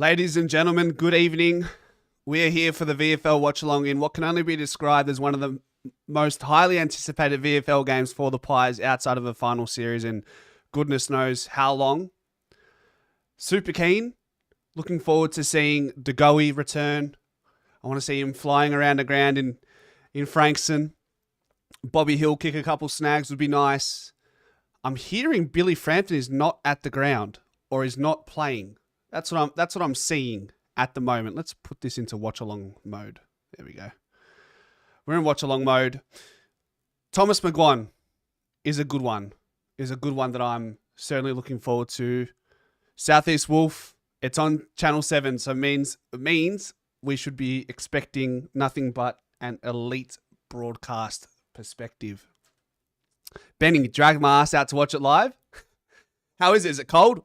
Ladies and gentlemen, good evening. We are here for the VFL watch-along in what can only be described as one of the most highly anticipated VFL games for the Pies outside of the final series in goodness knows how long. Super keen. Looking forward to seeing Goey return. I want to see him flying around the ground in Frankston. Bobby Hill kick a couple snags would be nice. I'm hearing Billy Frampton is not at the ground or is not playing. That's what I'm seeing at the moment. Let's put this into watch-along mode. There we go. We're in watch-along mode. Thomas McGuan is a good one. Is a good one that I'm certainly looking forward to. Southeast Wolf. It's on Channel 7, so it means we should be expecting nothing but an elite broadcast perspective. Benny, drag my ass out to watch it live. How is it? Is it cold?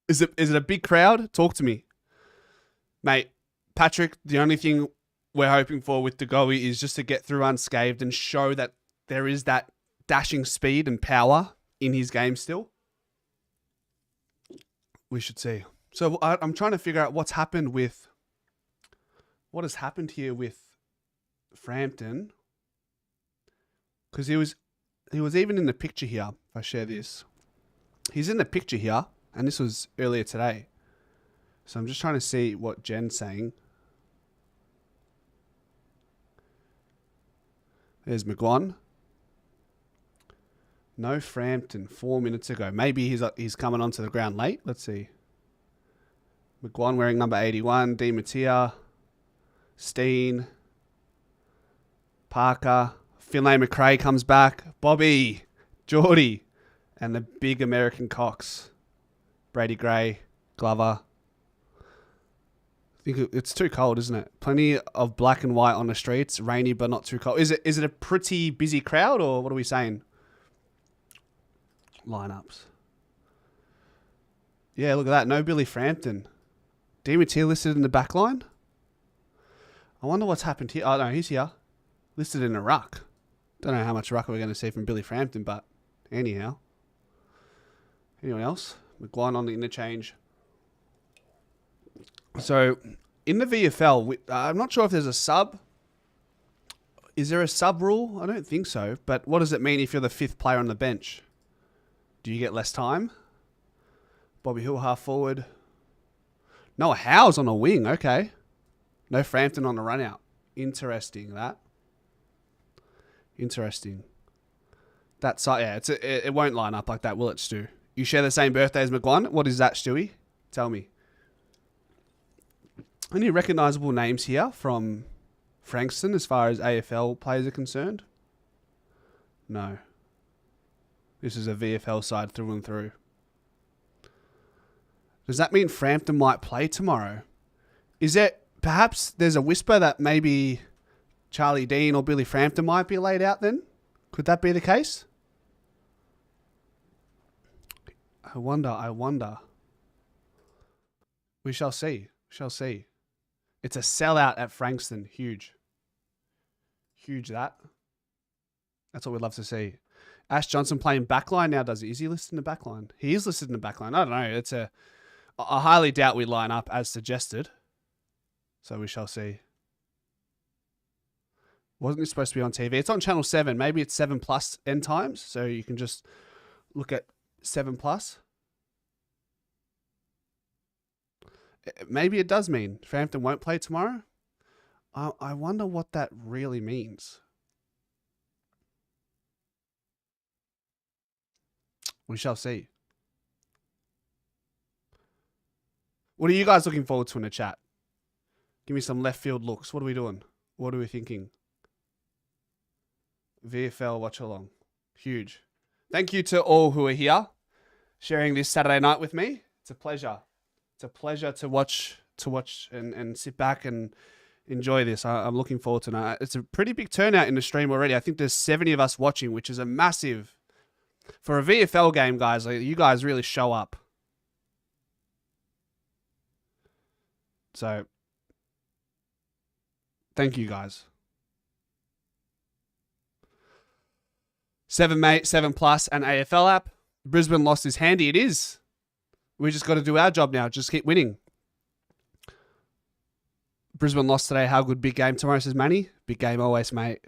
Is it a big crowd? Talk to me. Mate, Patrick, the only thing we're hoping for with the Goey is just to get through unscathed and show that there is that dashing speed and power in his game still. We should see. So I'm trying to figure out what has happened here with Frampton. Because he was even in the picture here. If I share this. He's in the picture here. And this was earlier today. So I'm just trying to see what Jen's saying. There's McGuan. No Frampton 4 minutes ago. Maybe he's coming onto the ground late. Let's see. McGuan wearing number 81. Di Mattia. Steen. Parker. Finlay McRae comes back. Bobby. Geordie. And the big American Cox. Brady Gray. Glover. I think it's too cold, isn't it? Plenty of black and white on the streets. Rainy, but not too cold. Is it a pretty busy crowd, or what are we saying? Lineups. Yeah, look at that. No Billy Frampton. Di Mattia listed in the back line. I wonder what's happened here. Oh, no, he's here. Listed in a ruck. Don't know how much ruck we're going to see from Billy Frampton, but anyhow. Anyone else? McGuan on the interchange. So, in the VFL, I'm not sure if there's a sub. Is there a sub rule? I don't think so. But what does it mean if you're the fifth player on the bench? Do you get less time? Bobby Hill half forward. Noah Howe's on a wing. Okay. No Frampton on the run out. Interesting, that. Interesting. That side, yeah, it won't line up like that, will it, Stu? You share the same birthday as McGuan? What is that, Stewie? Tell me. Any recognisable names here from Frankston as far as AFL players are concerned? No. This is a VFL side through and through. Does that mean Frampton might play tomorrow? Perhaps there's a whisper that maybe Charlie Dean or Billy Frampton might be laid out then? Could that be the case? I wonder. We shall see. It's a sellout at Frankston. Huge. That's what we'd love to see. Ash Johnson playing backline now, does he? Is he listed in the backline? He is listed in the backline. I don't know. I highly doubt we line up as suggested. So we shall see. Wasn't it supposed to be on TV? It's on Channel 7. Maybe it's 7 plus end times. So you can just look at 7 plus. Maybe it does mean Frampton won't play tomorrow. I wonder what that really means. We shall see. What are you guys looking forward to in the chat? Give me some left field looks. What are we doing? What are we thinking? VFL watch along. Huge. Thank you to all who are here sharing this Saturday night with me. It's a pleasure. It's a pleasure to watch and sit back and enjoy this. I'm looking forward to it. It's a pretty big turnout in the stream already. I think there's 70 of us watching, which is a massive... For a VFL game, guys, like, you guys really show up. So, thank you, guys. 7 mate, 7 plus, and AFL app. Brisbane lost is handy. It is. We just got to do our job now. Just keep winning. Brisbane lost today. How good? Big game tomorrow, says Manny. Big game always, mate.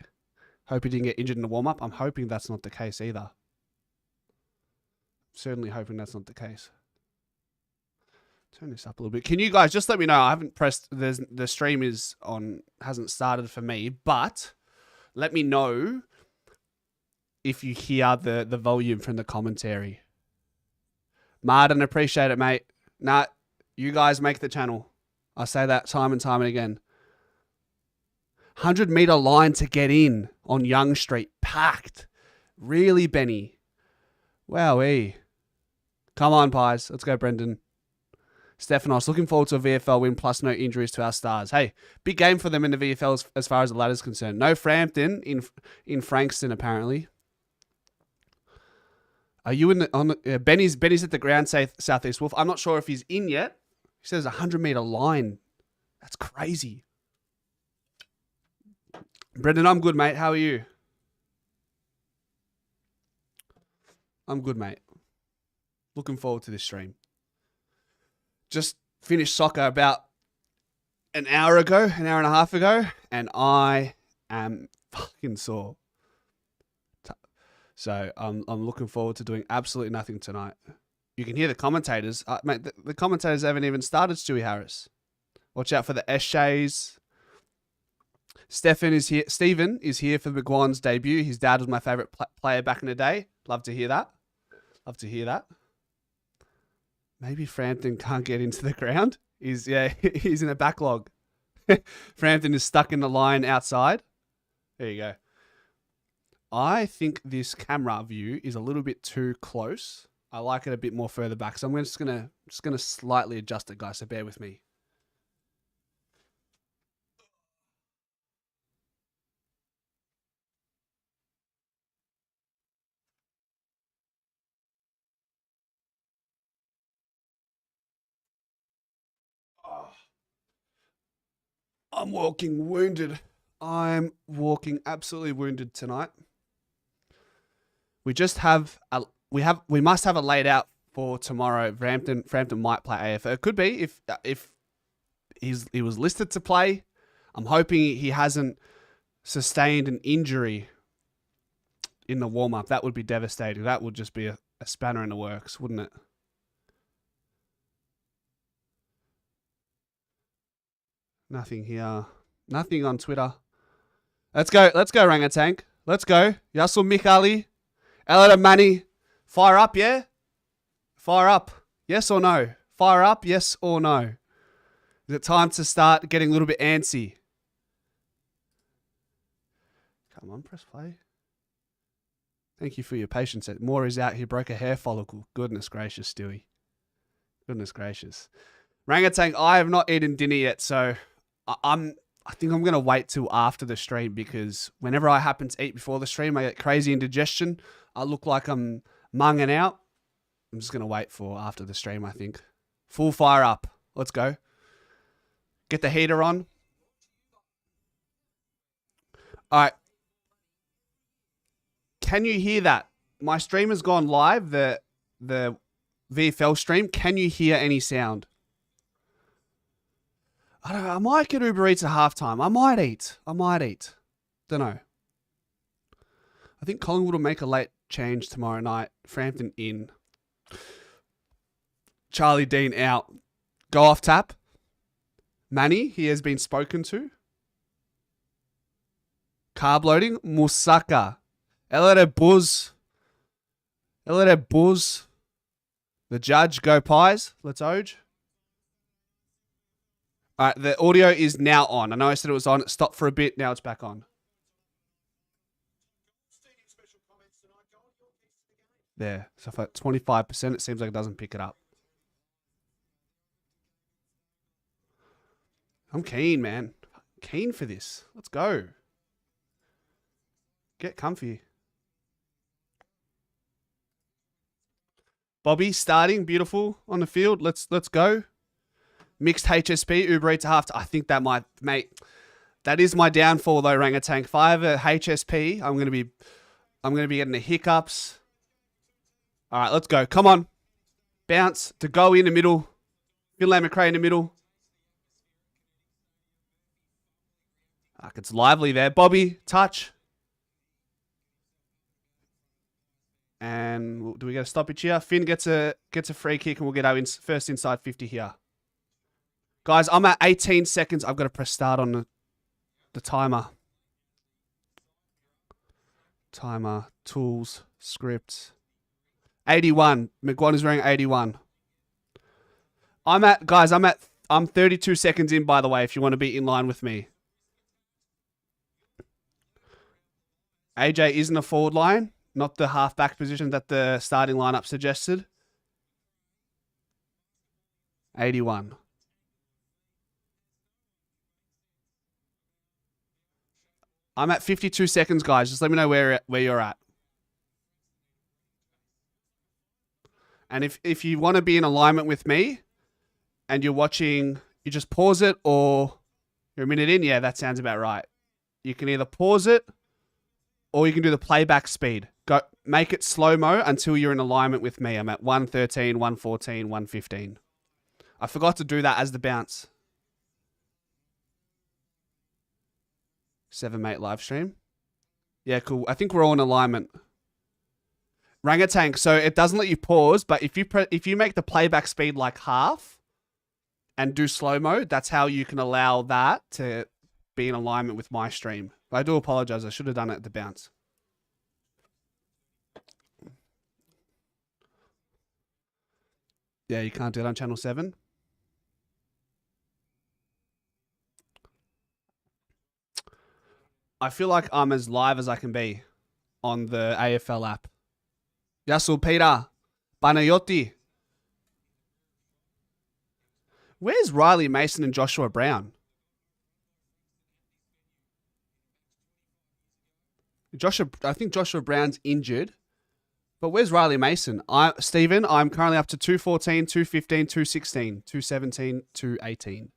Hope he didn't get injured in the warm-up. I'm hoping that's not the case either. Certainly hoping that's not the case. Turn this up a little bit. Can you guys just let me know? I haven't pressed. The stream is on. Hasn't started for me, but let me know if you hear the volume from the commentary. Martin, appreciate it, mate. Nah, you guys make the channel. I say that time and time and again. 100-meter line to get in on Young Street. Packed. Really, Benny? Wowee. Come on, Pies. Let's go, Brendan. Stephanos, looking forward to a VFL win plus no injuries to our stars. Hey, big game for them in the VFL as far as the ladder's concerned. No Frampton in Frankston, apparently. Are you in the... Benny's at the ground, Southeast Wolf. I'm not sure if he's in yet. He says 100-meter line. That's crazy. Brendan, I'm good, mate. How are you? I'm good, mate. Looking forward to this stream. Just finished soccer about an hour and a half ago, and I am fucking sore. So I'm looking forward to doing absolutely nothing tonight. You can hear the commentators. Mate, the commentators haven't even started, Stewie Harris. Watch out for the Eshays. Stephen is here for the McGuan's debut. His dad was my favourite player back in the day. Love to hear that. Maybe Frampton can't get into the ground. He's in a backlog. Frampton is stuck in the line outside. There you go. I think this camera view is a little bit too close. I like it a bit more further back. So I'm just gonna slightly adjust it, guys. So bear with me. I'm walking wounded. I'm walking absolutely wounded tonight. We must have a laid out for tomorrow. Frampton might play AFL. It could be if he was listed to play. I'm hoping he hasn't sustained an injury in the warm up. That would be devastating. That would just be a spanner in the works, wouldn't it? Nothing here. Nothing on Twitter. Let's go, Rangatank. Let's go. Yasul Mikali. Elada Mani. Fire up, yeah? Fire up. Yes or no? Fire up, yes or no? Is it time to start getting a little bit antsy? Come on, press play. Thank you for your patience. Moore is out. He broke a hair follicle. Goodness gracious, Stewie. Goodness gracious. Rangatank, I have not eaten dinner yet, so I think I'm going to wait till after the stream because whenever I happen to eat before the stream, I get crazy indigestion. I look like I'm munging out. I'm just going to wait for after the stream, I think. Full fire up. Let's go. Get the heater on. All right. Can you hear that? My stream has gone live, the VFL stream. Can you hear any sound? I don't know. I might get Uber Eats at halftime. I might eat. Don't know. I think Collingwood will make a late change tomorrow night. Frampton in. Charlie Dean out. Go off tap. Manny, he has been spoken to. Carb loading. Musaka. Elere Buzz. The judge, go Pies. Let's Oge. All right, the audio is now on. I know I said it was on. It stopped for a bit. Now it's back on. There. So for 25%, it seems like it doesn't pick it up. I'm keen, man. Keen for this. Let's go. Get comfy. Bobby starting. Beautiful on the field. Let's go. Mixed HSP, Uber Eats half. I think that might, mate. That is my downfall though, Rangatank. If I have a HSP, I'm gonna be getting the hiccups. All right, let's go. Come on, bounce to Goey in the middle. Finlay McRae in the middle. It's lively there. Bobby, touch. And do we get a stoppage here? Finn gets a free kick, and we'll get our first inside 50 here. Guys, I'm at 18 seconds. I've got to press start on the timer. Timer, tools, scripts. 81. McGuan is wearing 81. I'm 32 seconds in, by the way, if you want to be in line with me. AJ isn't a forward line, not the half-back position that the starting lineup suggested. 81. I'm at 52 seconds, guys. Just let me know where you're at. And if you want to be in alignment with me and you're watching, you just pause it, or you're a minute in. Yeah, that sounds about right. You can either pause it or you can do the playback speed. Go make it slow-mo until you're in alignment with me. I'm at 113, 114, 115. I forgot to do that as the bounce. 7-mate live stream. Yeah, cool. I think we're all in alignment. Rangatank, so it doesn't let you pause, but if you make the playback speed like half and do slow-mo, that's how you can allow that to be in alignment with my stream. But I do apologize. I should have done it at the bounce. Yeah, you can't do it on channel 7. I feel like I'm as live as I can be on the AFL app. Yasul Peter, Banayoti. Where's Riley Mason and Joshua Brown? I think Joshua Brown's injured. But where's Riley Mason? Stephen, I'm currently up to 214, 215, 216, 217, 218.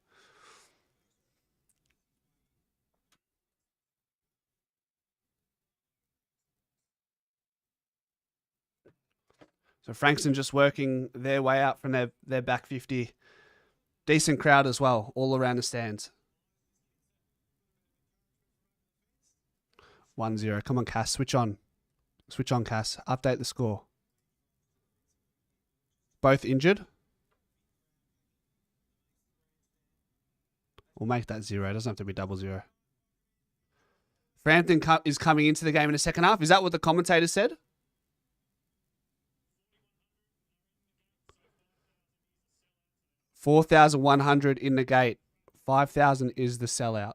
So Frankston just working their way out from their back 50. Decent crowd as well, all around the stands. 1-0. Come on, Cass. Switch on. Switch on, Cass. Update the score. Both injured. We'll make that 0. It doesn't have to be 0-0. Frampton is coming into the game in the second half. Is that what the commentator said? $4,100 in the gate. 5,000 is the sellout.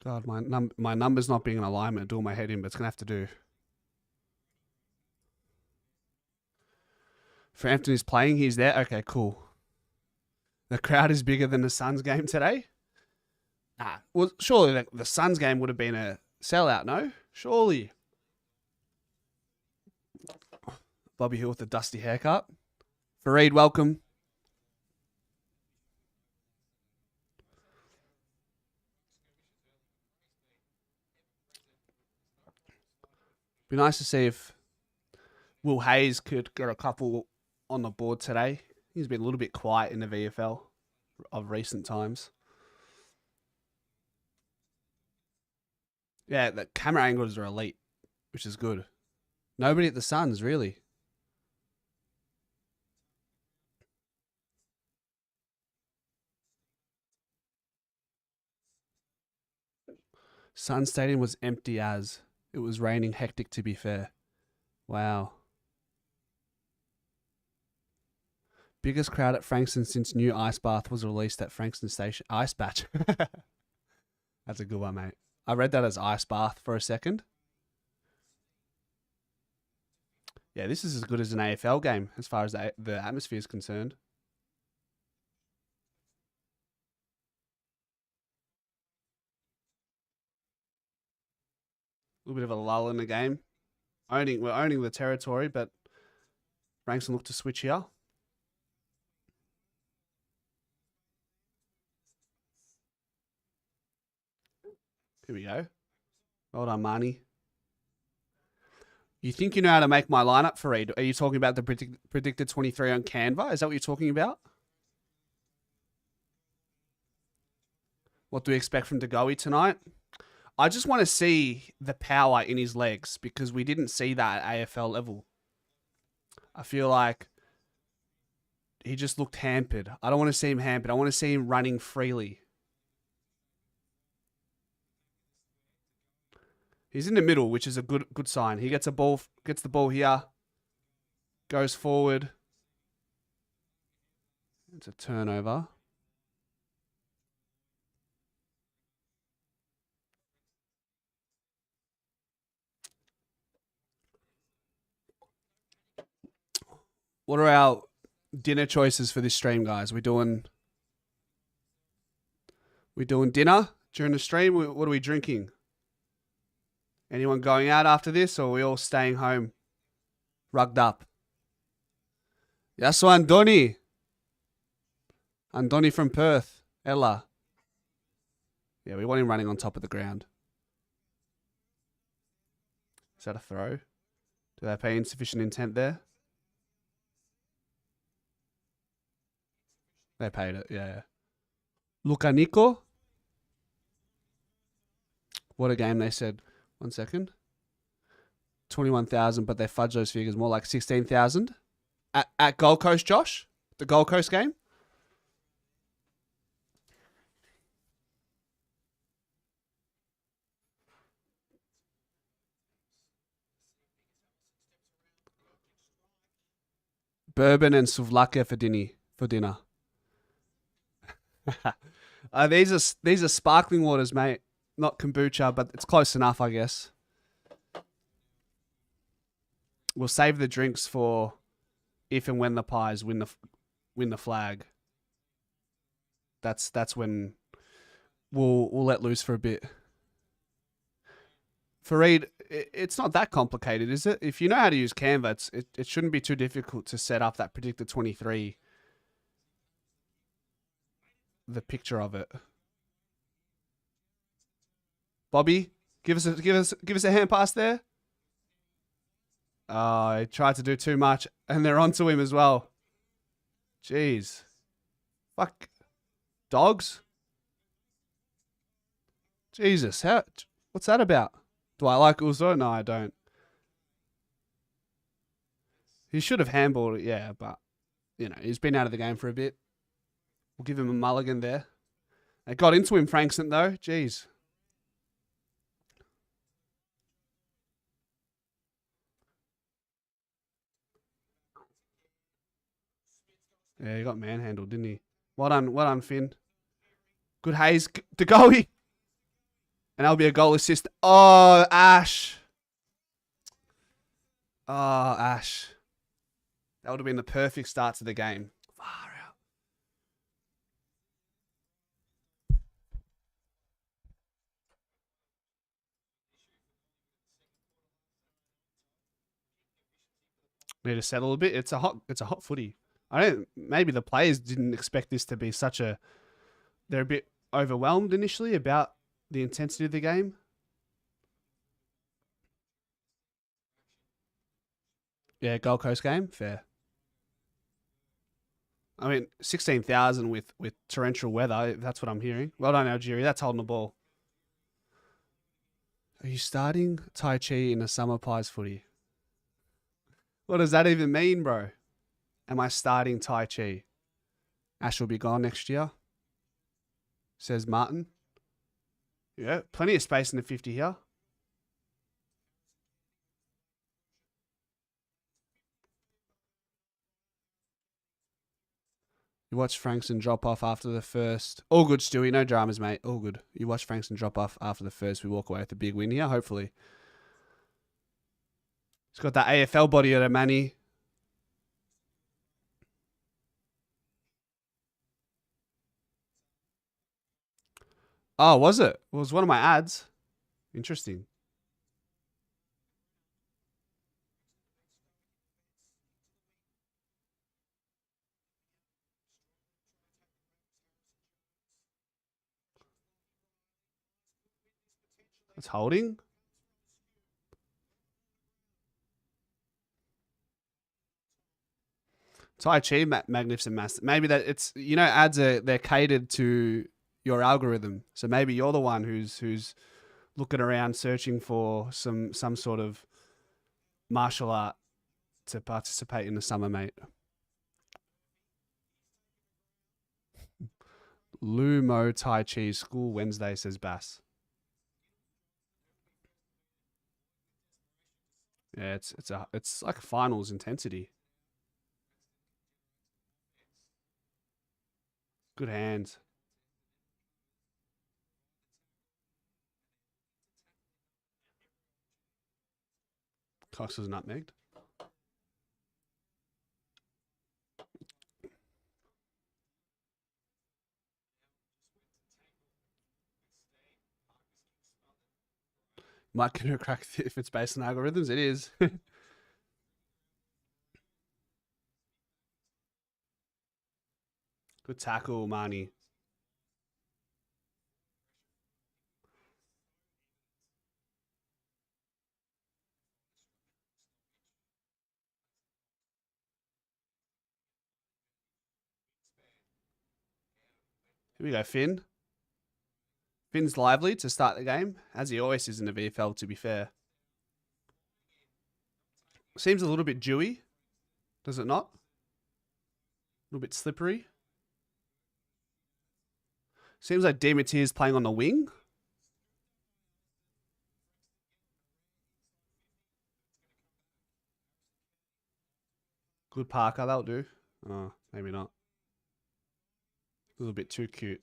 God, my number's not being in alignment. Doing my head in, but it's gonna have to do. Frampton is playing. He's there. Okay, cool. The crowd is bigger than the Suns game today. Nah, well, surely the Suns game would have been a sellout, no? Surely. Bobby Hill with a dusty haircut. Fareed, welcome. Be nice to see if Will Hayes could get a couple on the board today. He's been a little bit quiet in the VFL of recent times. Yeah, the camera angles are elite, which is good. Nobody at the Suns, really. Sun Stadium was empty as. It was raining hectic, to be fair. Wow. Biggest crowd at Frankston since new ice bath was released at Frankston Station. Ice batch. That's a good one, mate. I read that as ice bath for a second. Yeah, this is as good as an AFL game as far as the atmosphere is concerned. A little bit of a lull in the game. We're owning the territory, but Frankston look to switch here. Here we go. Well done, Marnie. You think you know how to make my lineup for Reed? Are you talking about the predicted 23 on Canva? Is that what you're talking about? What do we expect from Goey tonight? I just want to see the power in his legs because we didn't see that at AFL level. I feel like he just looked hampered. I don't want to see him hampered. I want to see him running freely. He's in the middle, which is a good sign. He gets the ball here, goes forward. It's a turnover. What are our dinner choices for this stream, guys? We doing dinner during the stream? What are we drinking? Anyone going out after this, or are we all staying home, rugged up? Yes, so Andoni from Perth. Ella. Yeah, we want him running on top of the ground. Is that a throw? Do they pay insufficient intent there? They paid it, yeah. Luka Nico. What a game, they said. 1 second. 21,000, but they fudge those figures more like 16,000. At Gold Coast, Josh? The Gold Coast game? Bourbon and souvlaki for dinner. These are sparkling waters, mate. Not kombucha, but it's close enough, I guess. We'll save the drinks for if and when the Pies win the flag. That's when we'll let loose for a bit. Fareed, it's not that complicated, is it? If you know how to use Canva, it shouldn't be too difficult to set up that predicted 23. The picture of it. Bobby, give us a hand pass there. Oh, he tried to do too much, and they're onto him as well. Jeez. Fuck. Dogs? Jesus, what's that about? Do I like Uzo? No, I don't. He should have handballed it, yeah, but, he's been out of the game for a bit. We'll give him a mulligan there. They got into him, Frankston, though. Jeez. Yeah, he got manhandled, didn't he? Well done, Finn. Good Hayes to Goey. And that'll be a goal assist. Oh, Ash. Oh, Ash. That would have been the perfect start to the game. Far out. Need to settle a bit. It's a hot footy. Maybe the players didn't expect this to be they're a bit overwhelmed initially about the intensity of the game. Yeah, Gold Coast game, fair. I mean, 16,000 with torrential weather. That's what I'm hearing. Well done, Algeria. That's holding the ball. Are you starting Tai Chi in a Summer Pies footy? What does that even mean, bro? Am I starting Tai Chi? Ash will be gone next year, says Martin. Yeah, plenty of space in the 50 here. You watch Frankston drop off after the first. All good, Stewie. No dramas, mate. All good. You watch Frankston drop off after the first. We walk away with a big win here, hopefully. He's got that AFL body at a Manny. Oh, was it? It was one of my ads. Interesting. It's holding. Tai Chi, Magnificent Master. Maybe that it's, ads they're catered to your algorithm. So maybe you're the one who's looking around searching for some sort of martial art to participate in the summer, mate. Lumo Tai Chi School Wednesday, says Bass. Yeah, it's like finals intensity. Good hands. Cox was nutmegged. Might get a crack if it's based on algorithms. It is. Good tackle, Marnie. Here we go, Finn. Finn's lively to start the game, as he always is in the VFL, to be fair. Seems a little bit dewy, does it not? A little bit slippery. Seems like Demetier's playing on the wing. Good Parker, that'll do. Oh, maybe not. A little bit too cute.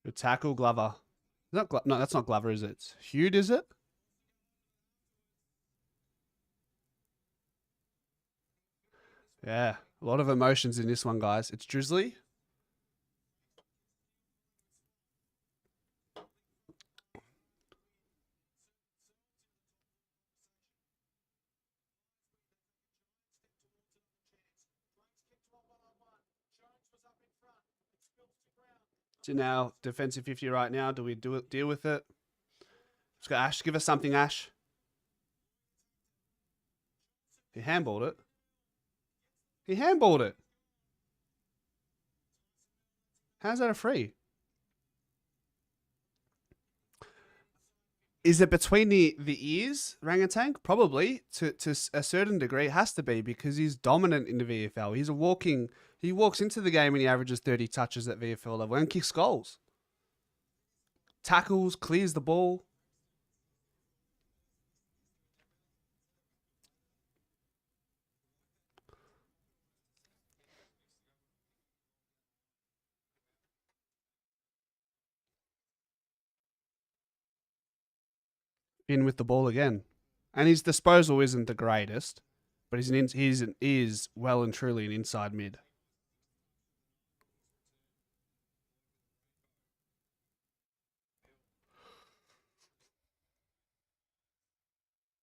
Good tackle, Glover. No, that's not Glover, is it? It's Hughed, is it? Yeah, a lot of emotions in this one, guys. It's Drizzly. It's in our defensive 50 right now. Do we deal with it? Let's go, Ash. Give us something, Ash. He handballed it. He handballed it. How's that a free? Is it between the ears, Rangatank? Probably, to a certain degree. It has to be because he's dominant in the VFL. He walks into the game and he averages 30 touches at VFL level and kicks goals. Tackles, clears the ball. In with the ball again. And his disposal isn't the greatest, but he's well and truly an inside mid.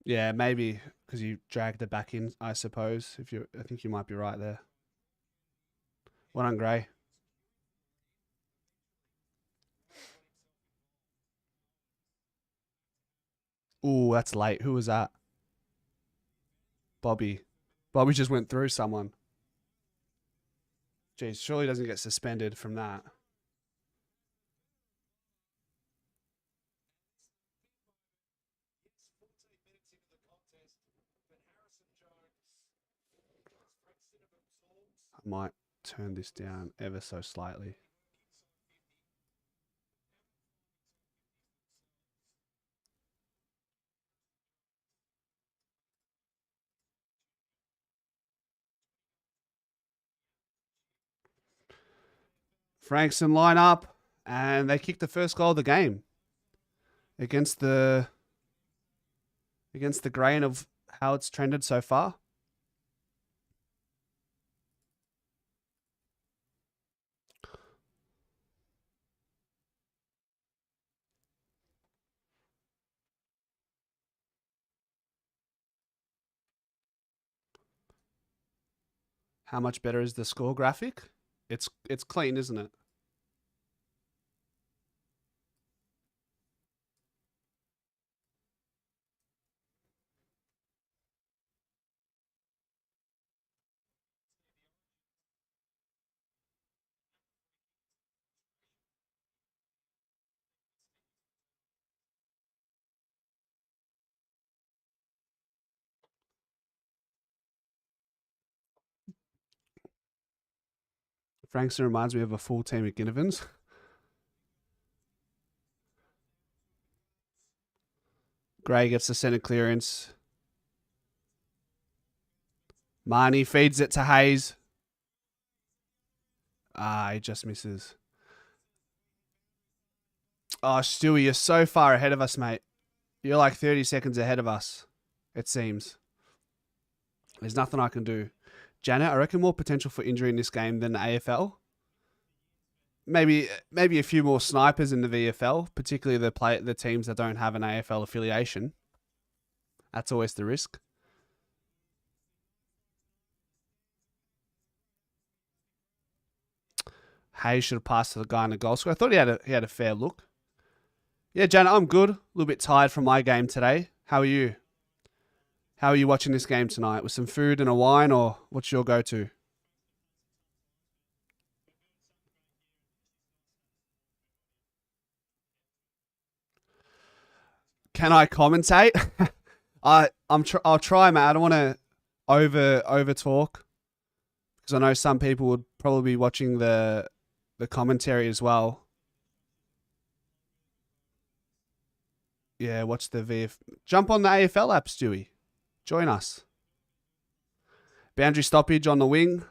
Yeah, maybe because you dragged it back in, I suppose. I think you might be right there. One on Gray. Ooh, that's late. Who was that? Bobby. Bobby just went through someone. Jeez, surely doesn't get suspended from that. I might turn this down ever so slightly. Frankston line up, and they kicked the first goal of the game against the grain of how it's trended so far. How much better is the score graphic? It's clean, isn't it? Frankston reminds me of a full team of Ginevans. Gray gets the centre clearance. Marnie feeds it to Hayes. He just misses. Oh, Stewie, you're so far ahead of us, mate. You're like 30 seconds ahead of us, it seems. There's nothing I can do. Janet, I reckon more potential for injury in this game than the AFL. Maybe a few more snipers in the VFL, particularly the teams that don't have an AFL affiliation. That's always the risk. Hayes should have passed to the guy in the goal score. I thought he had a fair look. Yeah, Janet, I'm good. A little bit tired from my game today. How are you? How are you watching this game tonight? With some food and a wine, or what's your go-to? Can I commentate? I'll try, mate. I don't want to over talk because I know some people would probably be watching the commentary as well. Yeah, watch the VF. Jump on the AFL app, Stewie. Join us. Boundary stoppage on the wing.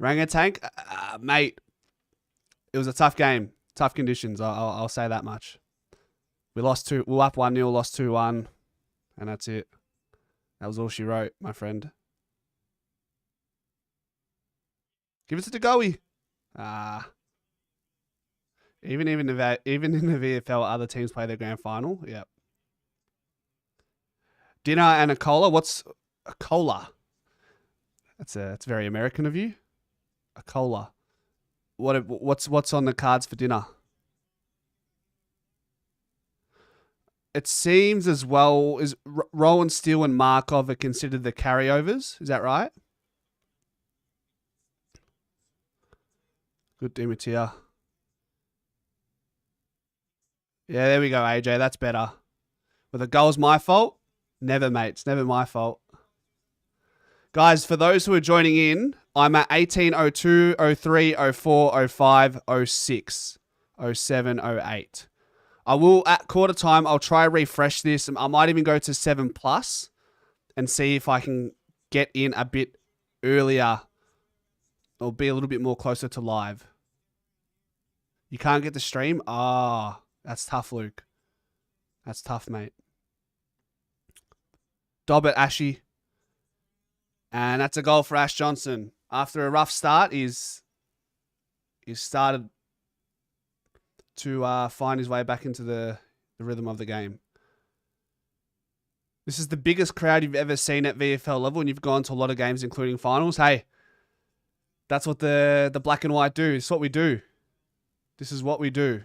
Rangatank, mate. It was a tough game, tough conditions. I'll say that much. We lost two. We're up 1-0, lost 2-1, and that's it. That was all she wrote, my friend. Give it to Goey. Even in the VFL, other teams play their grand final. Yep. Dinner and a cola. What's a cola? It's very American of you. A cola. What's on the cards for dinner? It seems as well is Rowan Steele and Markov are considered the carryovers. Is that right? Good Dimitia. Yeah, there we go, AJ. That's better. Were the goals my fault? Never, mate. It's never my fault. Guys, for those who are joining in, I'm at 1802, 03, 04, 05, 06, 07, 08. I will, at quarter time, I'll try refresh this. I might even go to 7+ and see if I can get in a bit earlier or be a little bit more closer to live. You can't get the stream? That's tough, Luke. That's tough, mate. Dob it, Ashy. And that's a goal for Ash Johnson. After a rough start, he's started to find his way back into the rhythm of the game. This is the biggest crowd you've ever seen at VFL level, and you've gone to a lot of games, including finals. Hey, that's what the black and white do. It's what we do. This is what we do.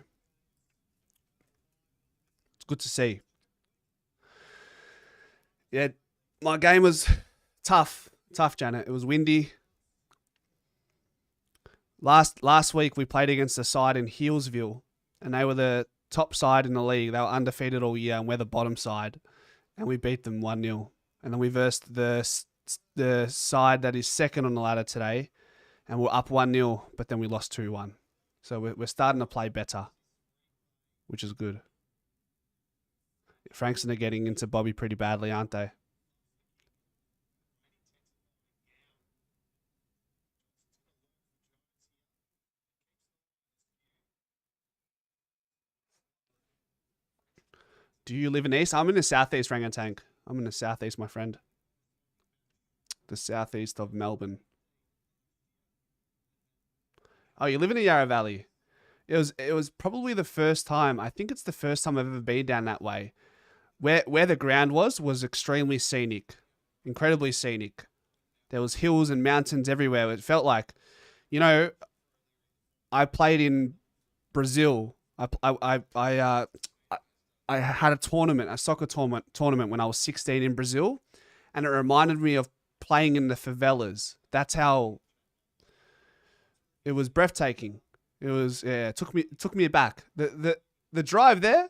It's good to see. Yeah, my game was tough. Tough, Janet. It was windy. Last week, we played against a side in Healesville, and they were the top side in the league. They were undefeated all year, and we're the bottom side. And we beat them 1-0. And then we versed the side that is second on the ladder today, and we're up 1-0, but then we lost 2-1. So we're starting to play better, which is good. Frankston are getting into Bobby pretty badly, aren't they? Do you live in East? I'm in the southeast, Rangatank. I'm in the southeast, my friend. The southeast of Melbourne. Oh, you live in the Yarra Valley. It was probably the first time. I think it's the first time I've ever been down that way. Where the ground was extremely scenic, incredibly scenic. There was hills and mountains everywhere. It felt like, I played in Brazil. I had a soccer tournament when I was 16 in Brazil, and it reminded me of playing in the favelas. That's how it was breathtaking. It was it took me back. The drive there,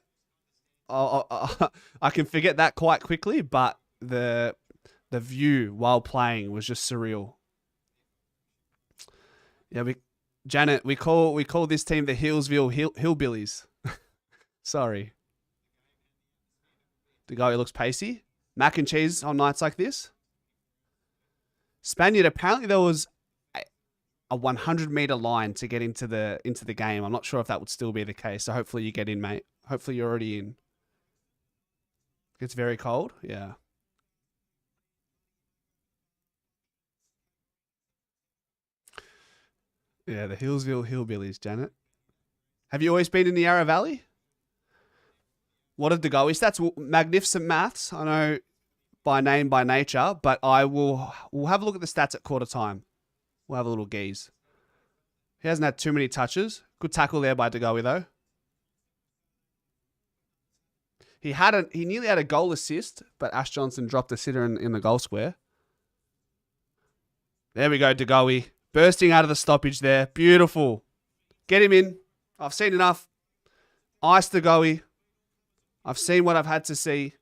I can forget that quite quickly, but the view while playing was just surreal. Yeah, Janet, we call this team the Hillsville Hillbillies. Sorry. The guy who looks pacey. Mac and cheese on nights like this. Spaniard, apparently there was a 100-meter line to get into the game. I'm not sure if that would still be the case. So hopefully you get in, mate. Hopefully you're already in. It's very cold. Yeah. Yeah, the Hillsville Hillbillies, Janet. Have you always been in the Yarra Valley? What are the Goey stats? Magnificent maths. I know by name, by nature, but we'll have a look at the stats at quarter time. We'll have a little geeze. He hasn't had too many touches. Good tackle there by DeGoey, though. He nearly had a goal assist, but Ash Johnson dropped a sitter in the goal square. There we go, DeGoey. Bursting out of the stoppage there. Beautiful. Get him in. I've seen enough. Ice DeGoey. I've seen what I've had to see.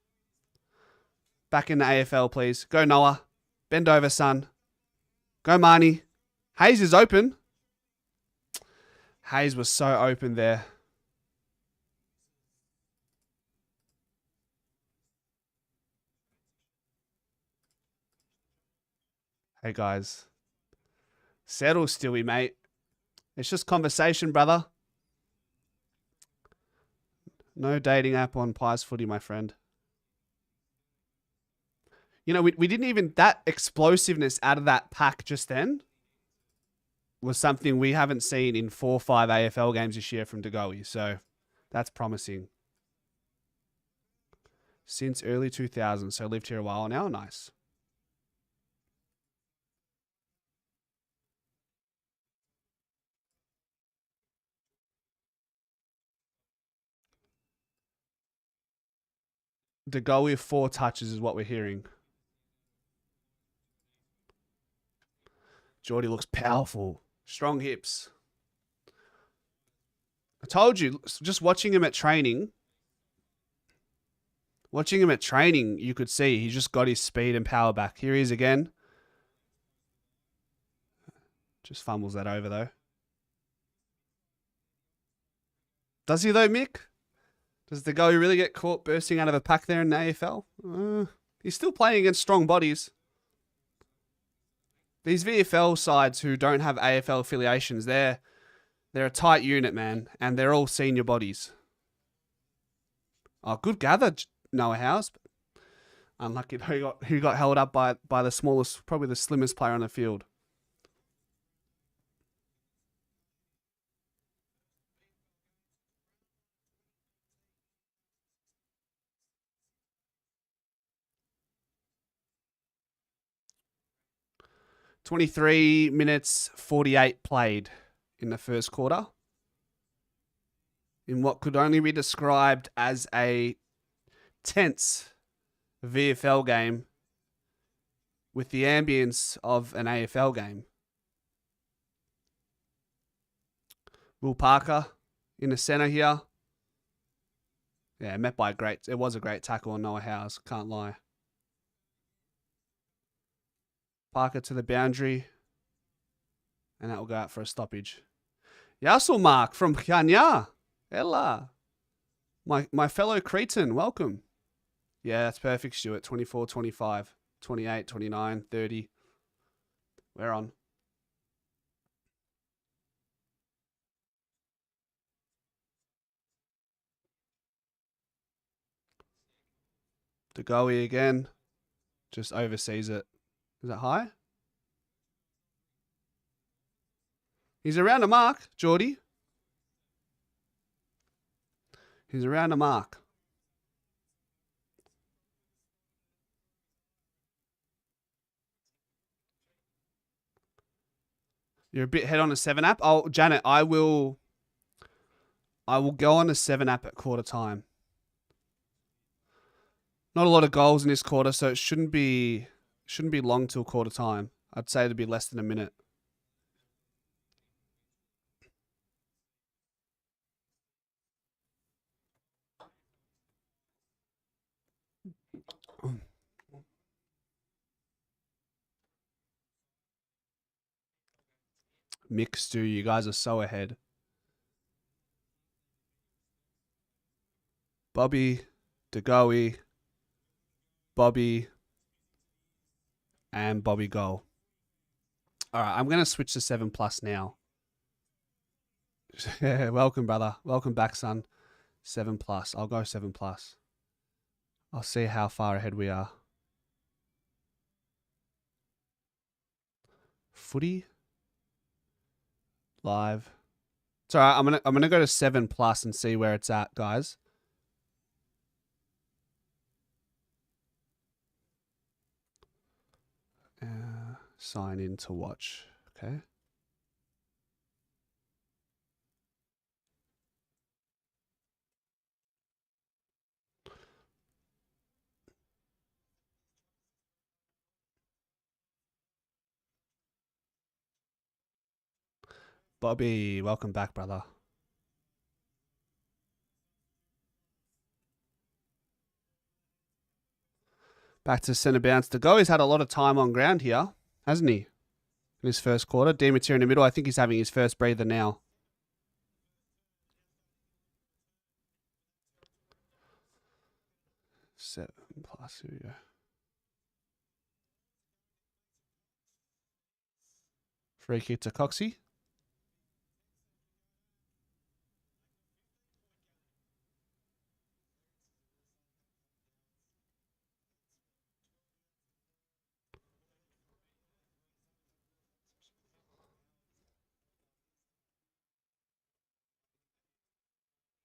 Back in the AFL, please. Go, Noah. Bend over, son. Go, Marnie. Hayes is open. Hayes was so open there. Hey, guys. Settle, Stewie, mate. It's just conversation, brother. No dating app on Pies Footy, my friend. You know, we didn't even... That explosiveness out of that pack just then was something we haven't seen in 4 or 5 AFL games this year from DeGoey. So that's promising. Since early 2000s. So lived here a while now. Nice. DeGoey 4 touches is what we're hearing. Geordie looks powerful. Strong hips. I told you, just watching him at training, you could see he just got his speed and power back. Here he is again. Just fumbles that over, though. Does he, though, Mick? Does DeGoey really get caught bursting out of a pack there in the AFL? He's still playing against strong bodies. These VFL sides who don't have AFL affiliations, they're a tight unit, man, and they're all senior bodies. Oh, good gather, Noah House. Unlucky who got held up by the smallest, probably the slimmest player on the field. $23 minutes 48 played in the first quarter. In what could only be described as a tense VFL game with the ambience of an AFL game. Will Parker in the centre here. Yeah, met by it was a great tackle on Noah House, can't lie. Parker to the boundary. And that will go out for a stoppage. Yassel Mark from Kenya. Ella. My fellow Cretan, welcome. Yeah, that's perfect, Stuart. 24, 25, 28, 29, 30. We're on. DeGoey again. Just oversees it. Is that high? He's around the mark, Geordie. He's around the mark. You're a bit head on a 7 app. Oh, Janet, I will go on a 7 app at quarter time. Not a lot of goals in this quarter, so it shouldn't be long till quarter time. I'd say it'd be less than a minute. Mick Stu, you guys are so ahead. Bobby, Goey, Bobby, and Bobby Goal. All right, I'm going to switch to 7+ now. Welcome, brother. Welcome back, son. 7+. I'll go 7+. I'll see how far ahead we are. Footy. Live. It's all right. I'm gonna go to 7+ and see where it's at, guys. Sign in to watch. Okay. Bobby, welcome back, brother. Back to centre bounce. The Goey's had a lot of time on ground here, hasn't he? In his first quarter. Demeter in the middle. I think he's having his first breather now. Seven plus. Here we go. Free kick to Coxie.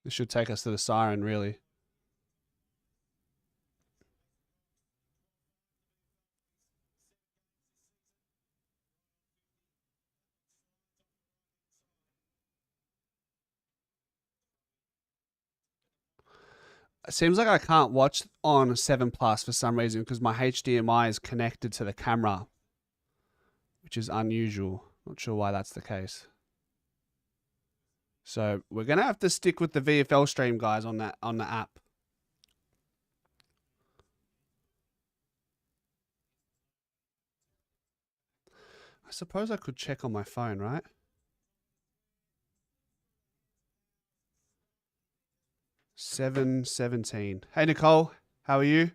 This should take us to the siren, really. It seems like I can't watch on 7+ for some reason because my HDMI is connected to the camera, which is unusual. Not sure why that's the case. So we're gonna have to stick with the VFL stream, guys, on the app. I suppose I could check on my phone, right? $7.17. Hey Nicole, how are you?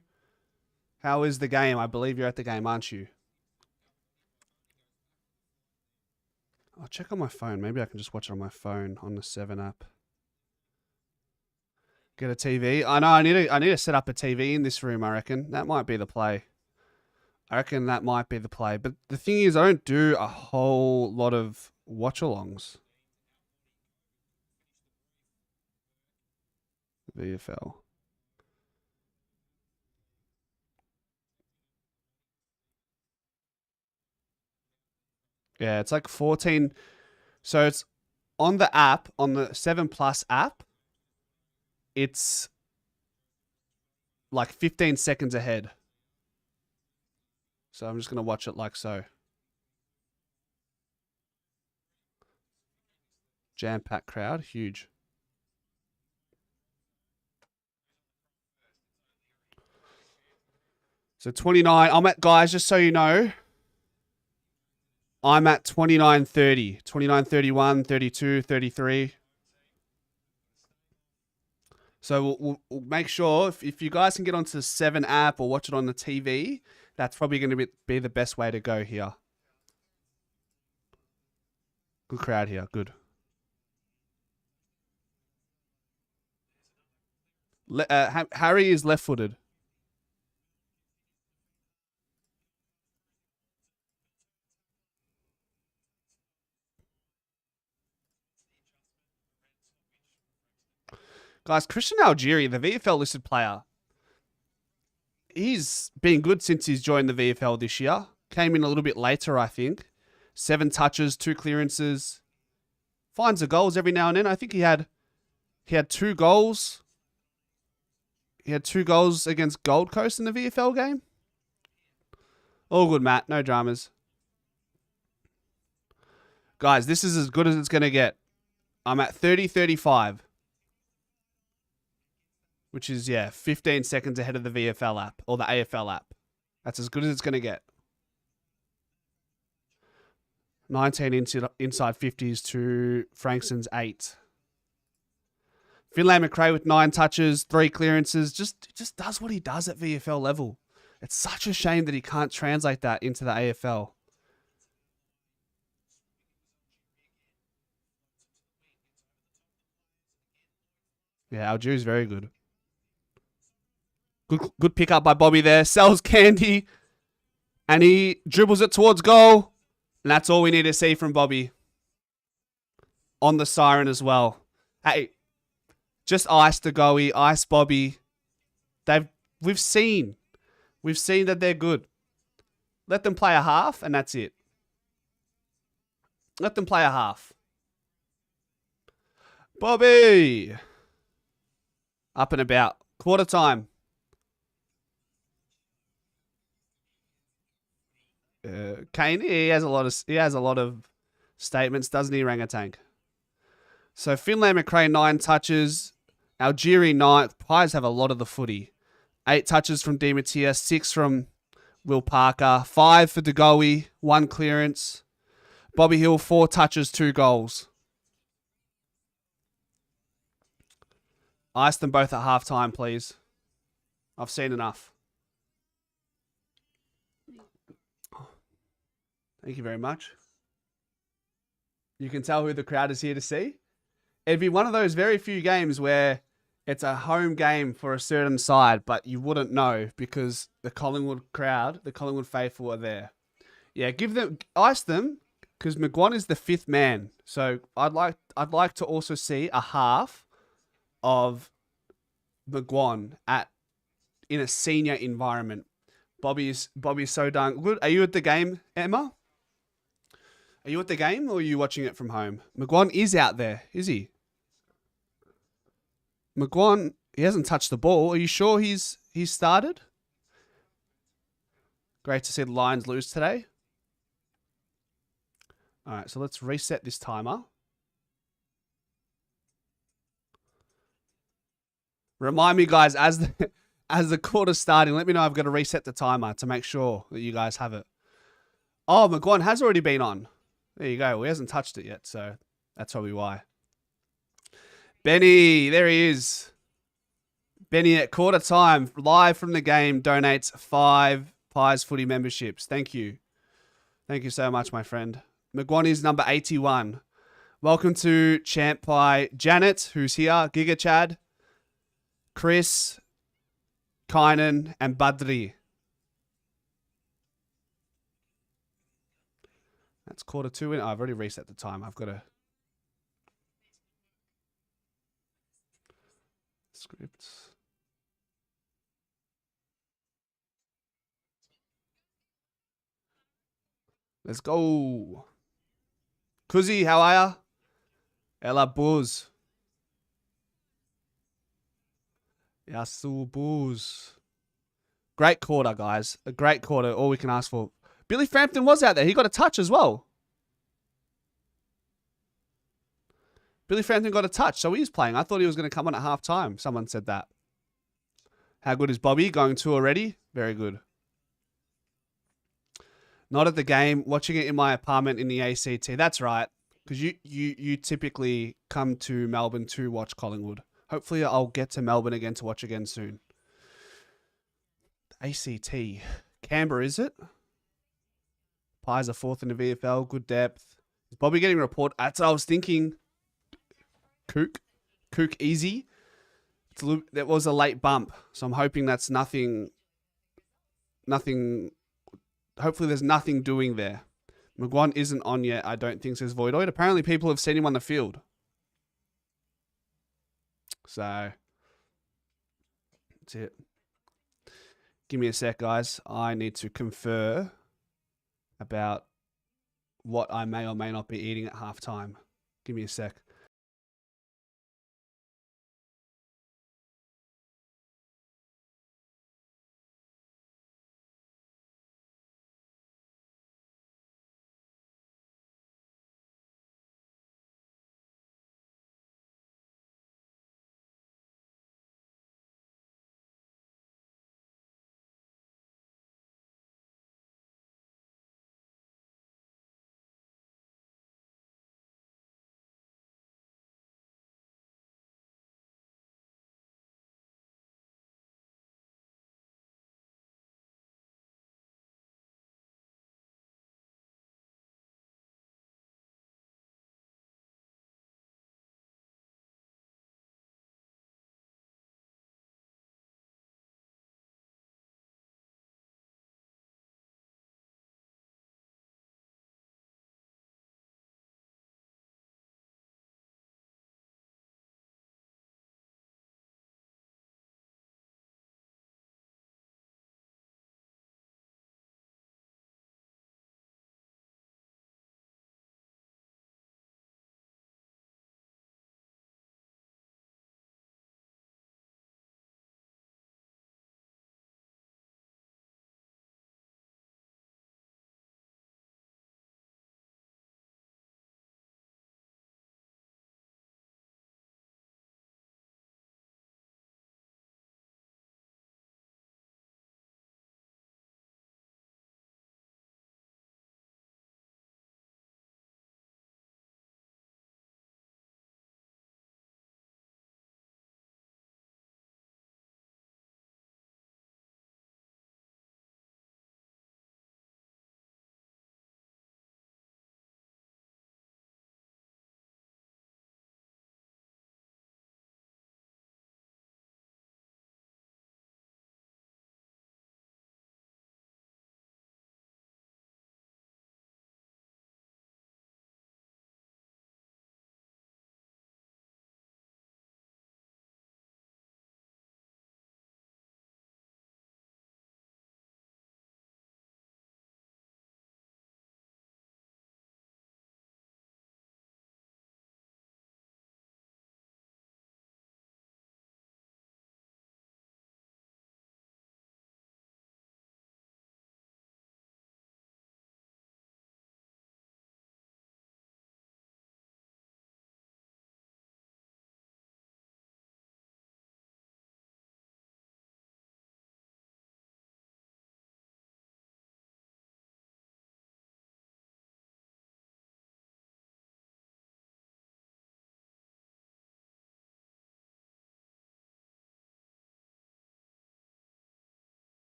How is the game? I believe you're at the game, aren't you? I'll check on my phone. Maybe I can just watch it on my phone on the 7 app. Get a TV. I know I need to set up a TV in this room, I reckon. That might be the play. I reckon that might be the play. But the thing is, I don't do a whole lot of watch-alongs. VFL. Yeah, it's like 14. So it's on the app, on the 7+ app, it's like 15 seconds ahead. So I'm just going to watch it like so. Jam-packed crowd, huge. So 29, I'm at, guys, just so you know, I'm at 29:30, 29:31, 32, 33. So we'll make sure if you guys can get onto the 7 app or watch it on the TV, that's probably going to be the best way to go here. Good crowd here. Good. Harry is left-footed. Guys, Christian Algieri, the VFL listed player, he's been good since he's joined the VFL this year. Came in a little bit later, I think. 7 touches, 2 clearances. Finds the goals every now and then. I think he had 2 goals. He had 2 goals against Gold Coast in the VFL game. All good, Matt. No dramas. Guys, this is as good as it's going to get. I'm at 30:35. Which is, 15 seconds ahead of the VFL app or the AFL app. That's as good as it's going to get. 19 inside 50s to Frankston's 8. Finlay McRae with 9 touches, 3 clearances. Just does what he does at VFL level. It's such a shame that he can't translate that into the AFL. Yeah, Algiers very good. Good pick up by Bobby there. Sells Candy. And he dribbles it towards goal. And that's all we need to see from Bobby. On the siren as well. Hey, just ice the Goey, ice Bobby. We've seen that they're good. Let them play a half, and that's it. Let them play a half. Bobby. Up and about. Quarter time. Kane, he has a lot of statements, doesn't he, Rangatank? So Finlay McRae 9 touches, Algeria 9. Pies have a lot of the footy. 8 touches from Di Mattia, 6 from Will Parker, 5 for De Goey, 1 clearance. Bobby Hill 4 touches, 2 goals. Ice them both at halftime, please. I've seen enough. Thank you very much. You can tell who the crowd is here to see. It'd be one of those very few games where it's a home game for a certain side, but you wouldn't know because the Collingwood crowd, the Collingwood faithful are there. Yeah, ice them, because McGuan is the 5th man. So I'd like to also see a half of McGuan in a senior environment. Bobby's so done good. Are you at the game, Emma? Are you at the game or are you watching it from home? McGuan is out there, is he? McGuan, he hasn't touched the ball. Are you sure he's started? Great to see the Lions lose today. All right, so let's reset this timer. Remind me, guys, as the quarter's starting, let me know I've got to reset the timer to make sure that you guys have it. Oh, McGuan has already been on. There you go. Well, he hasn't touched it yet, so that's probably why. Benny, there he is. Benny at quarter time, live from the game, donates 5 Pies Footy memberships. Thank you. Thank you so much, my friend. McGuan is number 81. Welcome to Champ Pie Janet, who's here, Giga Chad, Chris, Kynan, and Badri. That's quarter 2 in. Oh, I've already reset the time. I've got to scripts. Let's go. Kuzi, how are ya? Ella Booz. Yasu Booz. Great quarter, guys. A great quarter. All we can ask for. Billy Frampton was out there. He got a touch as well. Billy Frampton got a touch, so he's playing. I thought he was going to come on at halftime. Someone said that. How good is Bobby? Going 2 already? Very good. Not at the game. Watching it in my apartment in the ACT. That's right. Because you typically come to Melbourne to watch Collingwood. Hopefully I'll get to Melbourne again to watch again soon. ACT. Canberra, is it? Pies are 4th in the VFL. Good depth. Is Bobby getting a report? That's what I was thinking. Kook easy. That was a late bump. So I'm hoping that's nothing. Hopefully there's nothing doing there. McGuan isn't on yet, I don't think, says Voidoid. Apparently people have seen him on the field. So that's it. Give me a sec, guys. I need to confer about what I may or may not be eating at halftime. Give me a sec.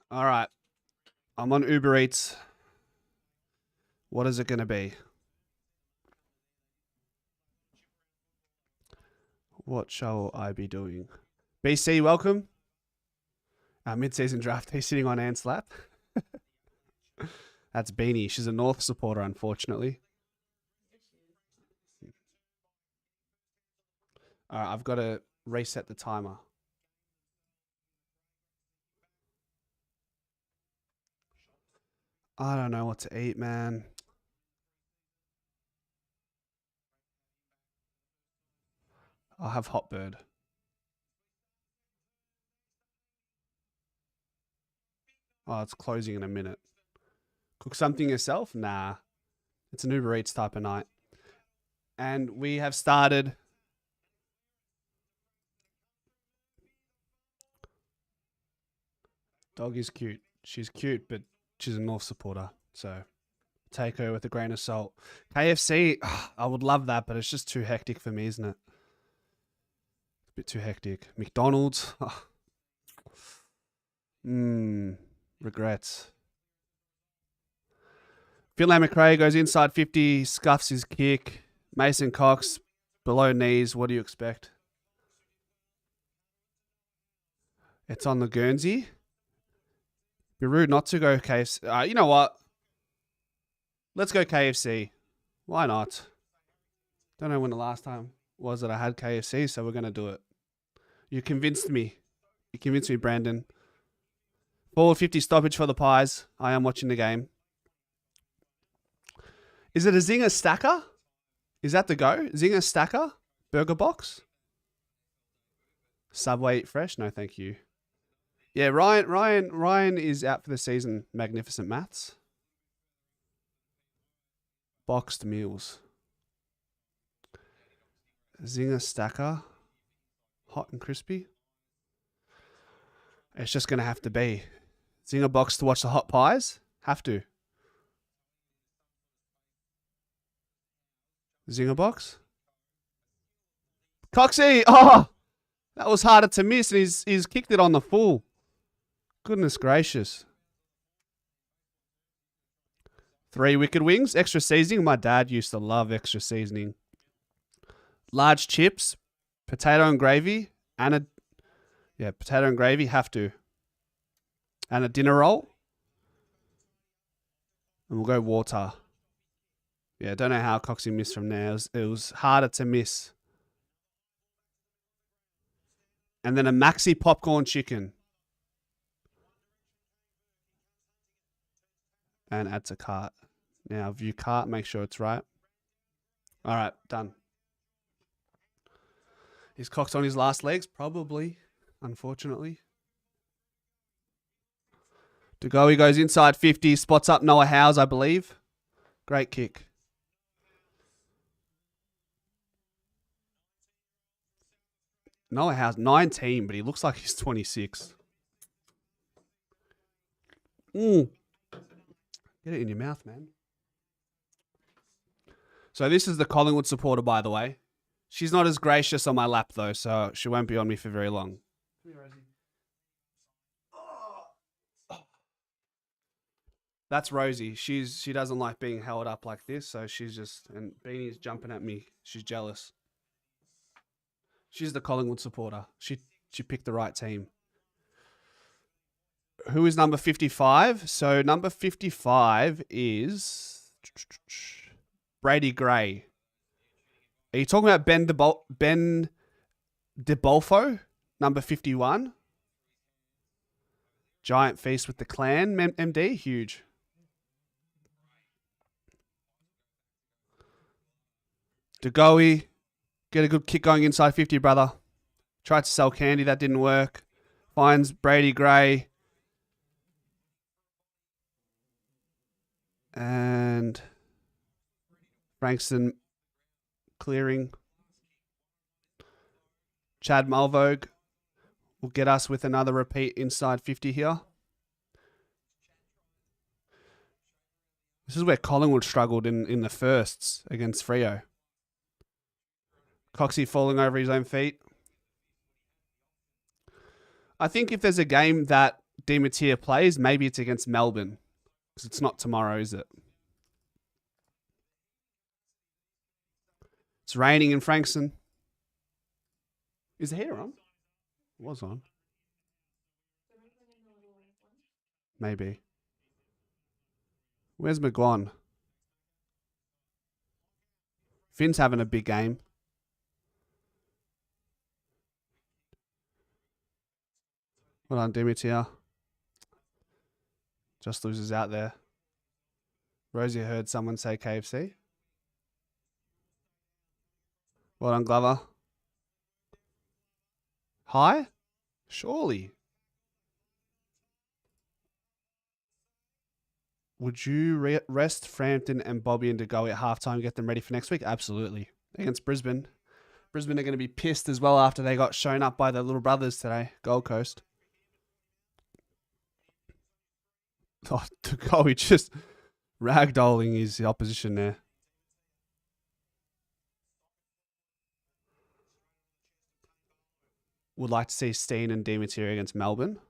All right. I'm on Uber Eats. What is it going to be? What shall I be doing? BC, welcome. Our mid-season draft. He's sitting on Ant's lap. That's Beanie. She's a North supporter, unfortunately. All right, I've got to reset the timer. I don't know what to eat, man. I'll have hot bird. Oh, it's closing in a minute. Cook something yourself? Nah. It's an Uber Eats type of night. And we have started. Dog is cute. She's cute, but she's a North supporter. So take her with a grain of salt. KFC, I would love that, but it's just too hectic for me, isn't it? It's a bit too hectic. McDonald's. Regrets. Finlay McRae goes inside 50, scuffs his kick. Mason Cox, below knees. What do you expect? It's on the Guernsey. Be rude not to go KFC. You know what? Let's go KFC. Why not? Don't know when the last time was that I had KFC, so we're going to do it. You convinced me. You convinced me, Brandon. Forward 50 stoppage for the Pies. I am watching the game. Is it a Zinger Stacker? Is that the go? Zinger Stacker? Burger box? Subway Eat Fresh? No, thank you. Yeah, Ryan is out for the season. Magnificent maths. Boxed meals. Zinger Stacker. Hot and crispy. It's just going to have to be. Zinger box to watch the hot pies? Have to. Zinger box? Coxie! Oh! That was harder to miss, and he's kicked it on the full. Goodness gracious. 3 wicked wings, extra seasoning. My dad used to love extra seasoning. Large chips, potato and gravy, and potato and gravy, have to. And a dinner roll. And we'll go water. Yeah, don't know how Coxie missed from there. It was harder to miss. And then a maxi popcorn chicken. And add to cart. Now, view cart, make sure it's right. All right, done. Is Cox on his last legs? Probably, unfortunately. Goey goes inside 50, spots up Noah Howes, I believe. Great kick. Noah Howes, 19, but he looks like he's 26. Get it in your mouth, man. So this is the Collingwood supporter, by the way. She's not as gracious on my lap, though, so she won't be on me for very long. Come here, Rosie. That's Rosie. She doesn't like being held up like this, so she's just... And Beanie's jumping at me. She's jealous. She's the Collingwood supporter. She picked the right team. Who is number 55? So number 55 is Brady Gray. Are you talking about Ben DeBolfo? Number 51? Giant feast with the clan. MD? Huge. Goey, get a good kick going inside 50, brother. Tried to sell candy. That didn't work. Finds Brady Gray. And Frankston clearing. Chad Mulvogue will get us with another repeat inside 50 here. This is where Collingwood struggled in the firsts against Freo. Coxie falling over his own feet. I think if there's a game that Di Mattia plays, maybe it's against Melbourne. Because it's not tomorrow, is it? It's raining in Frankston. Is the heater on? It was on. Maybe. Where's McGuan? Finn's having a big game. Well done, Dimitia. Just loses out there. Rosie heard someone say KFC. Well done, Glover. High? Surely. Would you rest Frampton and Bobby into Goey at halftime, get them ready for next week? Absolutely. Against Brisbane. Brisbane are going to be pissed as well after they got shown up by their little brothers today. Gold Coast. Oh, Goey just ragdolling his opposition there. Would like to see Steen and Di Mattia against Melbourne.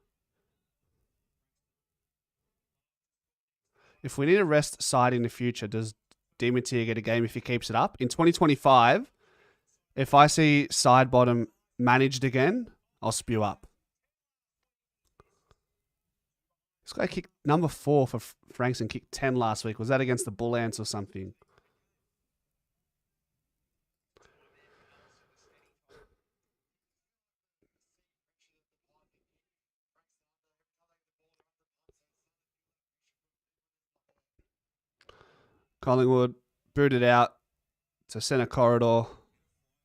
If we need a rest side in the future, does Di Mattia get a game if he keeps it up? In 2025, if I see side bottom managed again, I'll spew up. This guy kicked number 4 for Frankston, kicked 10 last week. Was that against the Bull Ants or something? Collingwood booted out to centre corridor.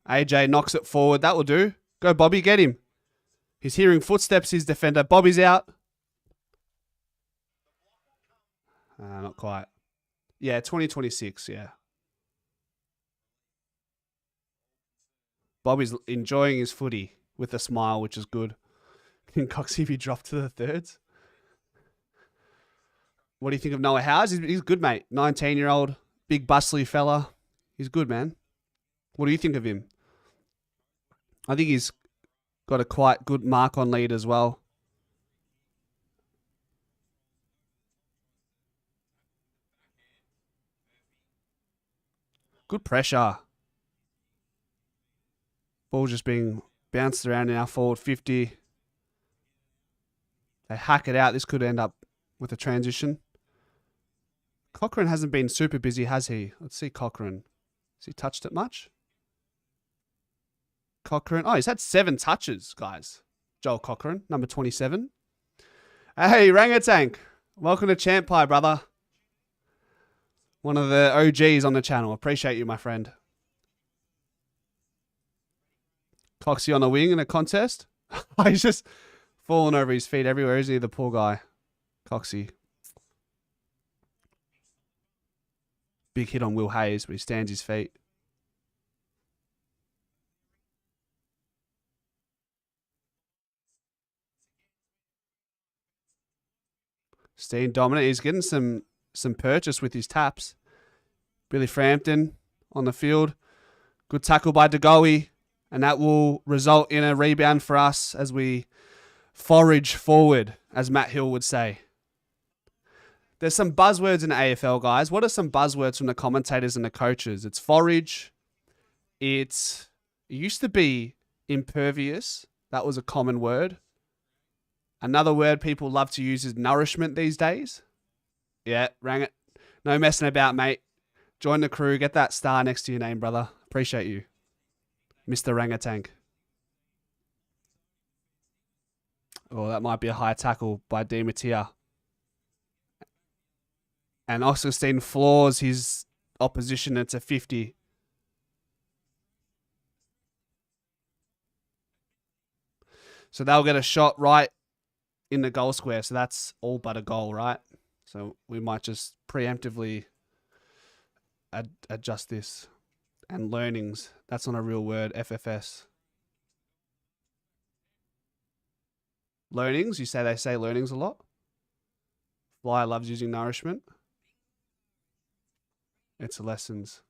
AJ knocks it forward. That will do. Go, Bobby. Get him. He's hearing footsteps, his defender. Bobby's out. Not quite. Yeah, 2026, yeah. Bobby's enjoying his footy with a smile, which is good. Can Coxie be dropped to the thirds? What do you think of Noah Howes? He's good, mate. 19-year-old, big bustly fella. He's good, man. What do you think of him? I think he's got a quite good mark on lead as well. Good pressure. Ball just being bounced around in our forward 50. They hack it out. This could end up with a transition. Cochrane hasn't been super busy, has he? Let's see Cochrane. Has he touched it much? Cochrane. Oh, he's had 7 touches, guys. Joel Cochrane, number 27. Hey, Rangatank. Welcome to Champ Pie, brother. One of the OGs on the channel. Appreciate you, my friend. Coxie on the wing in a contest. He's just falling over his feet everywhere, isn't he, the poor guy? Coxie. Big hit on Will Hayes, but he stands his feet. Steen dominant. He's getting some purchase with his taps. Billy Frampton on the field. Good tackle by Goey, and that will result in a rebound for us as we forage forward, as Matt Hill would say. There's some buzzwords in the AFL, guys. What are some buzzwords from the commentators and the coaches? It's forage. It used to be impervious. That was a common word. Another word people love to use is nourishment these days. Yeah, rang it. No messing about, mate. Join the crew. Get that star next to your name, brother. Appreciate you. Mr. Rangatank. Oh, that might be a high tackle by Di Mattia. And Oxley floors his opposition. It's a 50. So they'll get a shot right in the goal square. So that's all but a goal, right? So we might just preemptively adjust this. And learnings. That's not a real word. FFS. Learnings. You say they say learnings a lot. Flyer loves using nourishment. It's lessons.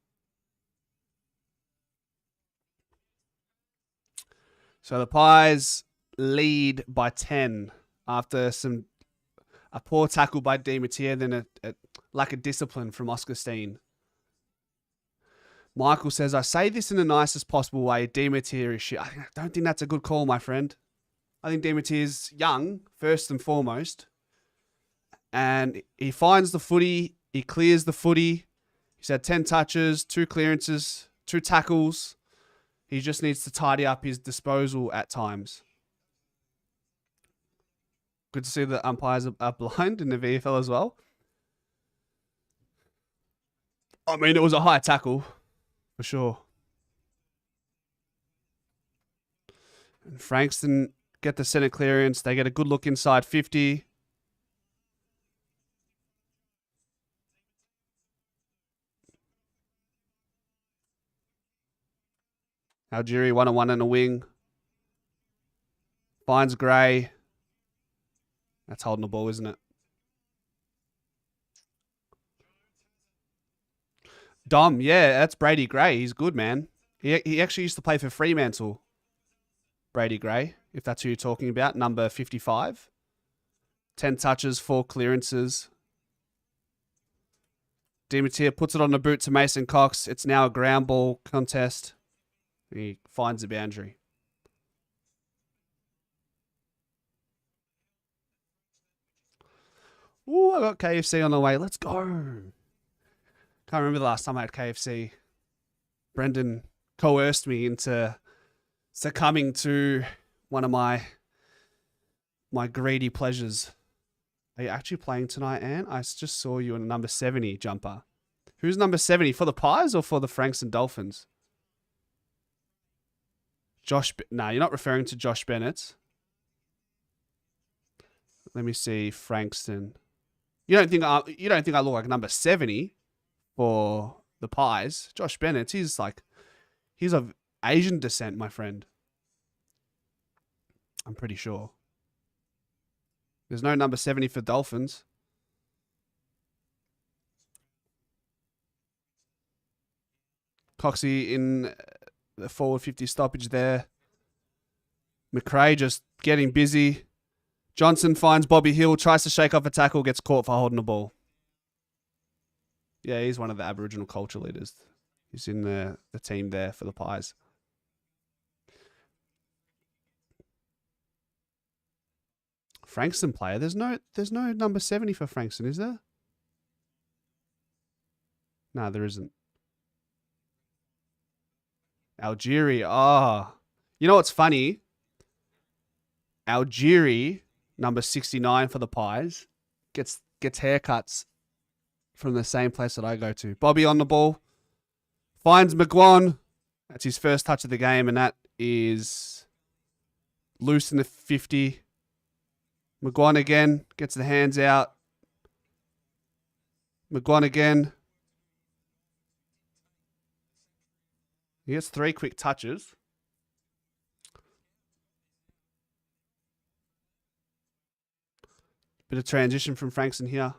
So the Pies lead by 10 after some a poor tackle by Di Mattia than a lack of discipline from Oscar Steen. Michael says, I say this in the nicest possible way. Di Mattia is shit. I don't think that's a good call, my friend. I think Di Mattia is young, first and foremost. And he finds the footy. He clears the footy. He's had 10 touches, 2 clearances, 2 tackles. He just needs to tidy up his disposal at times. Good to see that umpires are blind in the VFL as well. I mean, it was a high tackle, for sure. And Frankston get the centre clearance. They get a good look inside 50. Algieri 1-on-1 in the wing. Finds Gray. That's holding the ball, isn't it? Dom, yeah, that's Brady Gray. He's good, man. He actually used to play for Fremantle. Brady Gray, if that's who you're talking about. Number 55. 10 touches, 4 clearances. Di Mattia puts it on the boot to Mason Cox. It's now a ground ball contest. He finds the boundary. Ooh, I got KFC on the way. Let's go. Can't remember the last time I had KFC. Brendan coerced me into succumbing to one of my greedy pleasures. Are you actually playing tonight, Anne? I just saw you in a number 70 jumper. Who's number 70? For the Pies or for the Frankston Dolphins? No, you're not referring to Josh Bennett. Let me see, Frankston. You don't think I look like number 70 for the Pies? Josh Bennett, he's of Asian descent, my friend. I'm pretty sure. There's no number 70 for Dolphins. Coxie in the forward 50 stoppage there. McRae just getting busy. Johnson finds Bobby Hill, tries to shake off a tackle, gets caught for holding the ball. Yeah, he's one of the Aboriginal culture leaders. He's in the team there for the Pies. Frankston player. There's no number 70 for Frankston, is there? No, there isn't. Algieri. Ah. You know what's funny? Algieri, number 69 for the Pies, gets haircuts from the same place that I go to. Bobby on the ball. Finds McGuan. That's his first touch of the game, and that is loose in the 50. McGuan again. Gets the hands out. McGuan again. He gets 3 quick touches. Bit of transition from Frankston here.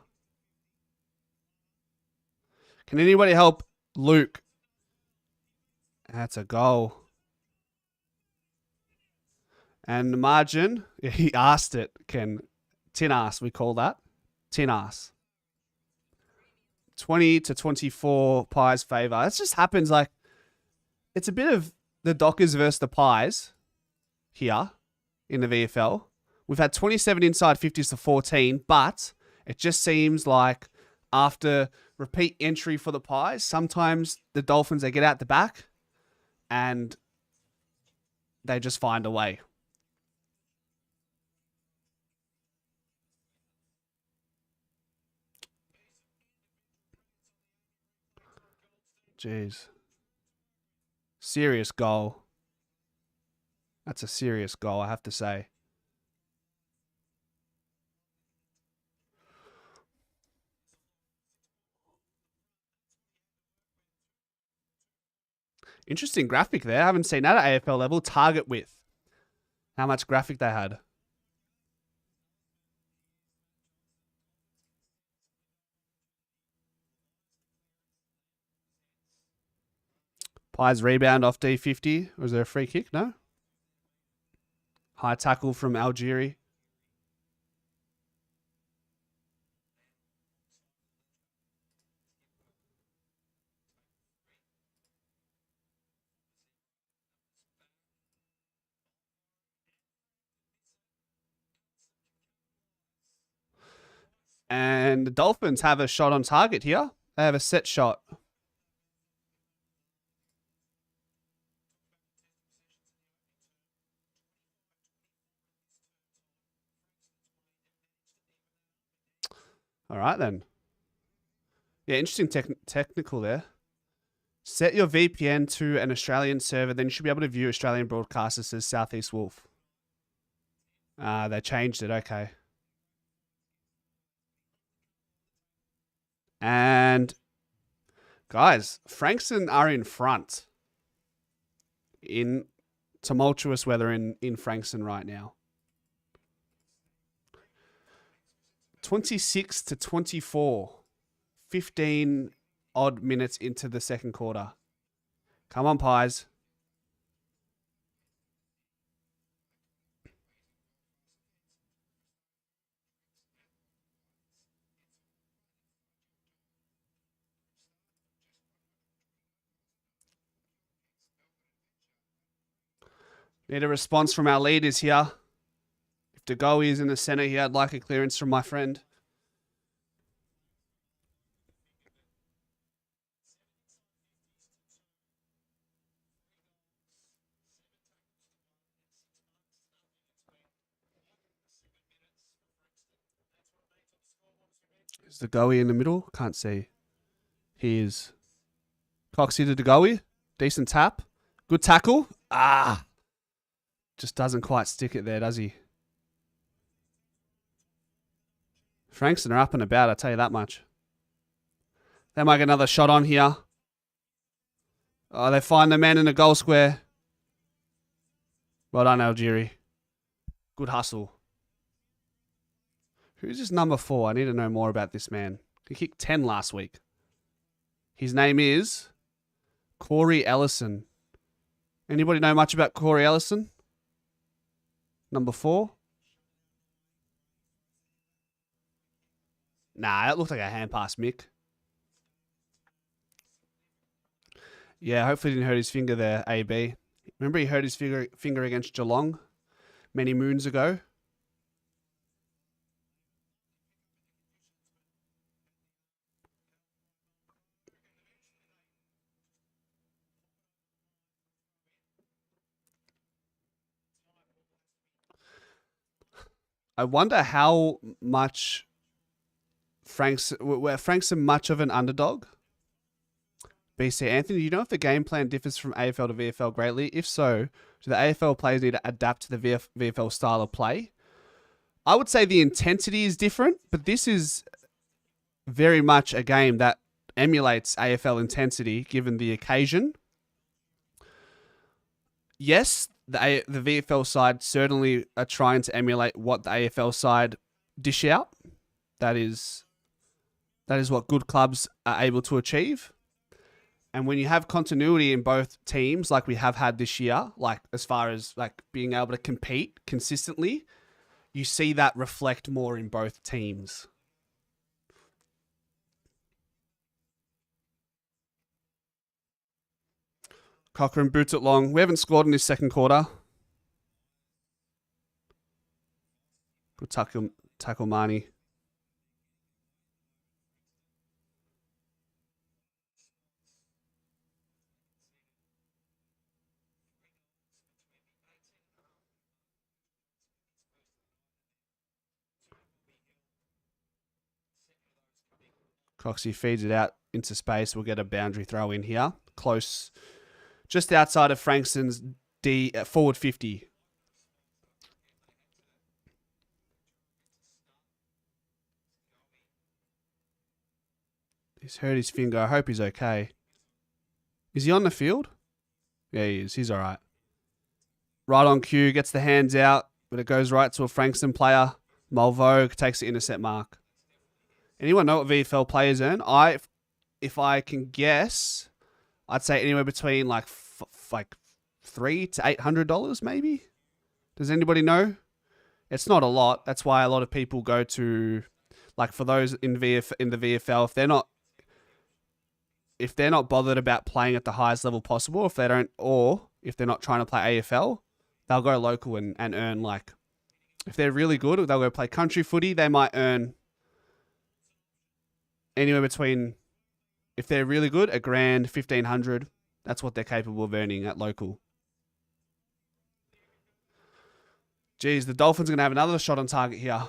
Can anybody help Luke? That's a goal. And the margin, he asked it, Ken. Tin ass, we call that. Tin ass. 20-24 Pies favour. It just happens like, it's a bit of the Dockers versus the Pies here in the VFL. We've had 27 inside 50s to 14, but it just seems like after repeat entry for the Pies, sometimes the Dolphins, they get out the back and they just find a way. Jeez. Serious goal. That's a serious goal, I have to say. Interesting graphic there. I haven't seen that at AFL level. Target width. How much graphic they had. Pies rebound off D50. Was there a free kick? No. High tackle from Algieri. And the Dolphins have a shot on target here. They have a set shot. All right, then. Yeah, interesting technical there. Set your VPN to an Australian server, then you should be able to view Australian broadcasters, says Southeast Wolf. They changed it. Okay. And guys, Frankston are in front in tumultuous weather in Frankston right now. 26-24. 15 odd minutes into the second quarter. Come on, Pies. Need a response from our leaders here. If Goey is in the center here, I'd like a clearance from my friend. Is the Goey in the middle? Can't see. He is. Coxie to Goey. Decent tap. Good tackle. Just doesn't quite stick it there, does he? Frankston are up and about, I'll tell you that much. They might get another shot on here. Oh, they find the man in the goal square. Well done, Algieri. Good hustle. Who's this number 4? I need to know more about this man. He kicked 10 last week. His name is Corey Ellison. Anybody know much about Corey Ellison? Number 4? Nah, that looked like a hand pass, Mick. Yeah, hopefully he didn't hurt his finger there, AB. Remember he hurt his finger against Geelong many moons ago? I wonder how much Frankston much of an underdog? BC Anthony, do you know if the game plan differs from AFL to VFL greatly? If so, do the AFL players need to adapt to the VFL style of play? I would say the intensity is different, but this is very much a game that emulates AFL intensity given the occasion. Yes, the VFL side certainly are trying to emulate what the AFL side dish out. That is what good clubs are able to achieve. And when you have continuity in both teams, like we have had this year, like as far as like being able to compete consistently, you see that reflect more in both teams. Cochrane boots it long. We haven't scored in this second quarter. Good tackle, Marnie. Coxie feeds it out into space. We'll get a boundary throw in here. Close. Just outside of Frankston's forward 50. He's hurt his finger. I hope he's okay. Is he on the field? Yeah, he is. He's all right. Right on cue. Gets the hands out, but it goes right to a Frankston player. Mulvo takes the intercept mark. Anyone know what VFL players earn? If I can guess, I'd say anywhere between like $300 to $800 maybe. Does anybody know? It's not a lot. That's why a lot of people go to, like, for those in the VFL, if they're not bothered about playing at the highest level possible, if they're not trying to play AFL, they'll go local and earn, like, if they're really good, they'll go play country footy. They might earn anywhere between, if they're really good, $1,000, 1,500. That's what they're capable of earning at local. Geez, the Dolphins are going to have another shot on target here.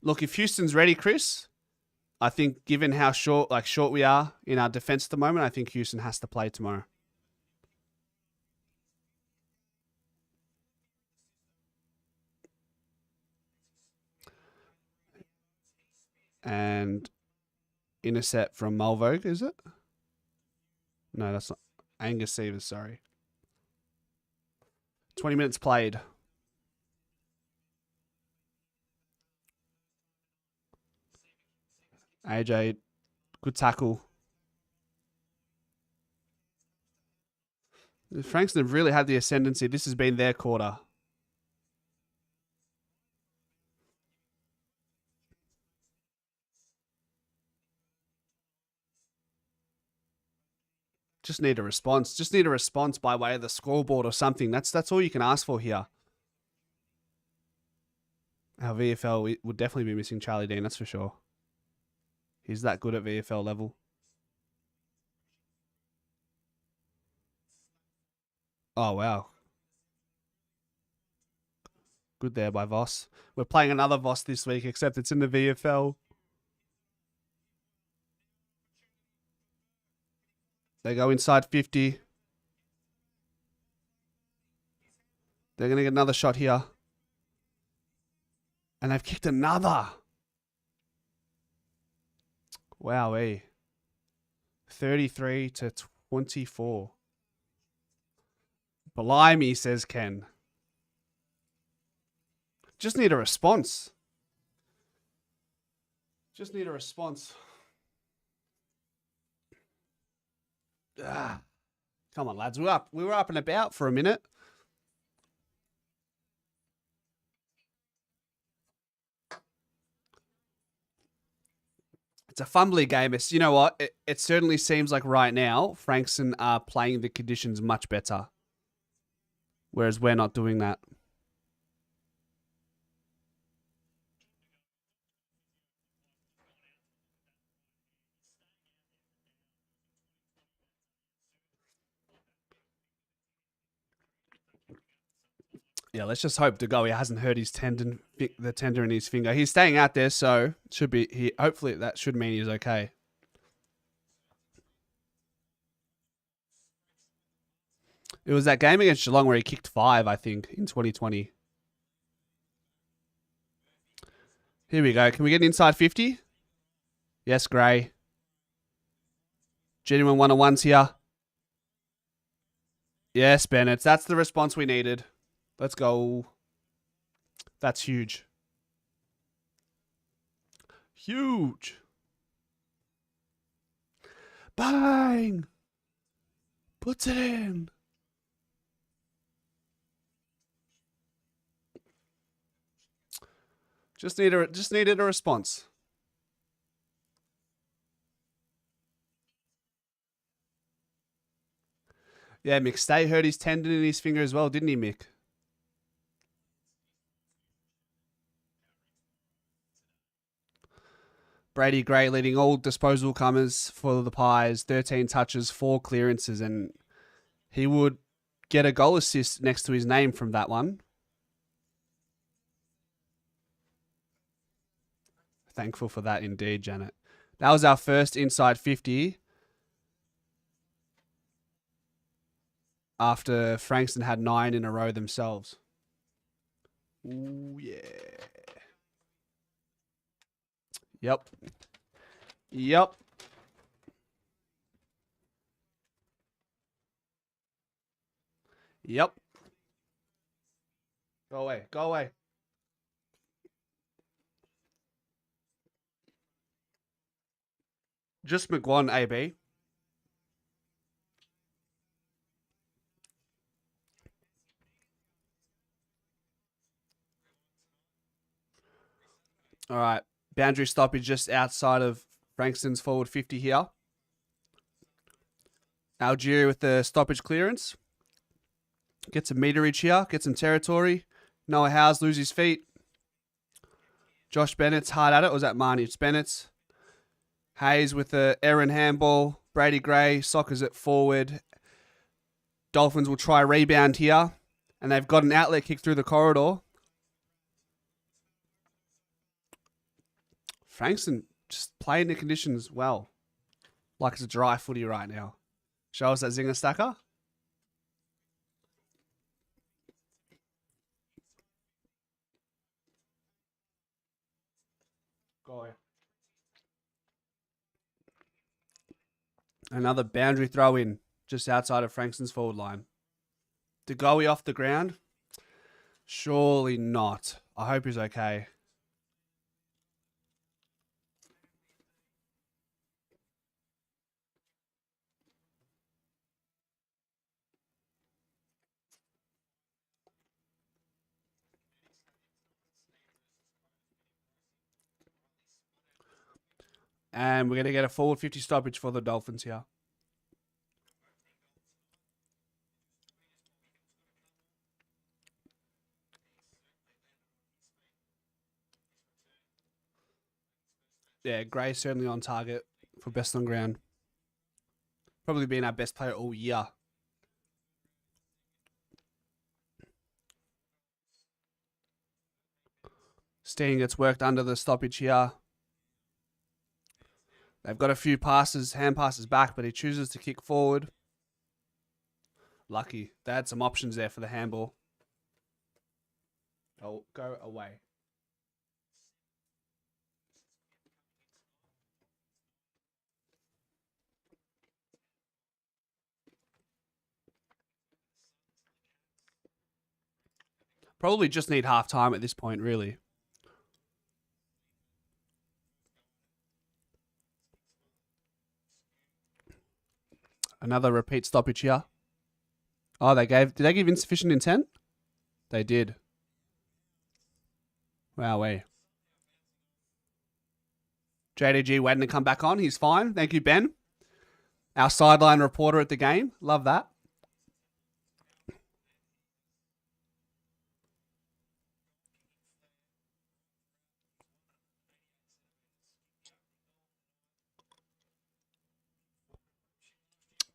Look, if Houston's ready, Chris, I think given how short we are in our defense at the moment, I think Houston has to play tomorrow. And intercept from Mulvogue, is it? No, that's not. Angus Severs, sorry. 20 minutes played. AJ, good tackle. Frankston have really had the ascendancy. This has been their quarter. Just need a response. Just need a response by way of the scoreboard or something. That's all you can ask for here. Our VFL would definitely be missing Charlie Dean, that's for sure. He's that good at VFL level. Oh, wow. Good there by Voss. We're playing another Voss this week, except it's in the VFL. They go inside 50. They're going to get another shot here. And they've kicked another. Wowee. 33-24. Blimey, says Ken. Just need a response. Just need a response. Ah, come on, lads. We were up and about for a minute. It's a fumbly game. You know what? It certainly seems like right now, Frankston are playing the conditions much better. Whereas we're not doing that. Yeah, let's just hope Goey hasn't hurt his tendon, the tendon in his finger. He's staying out there, so should be. Hopefully, that should mean he's okay. It was that game against Geelong where he kicked 5, I think, in 2020. Here we go. Can we get inside 50? Yes, Gray. Genuine one-on-ones here. Yes, Bennett. That's the response we needed. Let's go. That's huge. Huge. Bang! Puts it in. Just needed a response. Yeah, Mick Stay hurt his tendon in his finger as well, didn't he, Mick? Brady Gray leading all disposal comers for the Pies. 13 touches, 4 clearances, and he would get a goal assist next to his name from that one. Thankful for that indeed, Janet. That was our first inside 50 after Frankston had 9 in a row themselves. Ooh, yeah. Yep. Yep. Yep. Go away. Go away. Just McGuan, AB. All right. Boundary stoppage just outside of Frankston's forward 50 here. Algeria with the stoppage clearance. Gets a meterage here. Gets some territory. Noah Howes loses his feet. Josh Bennett's hard at it. Or was that Marnie? It's Bennett's. Hayes with the Aaron handball. Brady Gray, Sockers at forward. Dolphins will try rebound here. And they've got an outlet kick through the corridor. Frankston just playing the conditions well. Like it's a dry footy right now. Show us that zinger stacker. Goey. Another boundary throw in just outside of Frankston's forward line. To Goey off the ground? Surely not. I hope he's okay. And we're going to get a forward 50 stoppage for the Dolphins here. Yeah, Gray certainly on target for best on ground. Probably been our best player all year. Steen gets worked under the stoppage here. They've got a few passes, hand passes back, but he chooses to kick forward. Lucky. They had some options there for the handball. Oh, go away. Probably just need half time at this point, really. Another repeat stoppage here. Oh, did they give insufficient intent? They did. Wowee. JDG waiting to come back on. He's fine. Thank you, Ben. Our sideline reporter at the game. Love that.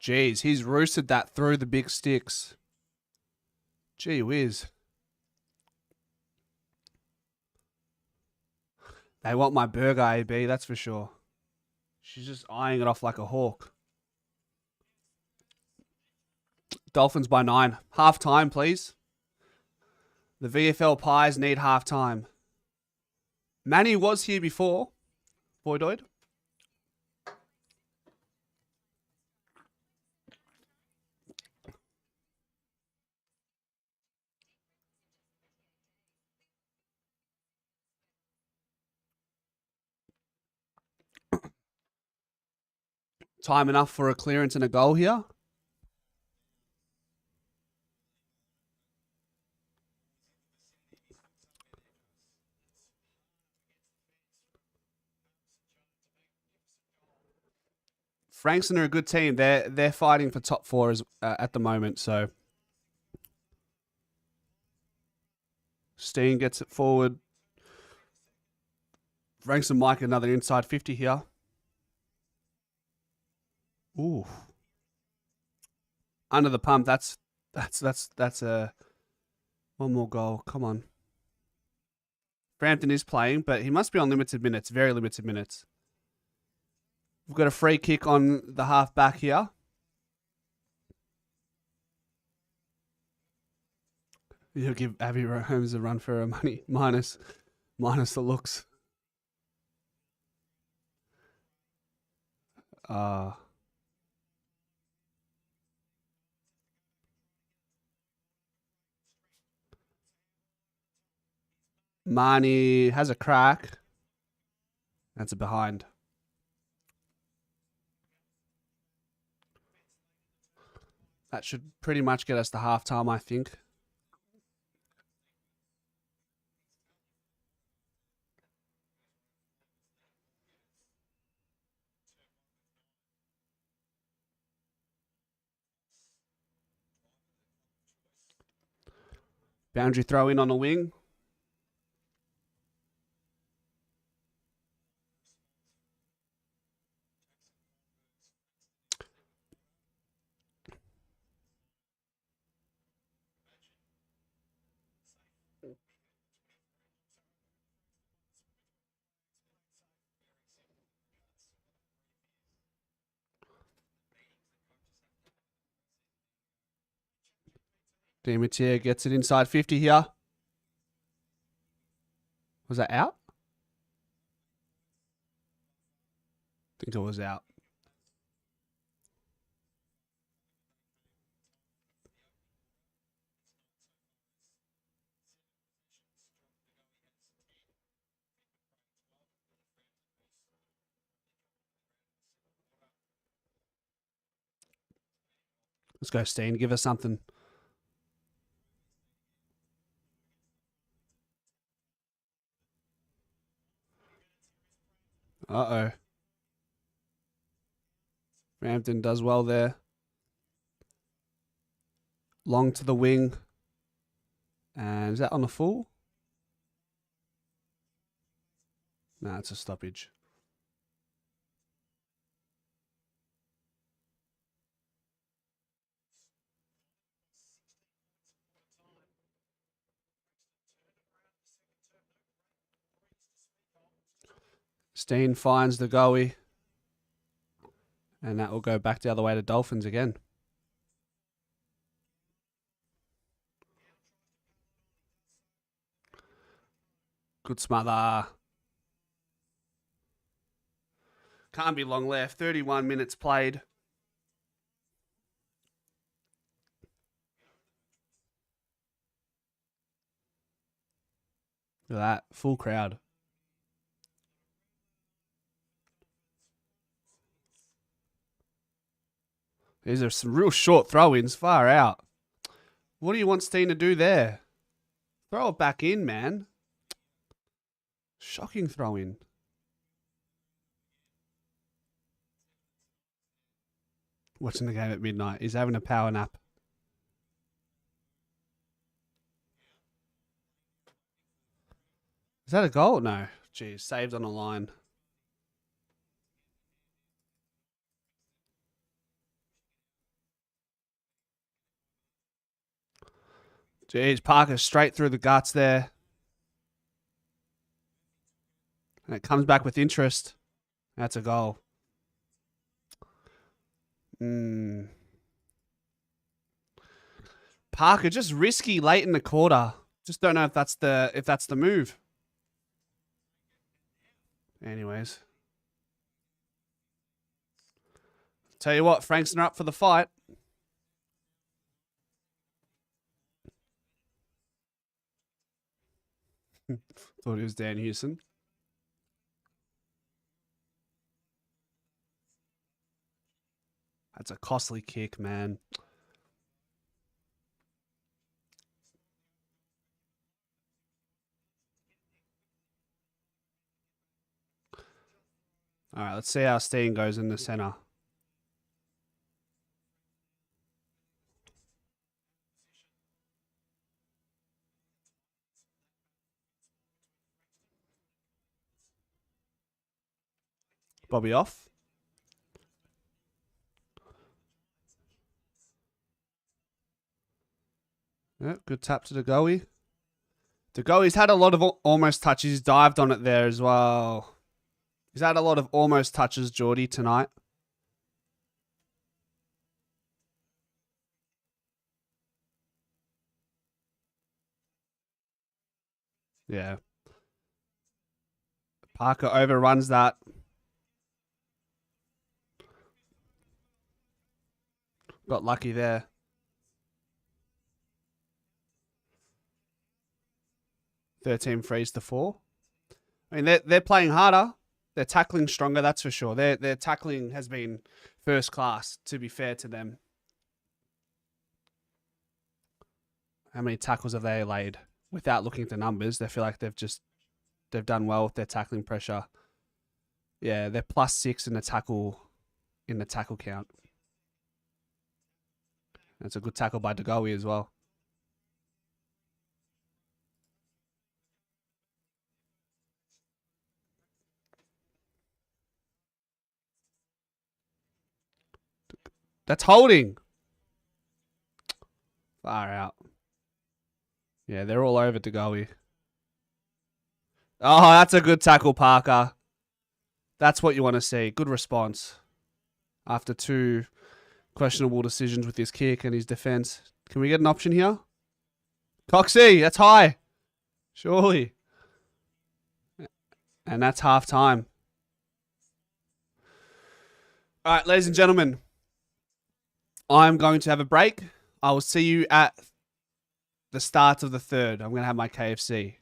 Jeez, he's roosted that through the big sticks. Gee whiz. They want my burger, AB, that's for sure. She's just eyeing it off like a hawk. Dolphins by 9. Half time, please. The VFL Pies need half time. Manny was here before. Boydoid. Time enough for a clearance and a goal here. Frankston are a good team. They're fighting for top 4 at the moment. So Steen gets it forward. Frankston might get another inside 50 here. Ooh. Under the pump. That's a one more goal. Come on. Frampton is playing, but he must be on limited minutes. Very limited minutes. We've got a free kick on the half back here. You'll give Abby Holmes a run for her money. Minus the looks. Marnie has a crack. That's a behind. That should pretty much get us to halftime, I think. Boundary throw in on a wing. Dimitri gets it inside 50 here. Was that out? I think it was out. Let's go, Steen. Give us something. Uh-oh. Frampton does well there. Long to the wing. And is that on the full? No, it's a stoppage. Steen finds the Goey. And that will go back the other way to Dolphins again. Good smother. Can't be long left. 31 minutes played. Look at that. Full crowd. These are some real short throw-ins. Far out. What do you want Steen to do there? Throw it back in, man. Shocking throw-in. Watching the game at midnight. He's having a power nap. Is that a goal? No. Jeez, saved on a line. Jeez, Parker straight through the guts there. And it comes back with interest. That's a goal. Parker just risky late in the quarter. Just don't know if that's the move. Anyways. Tell you what, Frankston are up for the fight. Thought it was Dan Hewson. That's a costly kick, man. All right, let's see how Steen goes in the center. Bobby off. Yeah, good tap to the Goey. The Goey's had a lot of almost touches. He's dived on it there as well. He's had a lot of almost touches, Geordie, tonight. Yeah. Parker overruns that. Got lucky there. $13 frees to 4. I mean, they're playing harder. They're tackling stronger, that's for sure. Their tackling has been first class, to be fair to them. How many tackles have they laid? Without looking at the numbers, they feel like they've done well with their tackling pressure. Yeah, they're +6 in the tackle count. That's a good tackle by Goey as well. That's holding. Far out. Yeah, they're all over Goey. Oh, that's a good tackle, Parker. That's what you want to see. Good response. After 2 questionable decisions with his kick and his defense. Can we get an option here? Coxie, that's high. Surely. And that's half time. All right, ladies and gentlemen, I'm going to have a break. I will see you at the start of the third. I'm going to have my KFC.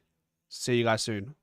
See you guys soon.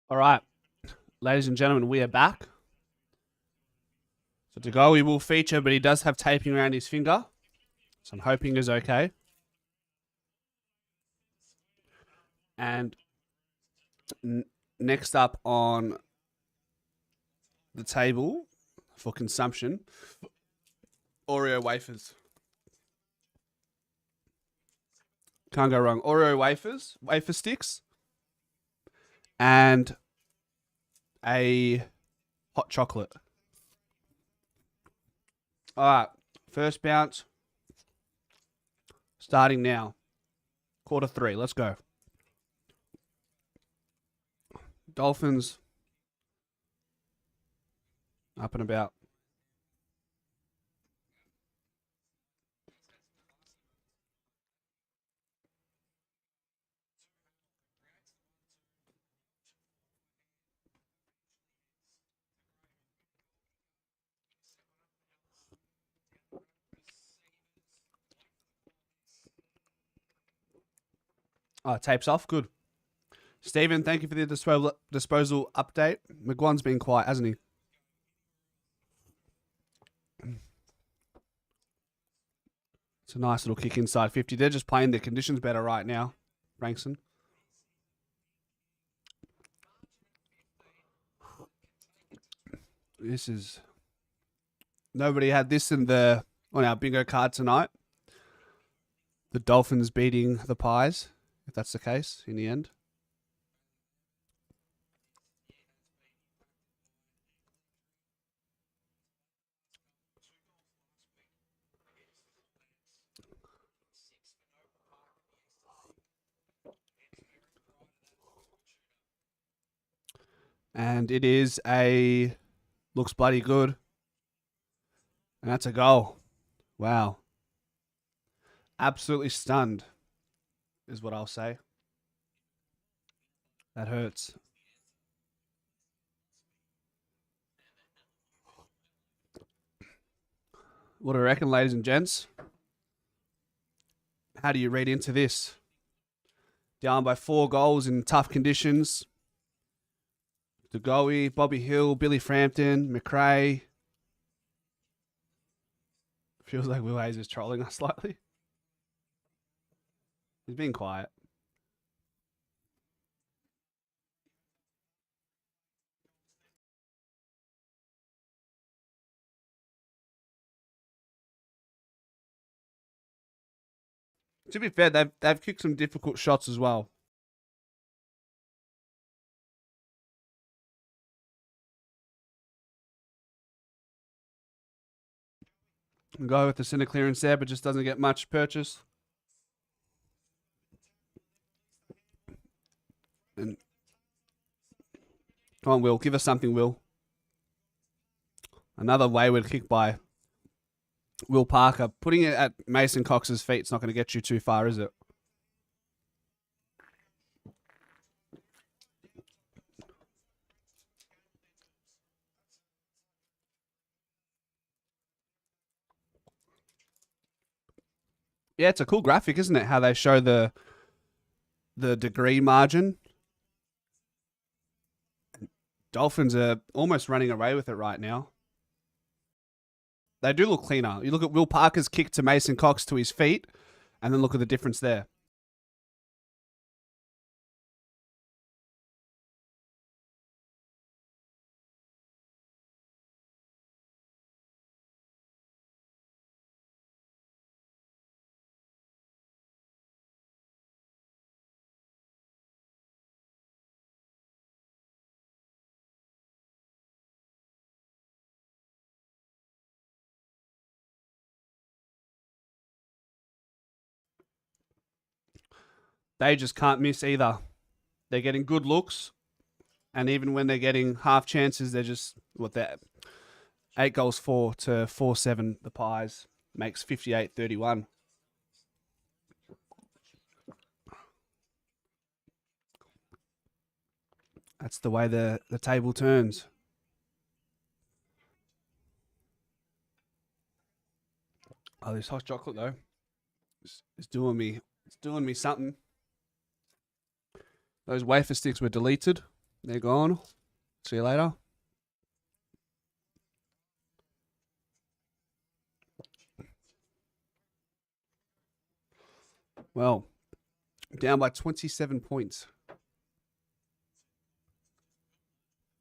All right, ladies and gentlemen, we are back. So Goey will feature, but he does have taping around his finger. So I'm hoping is okay. And next up on the table for consumption, Oreo wafers. Can't go wrong. Oreo wafers, wafer sticks, and a hot chocolate. All right, first bounce. Starting now. Quarter 3. Let's go. Dolphins up and about. Oh, tape's off. Good. Stephen, thank you for the disposal update. McGuan's been quiet, hasn't he? It's a nice little kick inside 50. They're just playing their conditions better right now, Frankston. This is... Nobody had this on our bingo card tonight. The Dolphins beating the Pies, if that's the case, in the end. And it is looks bloody good. And that's a goal. Wow. Absolutely stunned is what I'll say. That hurts. What do you reckon, ladies and gents? How do you read into this? Down by 4 goals in tough conditions. Goey, Bobby Hill, Billy Frampton, McRae. Feels like Will Hayes is trolling us slightly. He's being quiet. To be fair, they've kicked some difficult shots as well. Go with the centre clearance there, but just doesn't get much purchase. And come on, Will, give us something, Will. Another wayward kick by Will Parker. Putting it at Mason Cox's feet is not going to get you too far, is it? Yeah, it's a cool graphic, isn't it? How they show the degree margin. Dolphins are almost running away with it right now. They do look cleaner. You look at Will Parker's kick to Mason Cox to his feet, and then look at the difference there. They just can't miss either. They're getting good looks, and even when they're getting half chances, they're just they're 8 goals 4 to 4-7. The Pies makes 58-31. That's the way the table turns. Oh, this hot chocolate though is doing me. It's doing me something. Those wafer sticks were deleted. They're gone. See you later. Well, down by 27 points.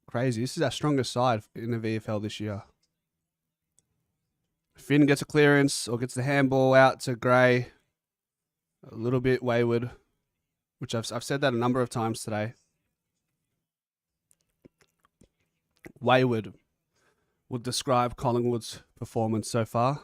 Crazy. This is our strongest side in the VFL this year. Finn gets a clearance or gets the handball out to Gray. A little bit wayward, which I've said that a number of times today. Wayward would describe Collingwood's performance so far.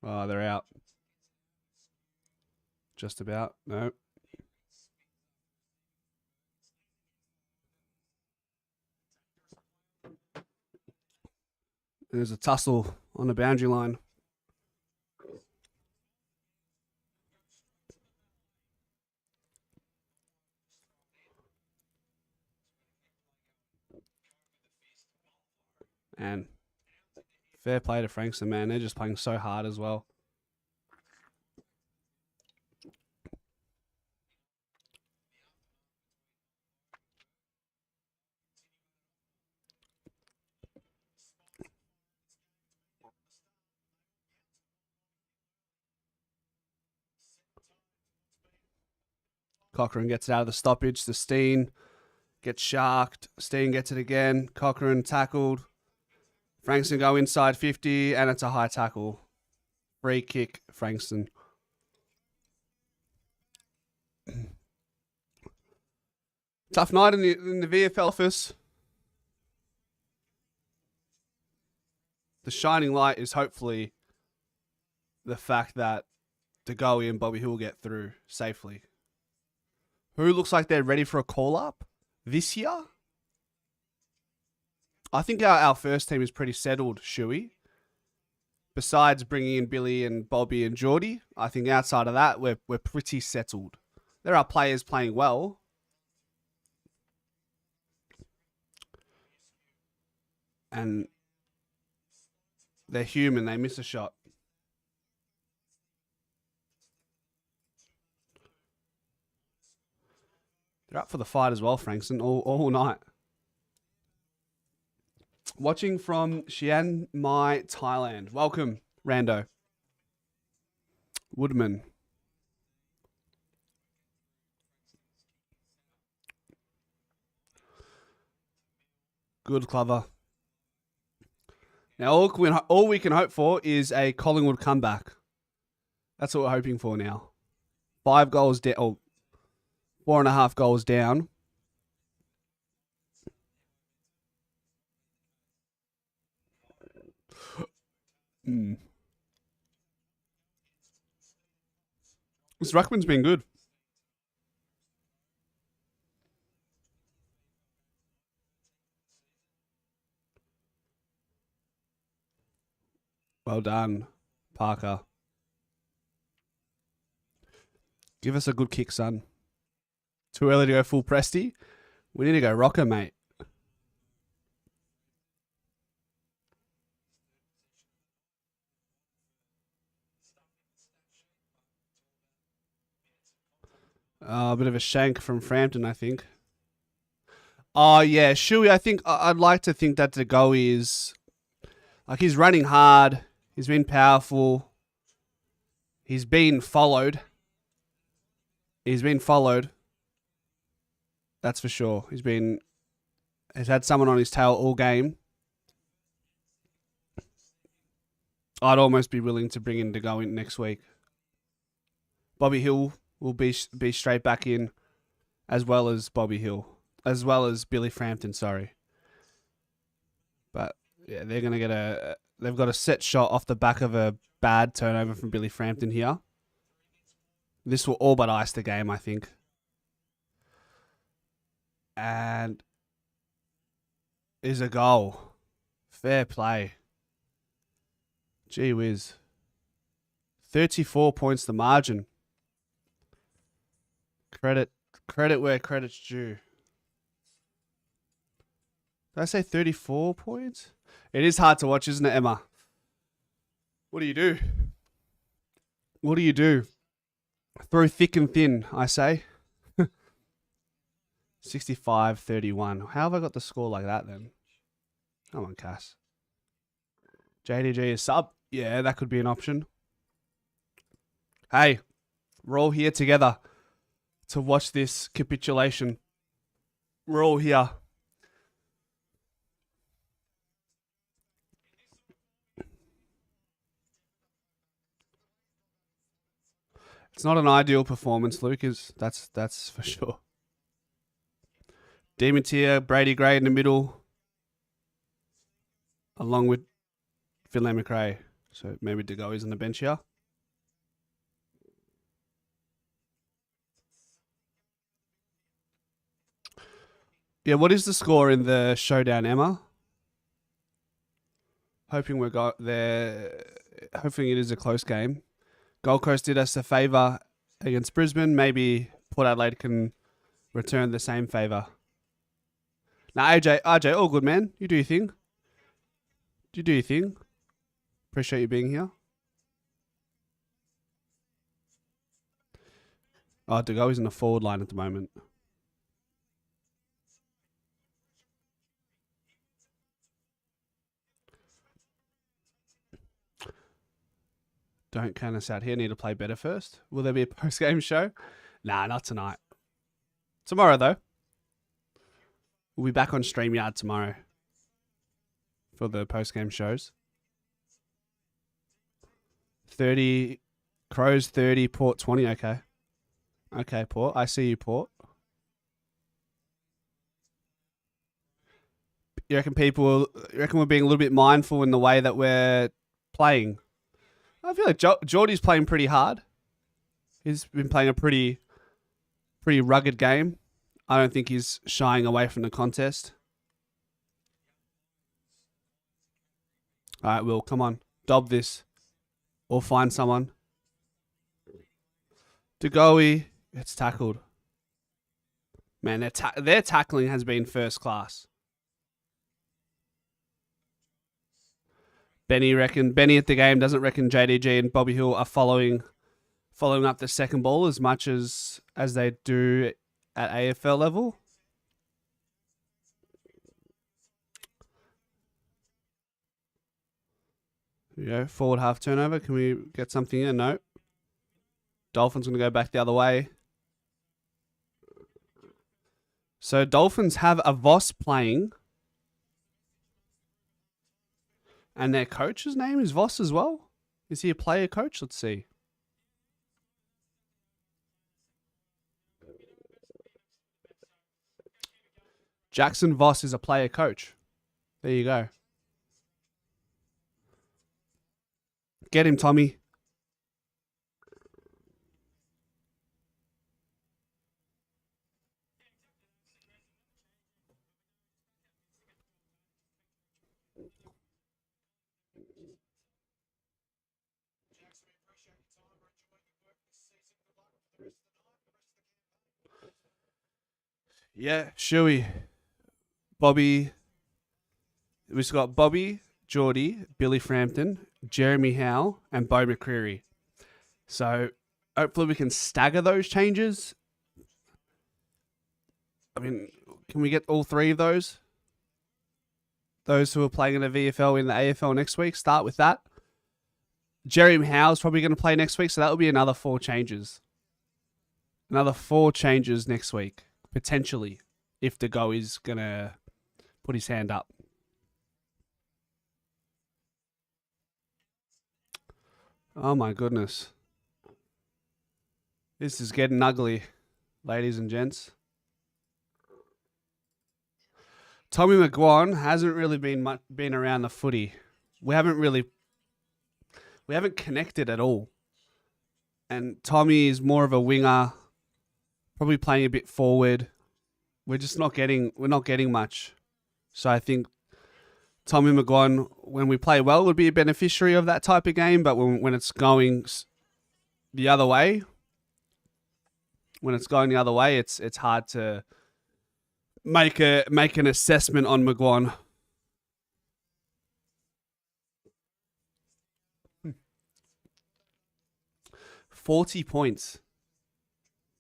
Oh, they're out. Just about. No. There's a tussle on the boundary line. And fair play to Frankston, man. They're just playing so hard as well. Cochrane gets it out of the stoppage. The Steen gets sharked. Steen gets it again. Cochrane tackled. Frankston go inside 50, and it's a high tackle. Free kick, Frankston. Tough night in the VFL office. The shining light is hopefully the fact that Goey and Bobby Hill get through safely. Who looks like they're ready for a call-up this year? I think our first team is pretty settled, Shuey. Besides bringing in Billy and Bobby and Geordie, I think outside of that, we're pretty settled. There are players playing well. And they're human. They miss a shot. They're up for the fight as well, Frankston, all night. Watching from Chiang Mai, Thailand. Welcome, Rando. Woodman. Good, Clover. Now, all we can hope for is a Collingwood comeback. That's what we're hoping for now. 5 goals down, or 4.5 goals down. This ruckman's been good. Well done, Parker. Give us a good kick, son. Too early to go full Presty? We need to go rocker, mate. A bit of a shank from Frampton, I think. Oh, yeah. Shuey, I think I'd like to think that the Goey is... Like, he's running hard. He's been powerful. He's been followed. That's for sure. He's had someone on his tail all game. I'd almost be willing to bring in to go in next week. Bobby Hill will be straight back in, as well as Billy Frampton. Sorry, but yeah, they're gonna get they've got a set shot off the back of a bad turnover from Billy Frampton here. This will all but ice the game, I think. And is a goal. Fair play. Gee whiz. 34 points the margin. Credit where credit's due. Did I say 34 points? It is hard to watch, isn't it, Emma? What do you do? What do you do? Through thick and thin, I say. 65-31. How have I got the score like that then? Come on, Cass. JDG is sub. Yeah, that could be an option. Hey, we're all here together to watch this capitulation. We're all here. It's not an ideal performance, Luke. That's for sure. Demeter, Brady Gray in the middle, along with Finlay McRae. So maybe De Goey's on the bench here. Yeah, what is the score in the showdown, Emma? Hoping we got there. Hoping it is a close game. Gold Coast did us a favour against Brisbane. Maybe Port Adelaide can return the same favour. Now, RJ, all good, man. You do your thing. You do your thing. Appreciate you being here. Oh, De Goey's in the forward line at the moment. Don't count us out here. Need to play better first. Will there be a post-game show? Nah, not tonight. Tomorrow, though. We'll be back on StreamYard tomorrow for the post-game shows. 30, Crows 30, Port 20. Okay. Okay, Port. I see you, Port. You reckon we're being a little bit mindful in the way that we're playing? I feel like Geordie's playing pretty hard. He's been playing a pretty rugged game. I don't think he's shying away from the contest. All right, Will, come on. Dob this. Or find someone. De Goey gets tackled. Man, their tackling has been first class. Benny at the game doesn't reckon JDG and Bobby Hill are following up the second ball as much as they do at AFL level. Here we go. Forward half turnover. Can we get something in? No. Dolphins going to go back the other way. So Dolphins have a Voss playing. And their coach's name is Voss as well? Is he a player coach? Let's see. Jackson Voss is a player coach. There you go. Get him, Tommy. Yeah, Shuey. Bobby. We've got Bobby, Geordie, Billy Frampton, Jeremy Howe, and Bo McCreary. So hopefully we can stagger those changes. I mean, can we get all three of those? Those who are playing in the VFL in the AFL next week, start with that. Jeremy Howe's probably going to play next week, so that will be another 4 changes. Another 4 changes next week, potentially, if the Goey is going to put his hand up. Oh my goodness. This is getting ugly, ladies and gents. Tommy McGuan hasn't really been around the footy. We haven't connected at all. And Tommy is more of a winger, probably playing a bit forward. We're not getting much. So I think Tommy McGuan, when we play well, would be a beneficiary of that type of game. But when it's going the other way, it's hard to make an assessment on McGuan. £40.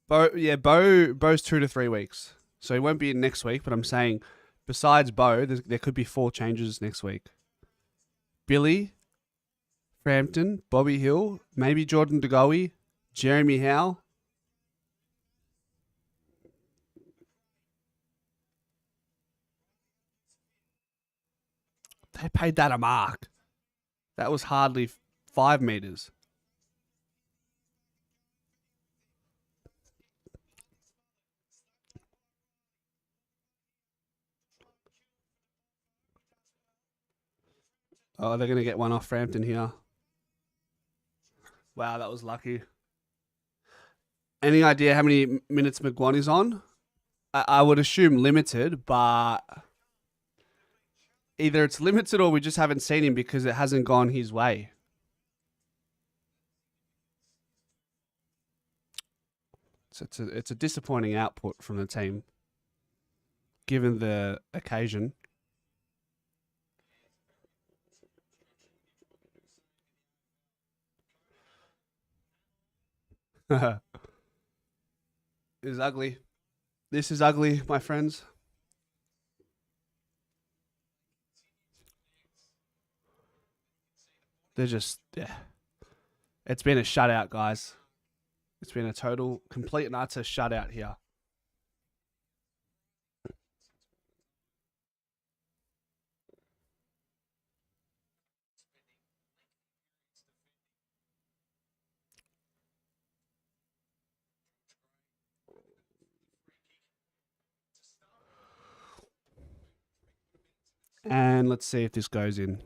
Bo's 2 to 3 weeks. So he won't be in next week, but I'm saying besides Bo, there could be 4 changes next week. Billy, Frampton, Bobby Hill, maybe Jordan Goey, Jeremy Howe. They paid that a mark. That was hardly 5 meters. Oh, they're going to get one off Frampton here. Wow, that was lucky. Any idea how many minutes McGuan is on? I would assume limited, but either it's limited or we just haven't seen him because it hasn't gone his way. So it's a disappointing output from the team, given the occasion. It is ugly. This is ugly, my friends. They're just, yeah. It's been a shutout, guys. It's been a total, complete and utter shutout here. And let's see if this goes in.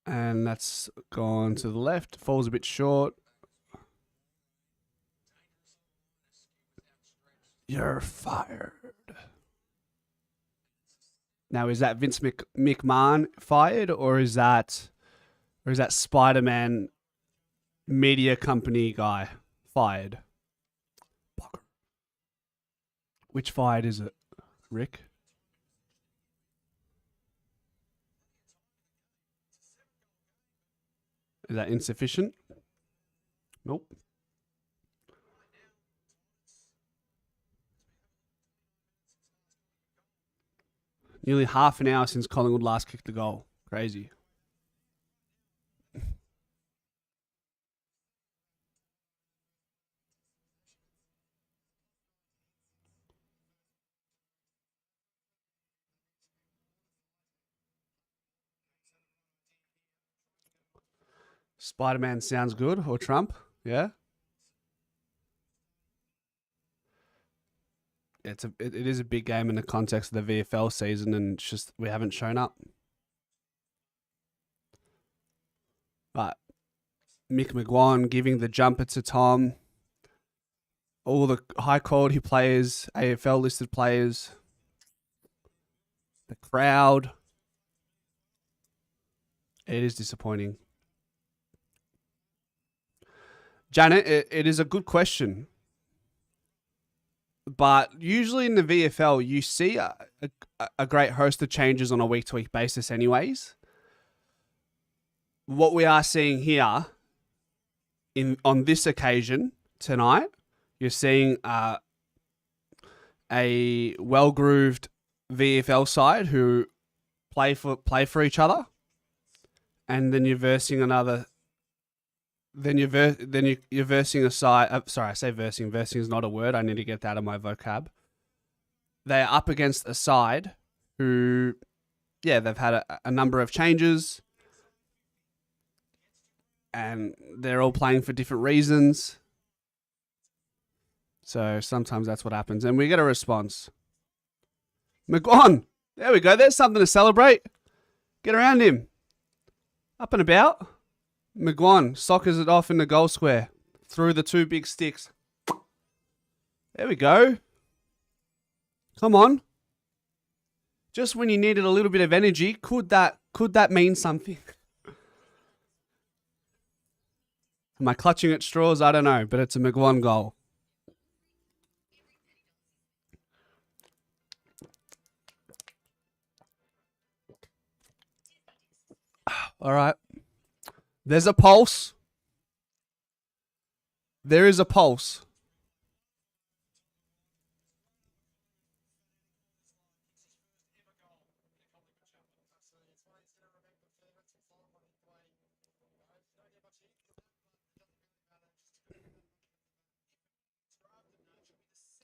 And that's gone to the left. Falls a bit short. You're fired. Now, is that Vince McMahon fired, or is that Spider-Man media company guy fired? Which fired is it, Rick? Is that insufficient? Nope. Nearly half an hour since Collingwood last kicked the goal. Crazy. Spider-Man sounds good, or Trump, yeah? It is a big game in the context of the VFL season, and it's just we haven't shown up. But Mick McGuan giving the jumper to Tom. All the high quality players, AFL listed players, the crowd. It is disappointing. Janet, it is a good question. But usually in the VFL, you see a great host of changes on a week-to-week basis anyways. What we are seeing here on this occasion tonight, you're seeing a well-grooved VFL side who play for each other, and then you're versing another. Then you're versing a side. Sorry, I say versing. Versing is not a word. I need to get that out of my vocab. They are up against a side who, yeah, they've had a number of changes, and they're all playing for different reasons. So sometimes that's what happens, and we get a response. McGuan, there we go. There's something to celebrate. Get around him. Up and about. McGuan soccers it off in the goal square through the 2 big sticks. There we go. Come on. Just when you needed a little bit of energy, could that mean something? Am I clutching at straws? I don't know, but it's a McGuan goal. All right. There's a pulse. There is a pulse.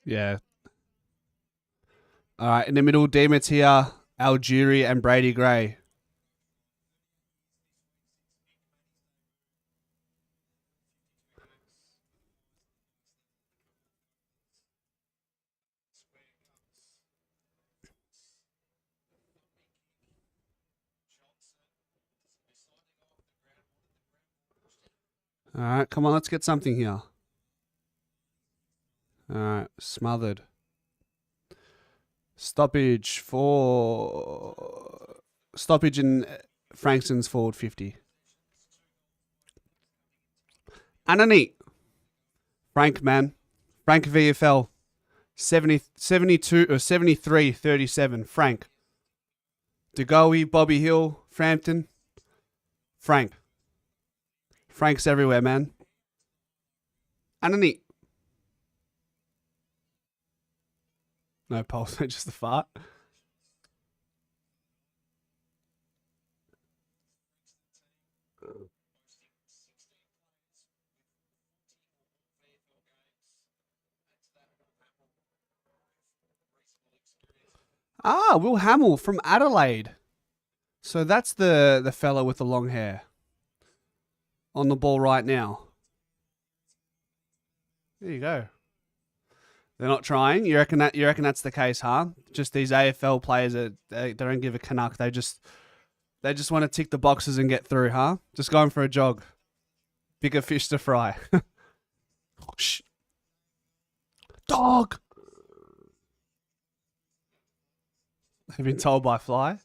Yeah. All right. In the middle, Demetia, Algieri, and Brady Gray. All right. Come on. Let's get something here. All right. Smothered. Stoppage in Frankston's forward 50. Underneath. Frank, man. Frank VFL. 72 or 73-37. Frank. Goey, Bobby Hill, Frampton. Frank. Frank's everywhere, man. Underneath. No pulse, just a fart. Will Hamill from Adelaide. So that's the fella with the long hair on the ball right now. There you go. They're not trying. You reckon that's the case, huh? Just these AFL players they don't give a Canuck. They just want to tick the boxes and get through, huh? Just going for a jog. Bigger fish to fry. Shh. Dog. They've been told by Fly.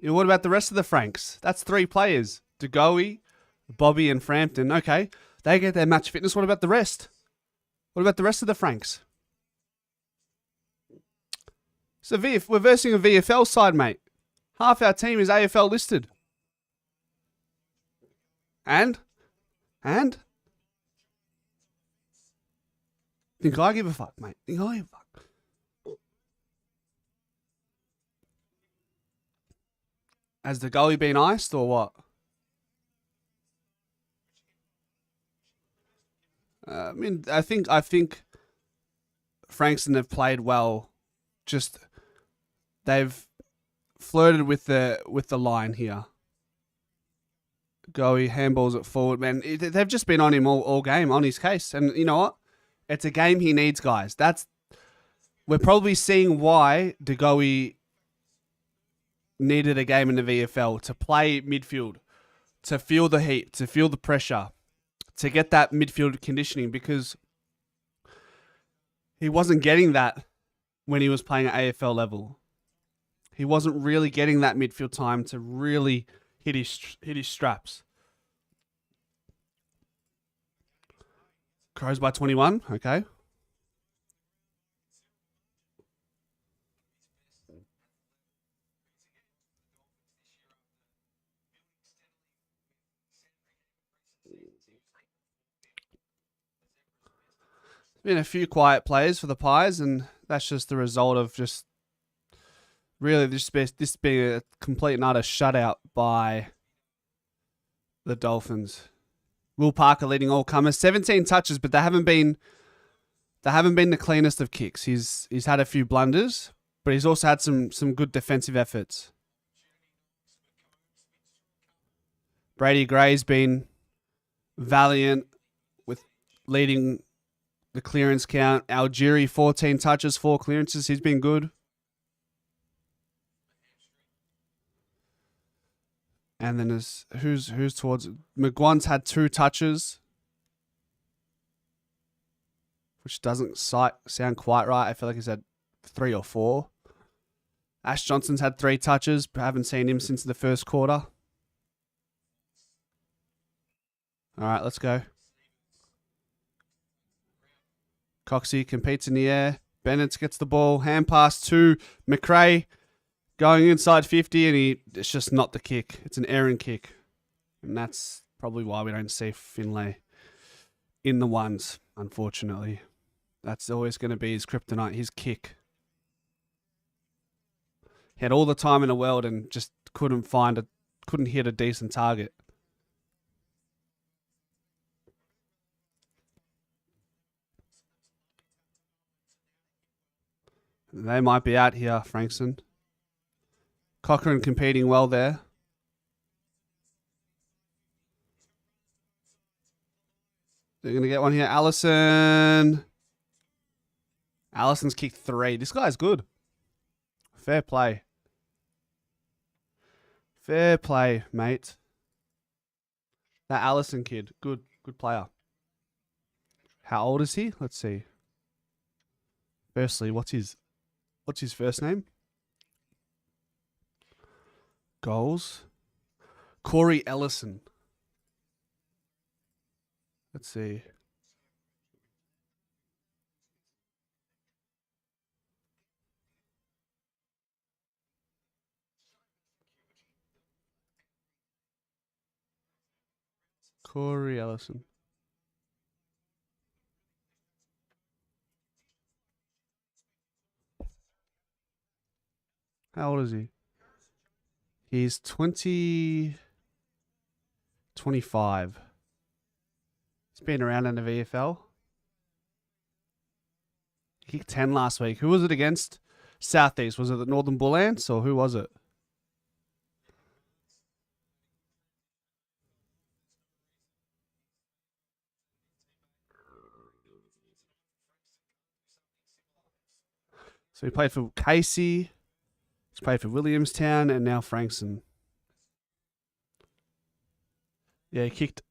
Yeah, what about the rest of the Franks? That's 3 players. Goey, Bobby, and Frampton. Okay, they get their match fitness. What about the rest? What about the rest of the Franks? So we're versing a VFL side, mate. Half our team is AFL listed. And? Think I give a fuck, mate? Think I give a fuck? Has the goalie been iced or what? I think Frankston have played well. Just they've flirted with the line here. Goey handballs it forward, man. They've just been on him all game, on his case. And you know what? It's a game he needs, guys. We're probably seeing why Goey needed a game in the VFL to play midfield, to feel the heat, to feel the pressure, to get that midfield conditioning, because he wasn't getting that when he was playing at AFL level. He wasn't really getting that midfield time to really hit his straps. Crows by 21. Okay. Been a few quiet plays for the Pies, and that's just the result of just really this being a complete and utter shutout by the Dolphins. Will Parker leading all comers, 17 touches, but they haven't been the cleanest of kicks. He's had a few blunders, but he's also had some good defensive efforts. Brady Gray's been valiant with leading the clearance count. Algieri, 14 touches, 4 clearances. He's been good. And then who's towards it? McGuan's had 2 touches, which doesn't sound quite right. I feel like he's had 3 or 4. Ash Johnson's had 3 touches. But haven't seen him since the first quarter. All right, let's go. Coxie competes in the air. Bennett gets the ball. Hand pass to McRae. Going inside 50 and it's just not the kick. It's an errant kick. And that's probably why we don't see Finlay in the ones, unfortunately. That's always going to be his kryptonite, his kick. He had all the time in the world and just couldn't hit a decent target. They might be out here, Frankston. Cochrane competing well there. They're going to get one here. Allison's kicked 3. This guy's good. Fair play. Fair play, mate. That Allison kid. Good player. How old is he? Let's see. Firstly, what's his first name? Goals. Corey Ellison. Let's see. Corey Ellison. How old is he? He's 25. He's been around in the VFL. He kicked 10 last week. Who was it against? Southeast. Was it the Northern Bull Ants or who was it? So he played for Casey. He's played for Williamstown and now Frankston. Yeah, he kicked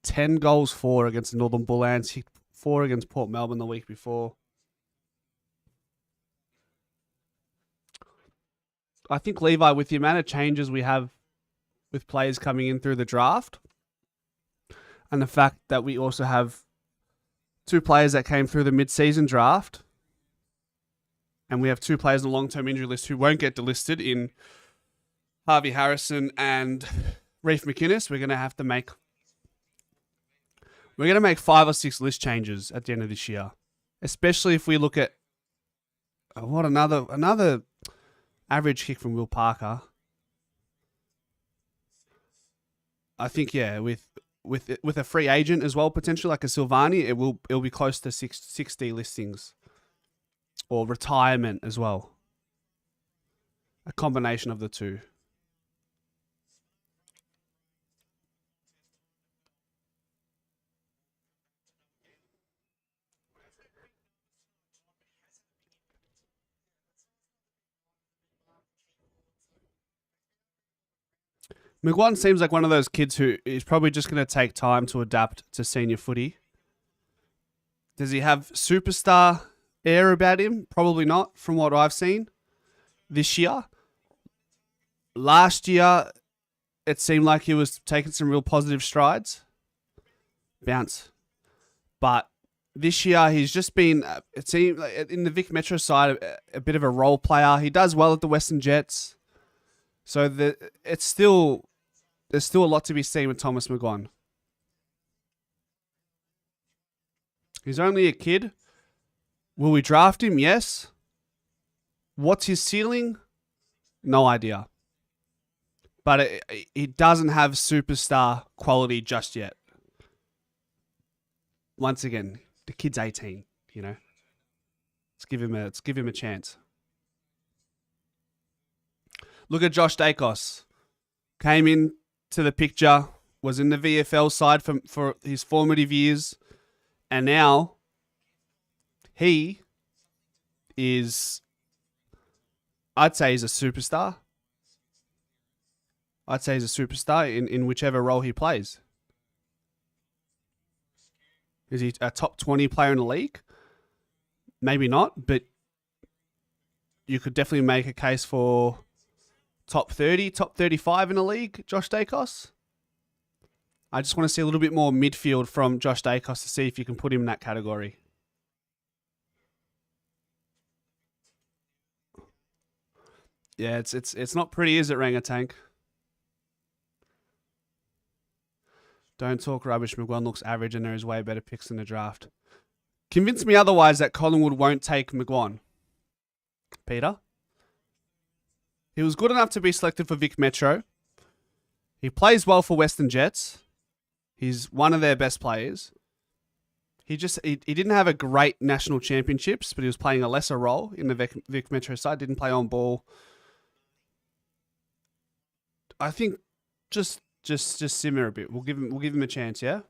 10 goals, 4 against the Northern Bull Ants. He kicked 4 against Port Melbourne the week before. I think, Levi, with the amount of changes we have with players coming in through the draft and the fact that we also have 2 players that came through the mid-season draft, and we have 2 players on the long-term injury list who won't get delisted in Harvey Harrison and Reef McInnes, we're going to make 5 or 6 list changes at the end of this year, especially if we look at another average kick from Will Parker. I think, yeah, with a free agent as well, potentially like a Silvani, it'll be close to 60 listings or retirement as well. A combination of the two. McGuan seems like one of those kids who is probably just going to take time to adapt to senior footy. Does he have superstar air about him? Probably not, from what I've seen this year. Last year, it seemed like he was taking some real positive strides. Bounce. But this year, he's just been, it seemed like in the Vic Metro side, a bit of a role player. He does well at the Western Jets. So there's still a lot to be seen with Thomas McGuan. He's only a kid. Will we draft him? Yes. What's his ceiling? No idea. But it doesn't have superstar quality just yet. Once again, the kid's 18, you know. Let's give him a chance. Look at Josh Dacos. Came in to the picture, was in the VFL side for his formative years, and now he is, I'd say he's a superstar. I'd say he's a superstar in whichever role he plays. Is he a top 20 player in the league? Maybe not, but you could definitely make a case for top 30, top 35 in the league, Josh Dacos. I just want to see a little bit more midfield from Josh Dacos to see if you can put him in that category. Yeah, it's not pretty, is it, Rangatank? Don't talk rubbish. McGuan looks average and there is way better picks in the draft. Convince me otherwise that Collingwood won't take McGuan. Peter? He was good enough to be selected for Vic Metro. He plays well for Western Jets. He's one of their best players. He didn't have a great national championships, but he was playing a lesser role in the Vic Metro side. Didn't play on ball. I think just simmer a bit. We'll give him a chance, yeah?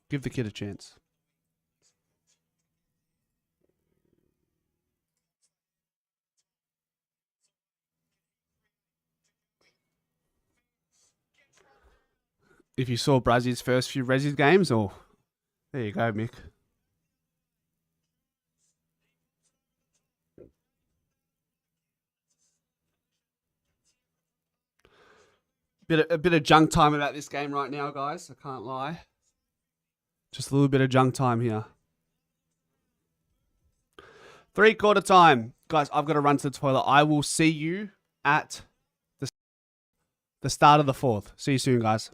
Give the kid a chance. If you saw Brazzy's first few Resi's games, or there you go, Mick. A bit of junk time about this game right now, guys. I can't lie. Just a little bit of junk time here. 3/4 time. Guys, I've got to run to the toilet. I will see you at the start of the fourth. See you soon, guys.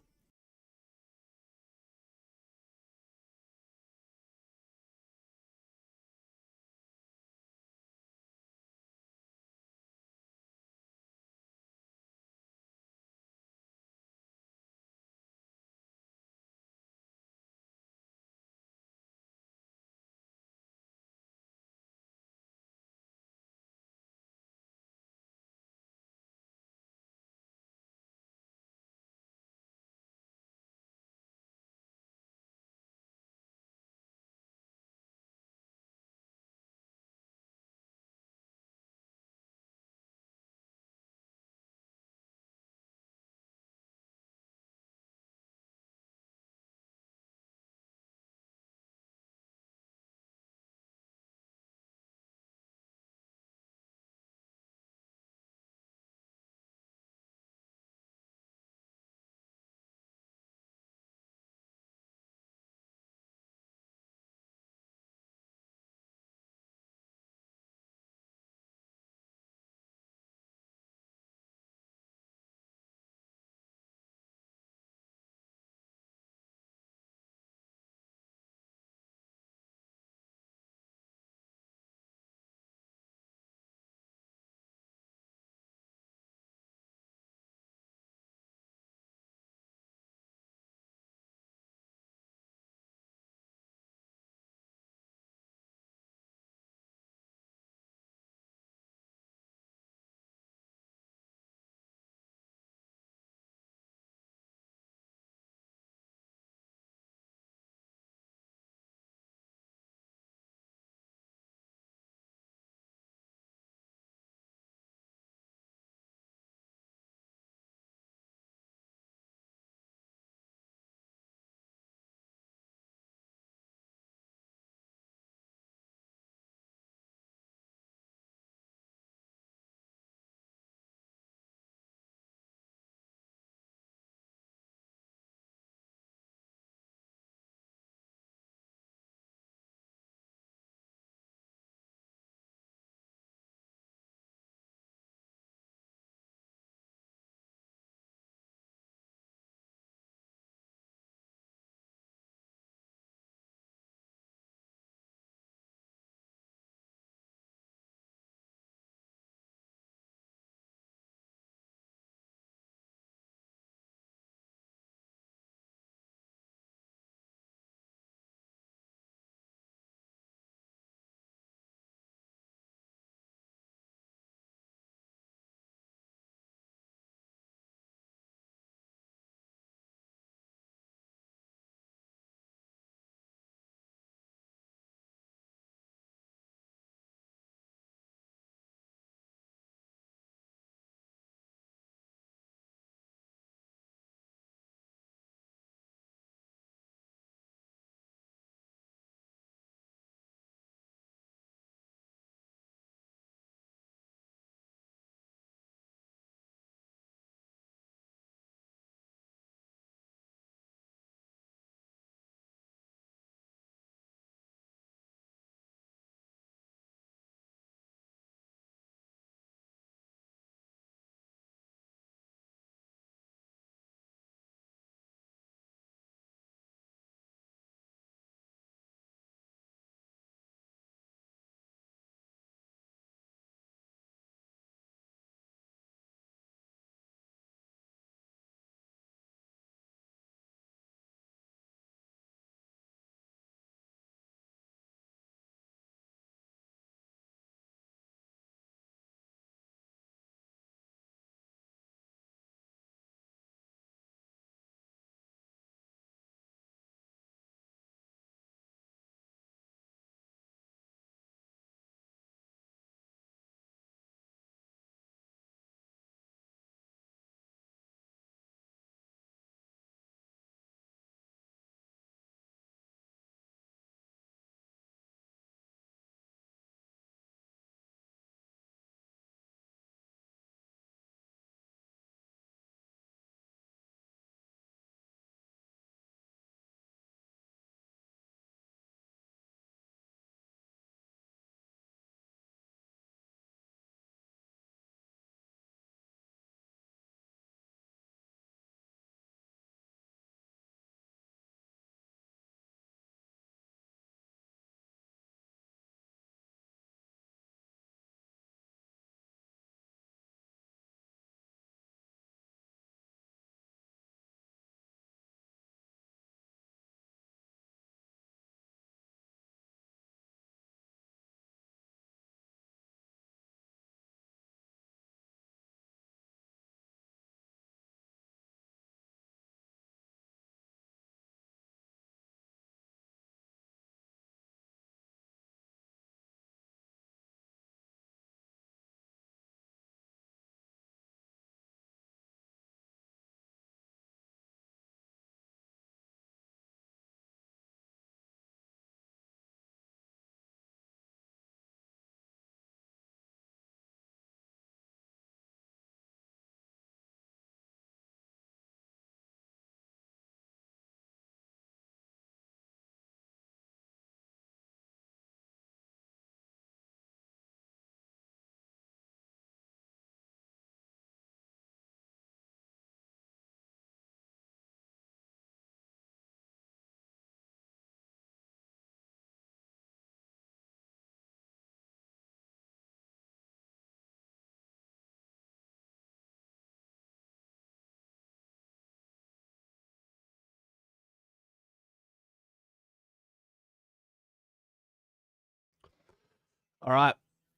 All right,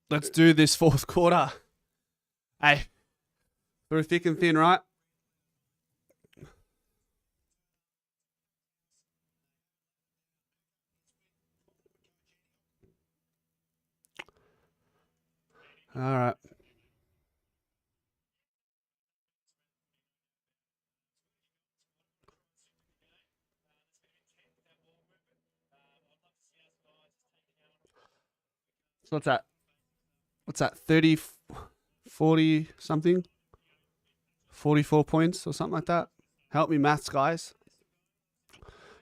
let's do this fourth quarter. Hey, through thick and thin, right? All right. So what's that? What's that? 30, 40 something? 44 points or something like that? Help me maths, guys.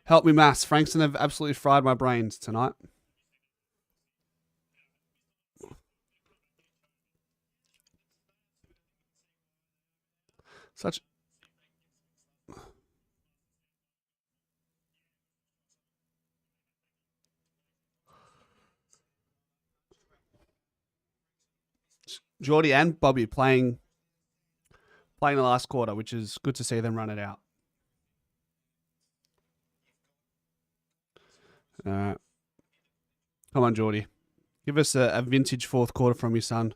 Help me maths. Frankston have absolutely fried my brains tonight. Such... Geordie and Bobby playing the last quarter, which is good to see them run it out. All right. Come on, Geordie. Give us a vintage fourth quarter from your son.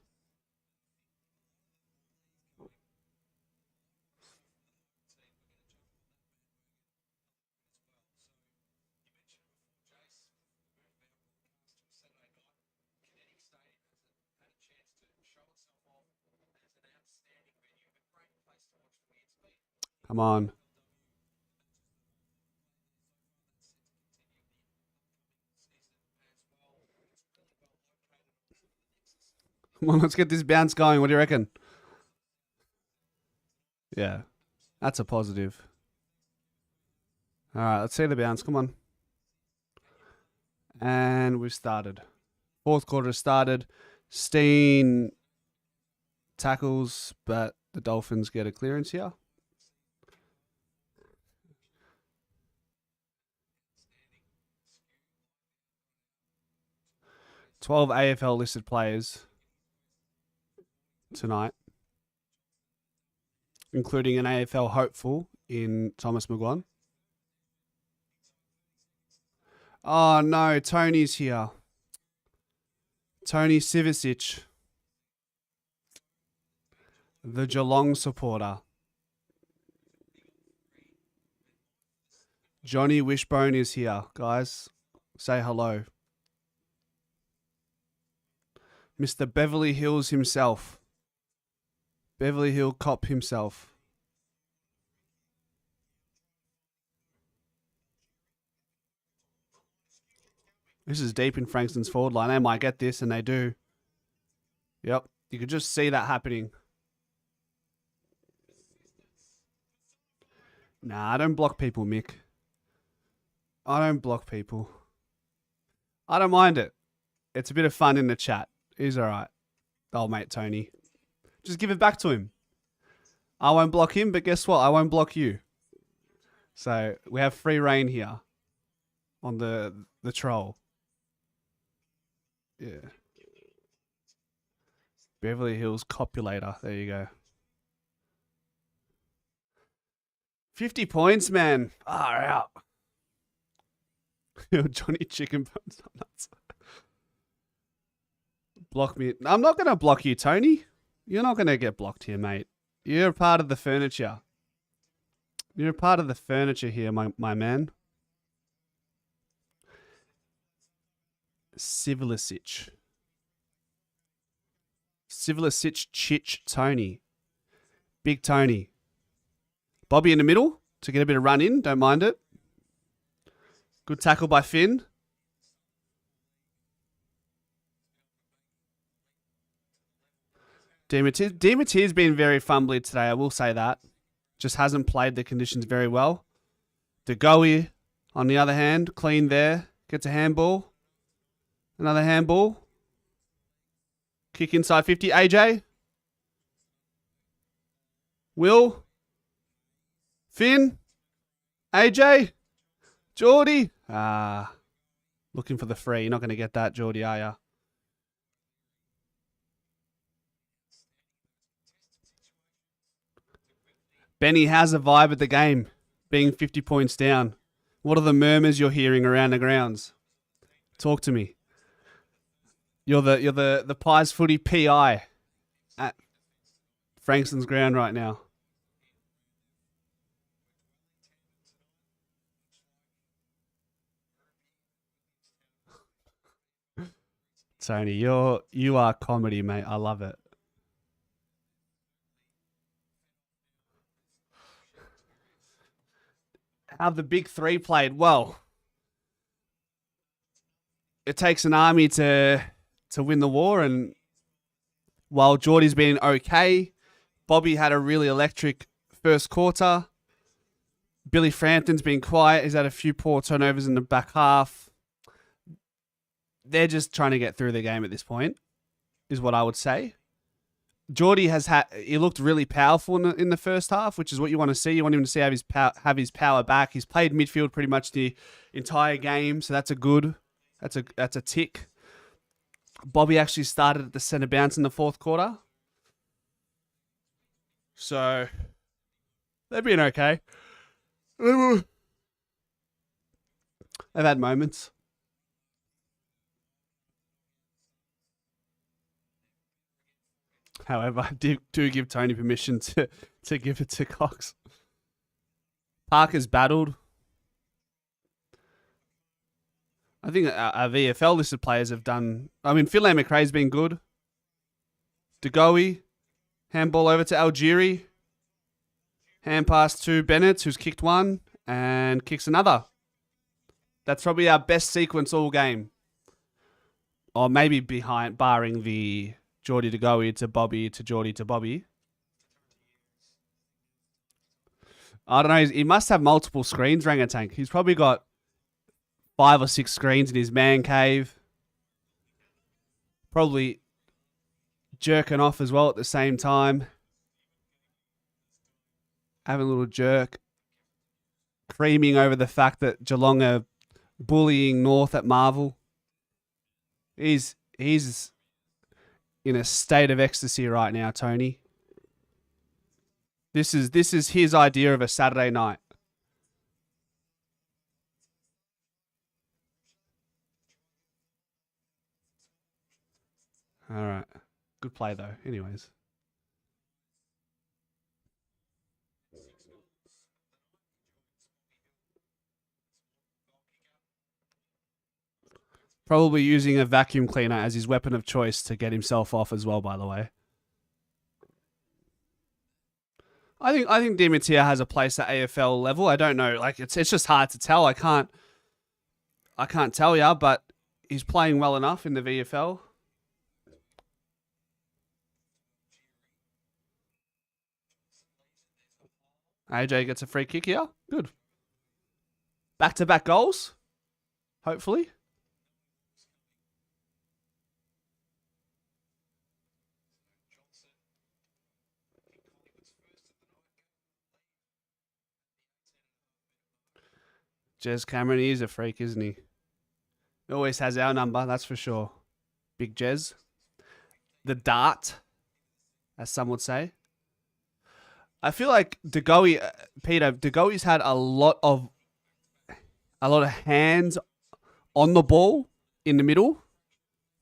Come on. Come on, let's get this bounce going. What do you reckon? Yeah, that's a positive. All right, let's see the bounce. Come on. And we've started. Fourth quarter started. Steen tackles, but the Dolphins get a clearance here. $12 AFL listed players tonight, including an AFL hopeful in Thomas McGuan. Oh no, Tony's here. Tony Sivicic, the Geelong supporter. Johnny Wishbone is here, guys. Say hello. Mr. Beverly Hills himself. Beverly Hill Cop himself. This is deep in Frankston's forward line. They might get this, and they do. Yep, you could just see that happening. Nah, I don't block people, Mick. I don't block people. I don't mind it. It's a bit of fun in the chat. He's all right. Old mate Tony. Just give it back to him. I won't block him, but guess what? I won't block you. So we have free reign here on the troll. Yeah. Beverly Hills copulator. There you go. 50 points, man. Far out. Johnny Chicken Bones. Nuts. Block me. I'm not going to block you, Tony. You're not going to get blocked here, mate. You're a part of the furniture. You're a part of the furniture here, my man. Civilicic. Civilicic, Chich, Tony. Big Tony. Bobby in the middle to get a bit of run in. Don't mind it. Good tackle by Finn. Dematier's been very fumbly today, I will say that. Just hasn't played the conditions very well. The Goey, on the other hand, clean there. Gets a handball. Another handball. Kick inside 50. AJ. Will. Finn. AJ. Geordie. Looking for the free. You're not going to get that, Geordie, are you? Benny, how's the vibe at the game, being 50 points down? What are the murmurs you're hearing around the grounds? Talk to me. You're the Pies footy PI at Frankston's ground right now. Tony, you are comedy, mate. I love it. How the big three played. Well, it takes an army to win the war, and while Geordie's been okay, Bobby had a really electric first quarter. Billy Frampton's been quiet. He's had a few poor turnovers in the back half. They're just trying to get through the game at this point, is what I would say. Geordie he looked really powerful in the first half, which is what you want to see. You want him to see have his power back. He's played midfield pretty much the entire game, so that's a tick. Bobby actually started at the centre bounce in the fourth quarter, so they've been okay. They've had moments. However, I do give Tony permission to give it to Cox. Parker's battled. I think our VFL listed players have done. I mean, Finlay McRae's been good. Goey, handball over to Algieri. Hand pass to Bennett, who's kicked one and kicks another. That's probably our best sequence all game. Or maybe barring the Geordie to Goey to Bobby to Geordie to Bobby. I don't know. He must have multiple screens, Rangatank. He's probably got 5 or 6 screens in his man cave. Probably jerking off as well at the same time. Having a little jerk. Creaming over the fact that Geelong are bullying North at Marvel. He's in a state of ecstasy right now, Tony. This is his idea of a Saturday night. All right. Good play, though. Anyways. Probably using a vacuum cleaner as his weapon of choice to get himself off as well, by the way. I think Dimitri has a place at AFL level. I don't know. Like it's just hard to tell. I can't tell you, but he's playing well enough in the VFL. AJ gets a free kick here. Good. Back-to-back goals. Hopefully. Jez Cameron, he is a freak, isn't he? He always has our number, that's for sure. Big Jez. The dart, as some would say. I feel like Peter, De Goey's had a lot of hands on the ball in the middle,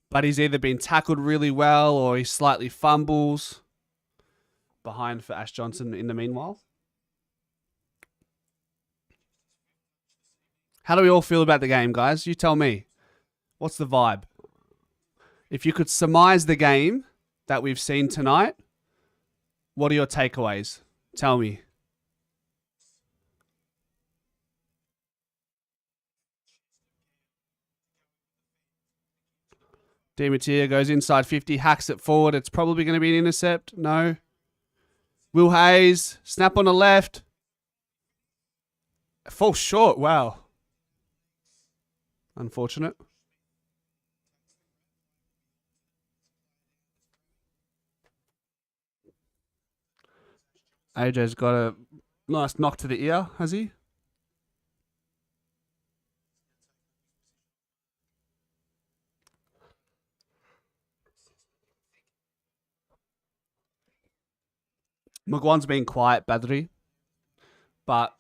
but he's either been tackled really well or he slightly fumbles behind for Ash Johnson in the meanwhile. How do we all feel about the game, guys? You tell me. What's the vibe? If you could surmise the game that we've seen tonight, what are your takeaways? Tell me. Dimitri goes inside 50, hacks it forward. It's probably going to be an intercept. No. Will Hayes, snap on the left. Falls short. Wow. Unfortunate. AJ's got a nice knock to the ear, has he? McGuan's been quiet, Badri, but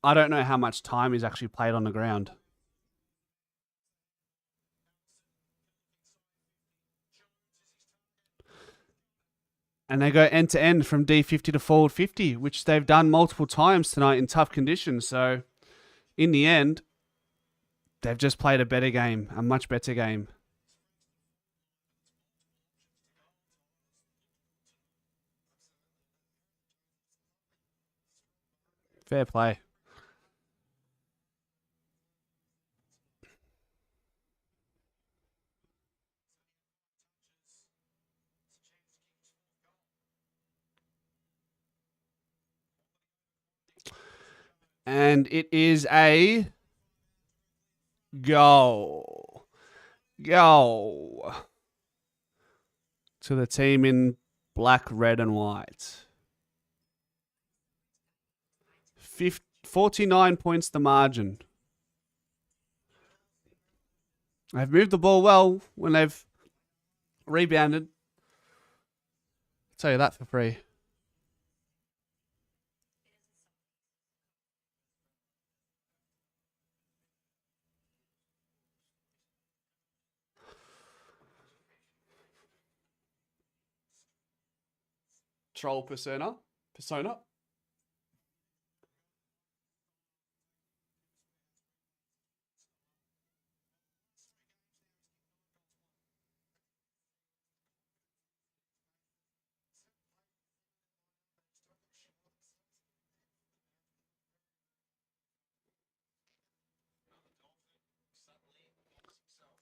I don't know how much time he's actually played on the ground. And they go end to end from D50 to forward 50, which they've done multiple times tonight in tough conditions. So in the end, they've just played a better game, a much better game. Fair play. And it is a goal. Goal to the team in black, red, and white. 49 points the margin. They've moved the ball well when they've rebounded. I'll tell you that for free. Troll persona.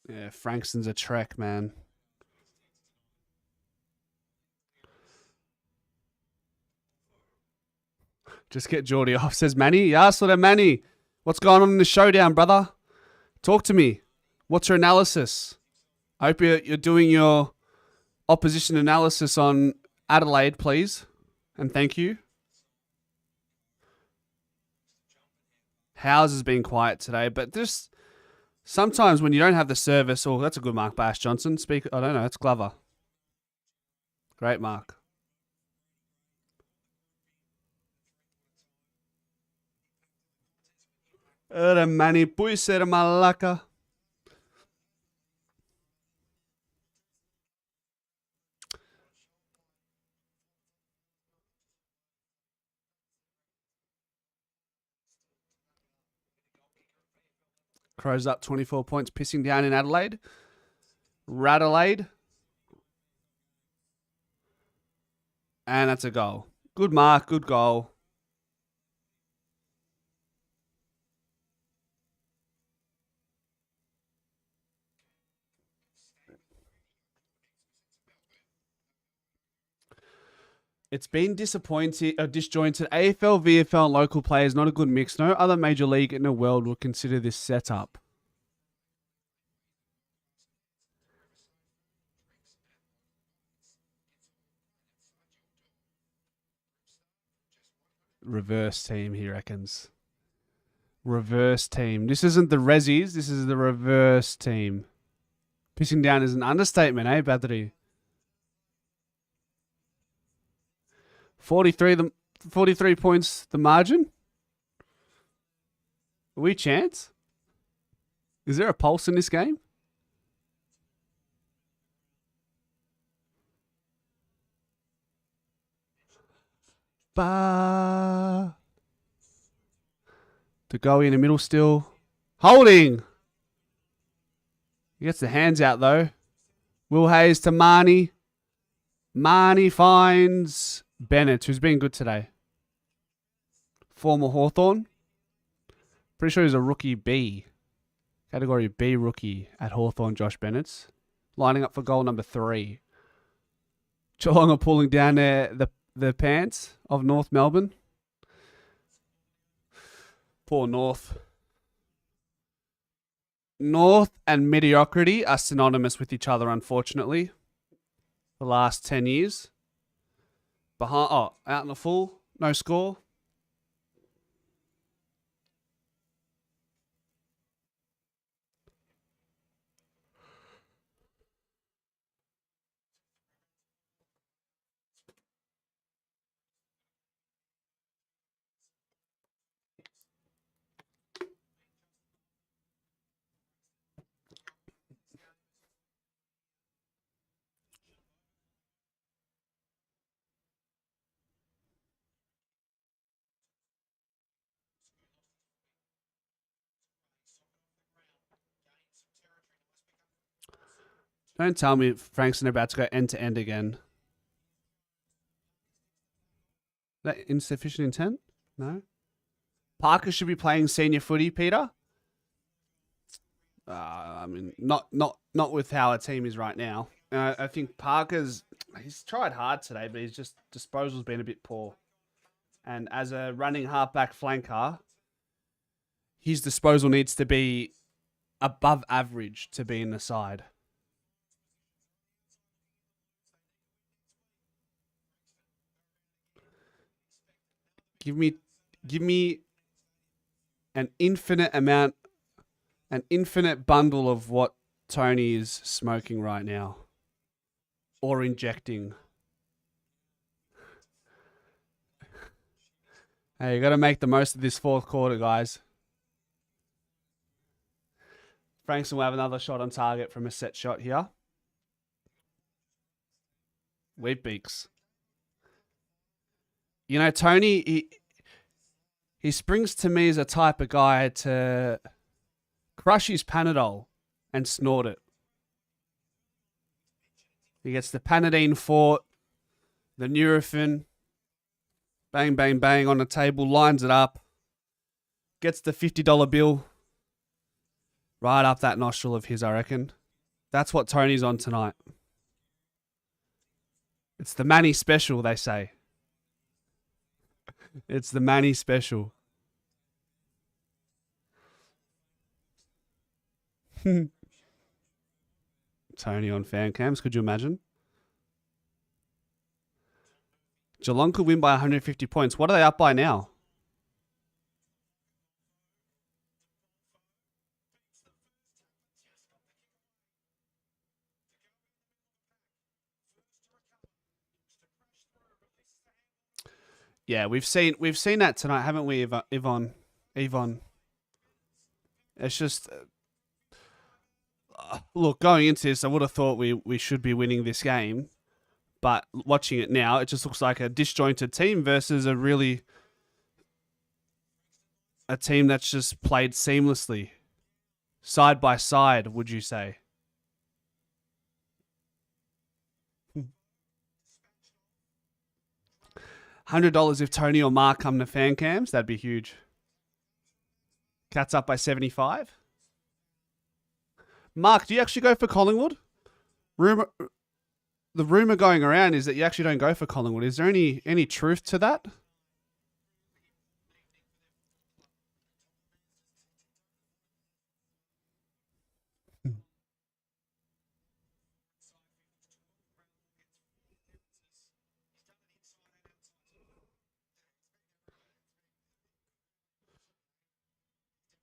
Yeah, Frankston's a trek, man. Just get Geordie off, says Manny. Yeah, sort of Manny. What's going on in the showdown, brother? Talk to me. What's your analysis? I hope you're doing your opposition analysis on Adelaide, please. And thank you. Howes has been quiet today, but just sometimes when you don't have the service, oh, that's a good mark by Ash Johnson. I don't know, it's Glover. Great mark. Ora mani puisera malaka. Crows up 24 points, pissing down in Adelaide. Radelaide. And that's a goal. Good mark, good goal. It's been disjointed. AFL, VFL, and local players, not a good mix. No other major league in the world will consider this setup. Reverse team, he reckons. Reverse team. This isn't the Rezzies. This is the reverse team. Pissing down is an understatement, eh, Badri? 43 points the margin. Are we chance? Is there a pulse in this game? To Goey in the middle still. Holding. He gets the hands out though. Will Hayes to Marnie. Marnie finds Bennett, who's been good today. Former Hawthorn. Pretty sure he's a rookie B. Category B rookie at Hawthorn, Josh Bennett's. Lining up for goal number 3. Geelong are pulling down the pants of North Melbourne. Poor North. North and mediocrity are synonymous with each other, unfortunately. The last 10 years. Out in the full. No score. Don't tell me Frankston about to go end to end again. That insufficient intent? No. Parker should be playing senior footy, Peter. I mean, not with how our team is right now. I think he's tried hard today, but his just disposal's been a bit poor. And as a running halfback flanker, his disposal needs to be above average to be in the side. Give me an infinite bundle of what Tony is smoking right now or injecting. Hey, you got to make the most of this fourth quarter, guys. Frankston will have another shot on target from a set shot here. Wheat beaks. You know, Tony, he springs to me as a type of guy to crush his Panadol and snort it. He gets the Panadine Fort, the Nurofen, bang, bang, bang on the table, lines it up, gets the $50 bill right up that nostril of his, I reckon. That's what Tony's on tonight. It's the Manny special, they say. It's the Manny special. Tony on fan cams, could you imagine? Geelong could win by 150 points. What are they up by now? Yeah, we've seen that tonight, haven't we, Yvonne? It's just look, going into this, I would have thought we should be winning this game, but watching it now, it just looks like a disjointed team versus a team that's just played seamlessly, side by side. Would you say? $100 if Tony or Mark come to fan cams. That'd be huge. Cats up by 75. Mark, do you actually go for Collingwood? The rumor going around is that you actually don't go for Collingwood. Is there any truth to that?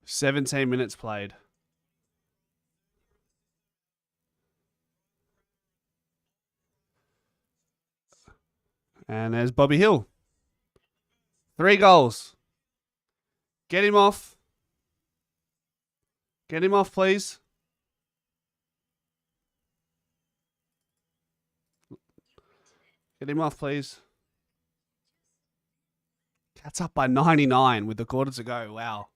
$17 played. And there's Bobby Hill. 3 goals. Get him off. Get him off, please. Get him off, please. Cats up by 99 with the quarter to go. Wow.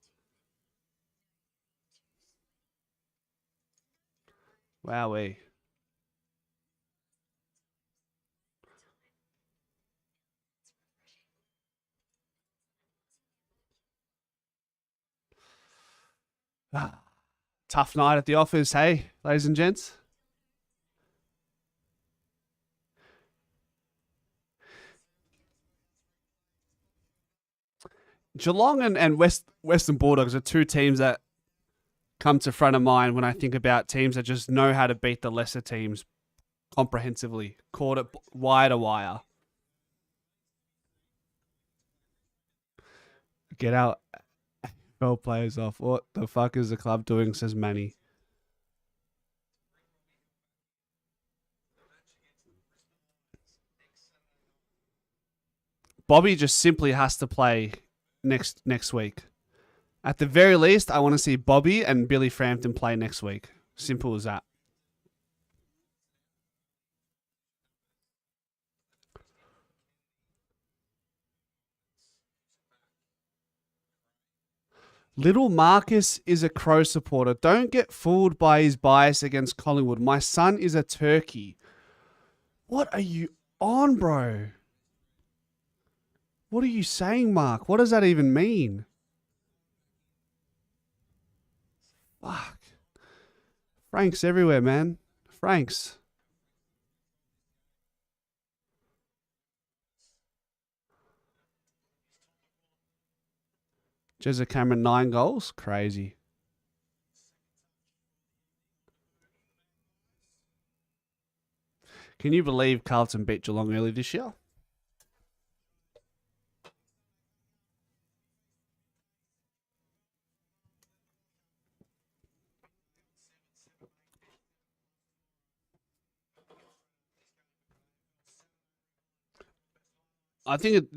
Wowee. Tough night at the office, hey, ladies and gents. Geelong and Western Bulldogs are two teams that come to front of mind when I think about teams that just know how to beat the lesser teams comprehensively. Caught it wire to wire. Get our VFL players off. What the fuck is the club doing, says Manny. Bobby just simply has to play next week. At the very least, I want to see Bobby and Billy Frampton play next week. Simple as that. Little Marcus is a Crow supporter. Don't get fooled by his bias against Collingwood. My son is a turkey. What are you on, bro? What are you saying, Mark? What does that even mean? Fuck. Franks everywhere, man. Franks. Jezza Cameron, 9 goals? Crazy. Can you believe Carlton beat Geelong early this year? I think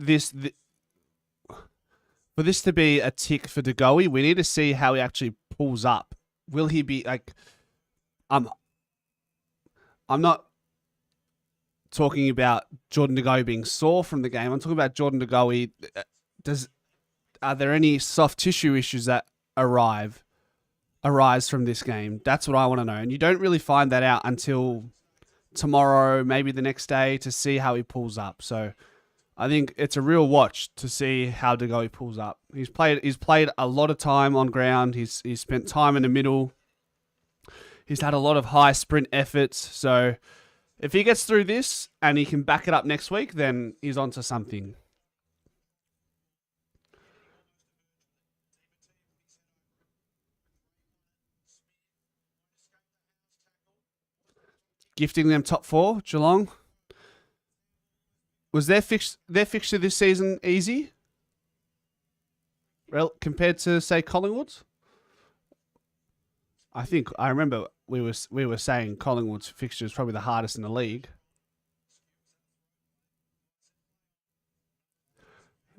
for this to be a tick for Goey, we need to see how he actually pulls up. Will he be like? I'm not talking about Jordan Goey being sore from the game. I'm talking about Jordan Goey. Are there any soft tissue issues that arise from this game? That's what I want to know. And you don't really find that out until tomorrow, maybe the next day, to see how he pulls up. So I think it's a real watch to see how Goey pulls up. He's played a lot of time on ground. He's spent time in the middle. He's had a lot of high sprint efforts. So if he gets through this and he can back it up next week, then he's onto something. Gifting them top 4, Geelong. Was their fixture this season easy? Well, compared to, say, Collingwood's? I remember we were saying Collingwood's fixture is probably the hardest in the league.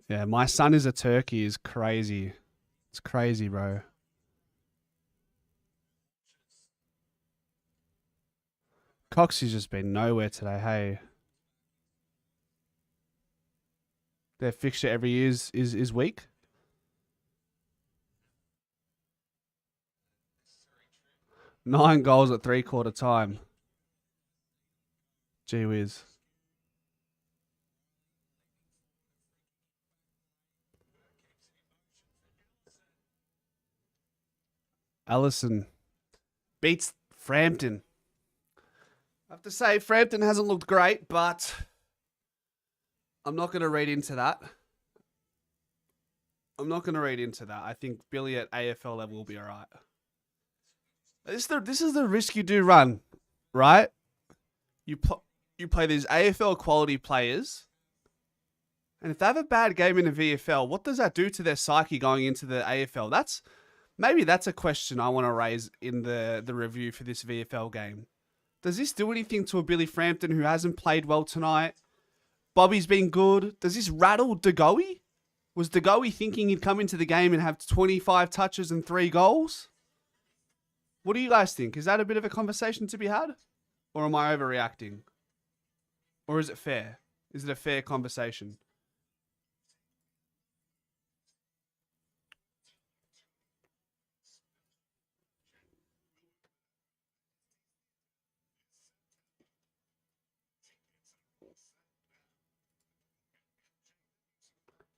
Yeah, my son is a turkey is crazy. It's crazy, bro. Cox has just been nowhere today, hey. Their fixture every year is weak. Nine goals at 3/4 time. Gee whiz. Allison beats Frampton. I have to say, Frampton hasn't looked great, but I'm not going to read into that. I think Billy at AFL level will be all right. This is the risk you do run, right? You play these AFL quality players, and if they have a bad game in the VFL, what does that do to their psyche going into the AFL? Maybe that's a question I want to raise in the review for this VFL game. Does this do anything to a Billy Frampton who hasn't played well tonight? Bobby's been good. Does this rattle Goey? Was Goey thinking he'd come into the game and have 25 touches and 3 goals? What do you guys think? Is that a bit of a conversation to be had? Or am I overreacting? Or is it fair? Is it a fair conversation?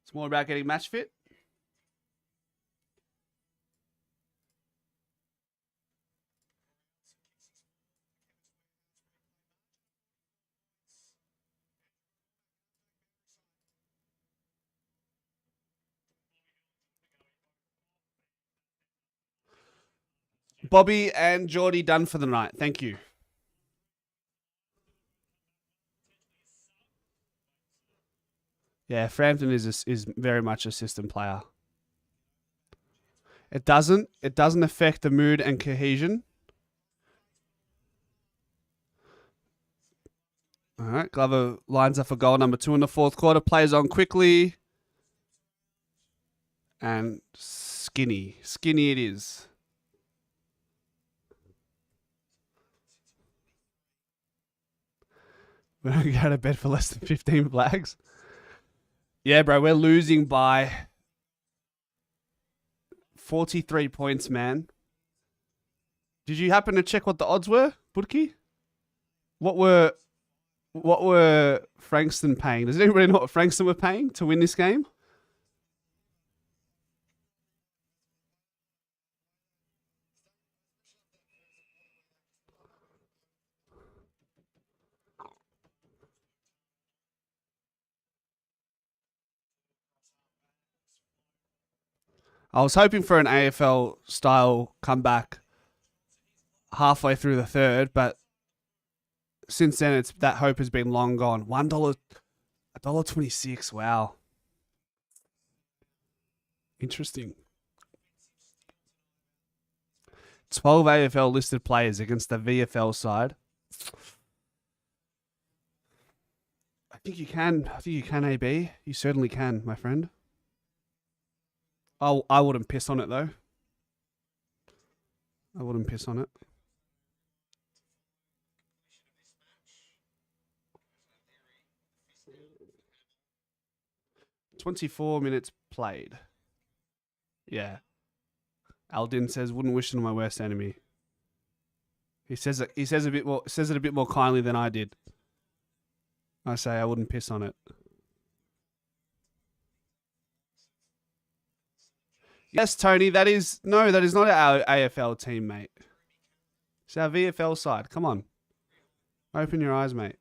It's more about getting match fit. Bobby and Geordie done for the night. Thank you. Yeah, Frampton is very much a system player. It doesn't affect the mood and cohesion. All right, Glover lines up for goal number 2 in the 4th quarter. Plays on quickly. And skinny it is. We don't go to bed for less than 15 flags. Yeah, bro, we're losing by 43 points, man. Did you happen to check what the odds were, Budki? What were Frankston paying? Does anybody know what Frankston were paying to win this game? I was hoping for an AFL style comeback halfway through the third, but since then that hope has been long gone. $1.26. Wow. Interesting. 12 AFL listed players against the VFL side. I think you can, AB. You certainly can, my friend. I wouldn't piss on it, though. I wouldn't piss on it. "24 minutes played." Yeah. Aldin says, "Wouldn't wish it on my worst enemy." He says it a bit more kindly than I did. I say I wouldn't piss on it. Yes, Tony, that is not our AFL team, mate. It's our VFL side. Come on. Open your eyes, mate.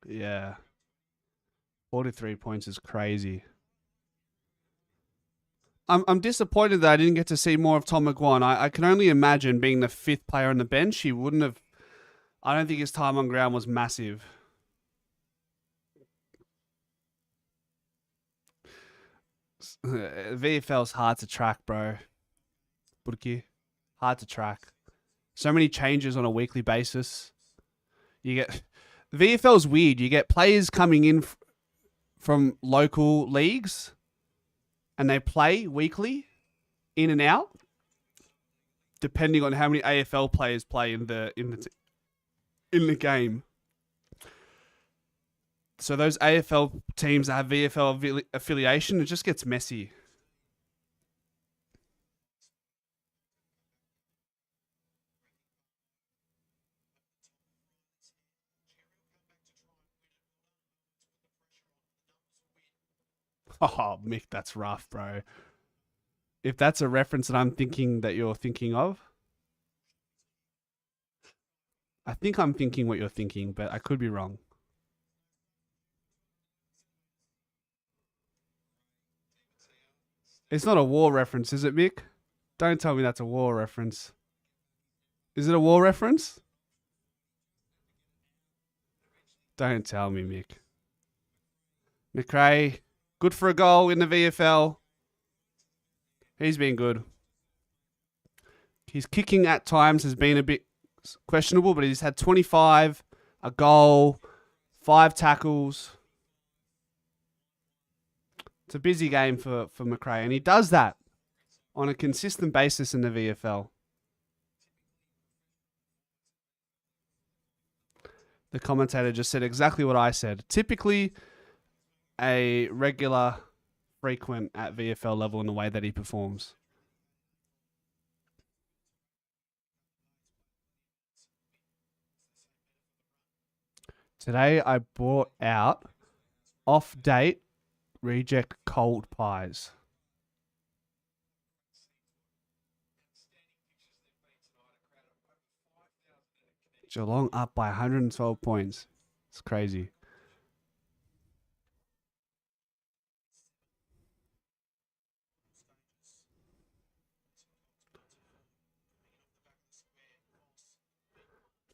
Yeah. 43 points is crazy. I'm disappointed that I didn't get to see more of Tom McGuan. I can only imagine being the fifth player on the bench, he wouldn't have. I don't think his time on ground was massive. VFL's hard to track, bro. Burki. Hard to track. So many changes on a weekly basis. VFL's weird. You get players coming in from local leagues and they play weekly, in and out, depending on how many AFL players play in the game. So those AFL teams that have VFL affiliation, it just gets messy. Oh, Mick, that's rough, bro. If that's a reference that I'm thinking that you're thinking of, I think I'm thinking what you're thinking, but I could be wrong. It's not a war reference, is it, Mick? Don't tell me that's a war reference. Is it a war reference? Don't tell me, Mick. McRae, good for a goal in the VFL. He's been good. His kicking at times has been a bit questionable, but he's had 25, a goal, 5 tackles. It's a busy game for McRae, and he does that on a consistent basis in the VFL. The commentator just said exactly what I said. Typically a regular, frequent at VFL level in the way that he performs. Today I brought out off-date reject cold pies. Geelong up by 112 points. It's crazy.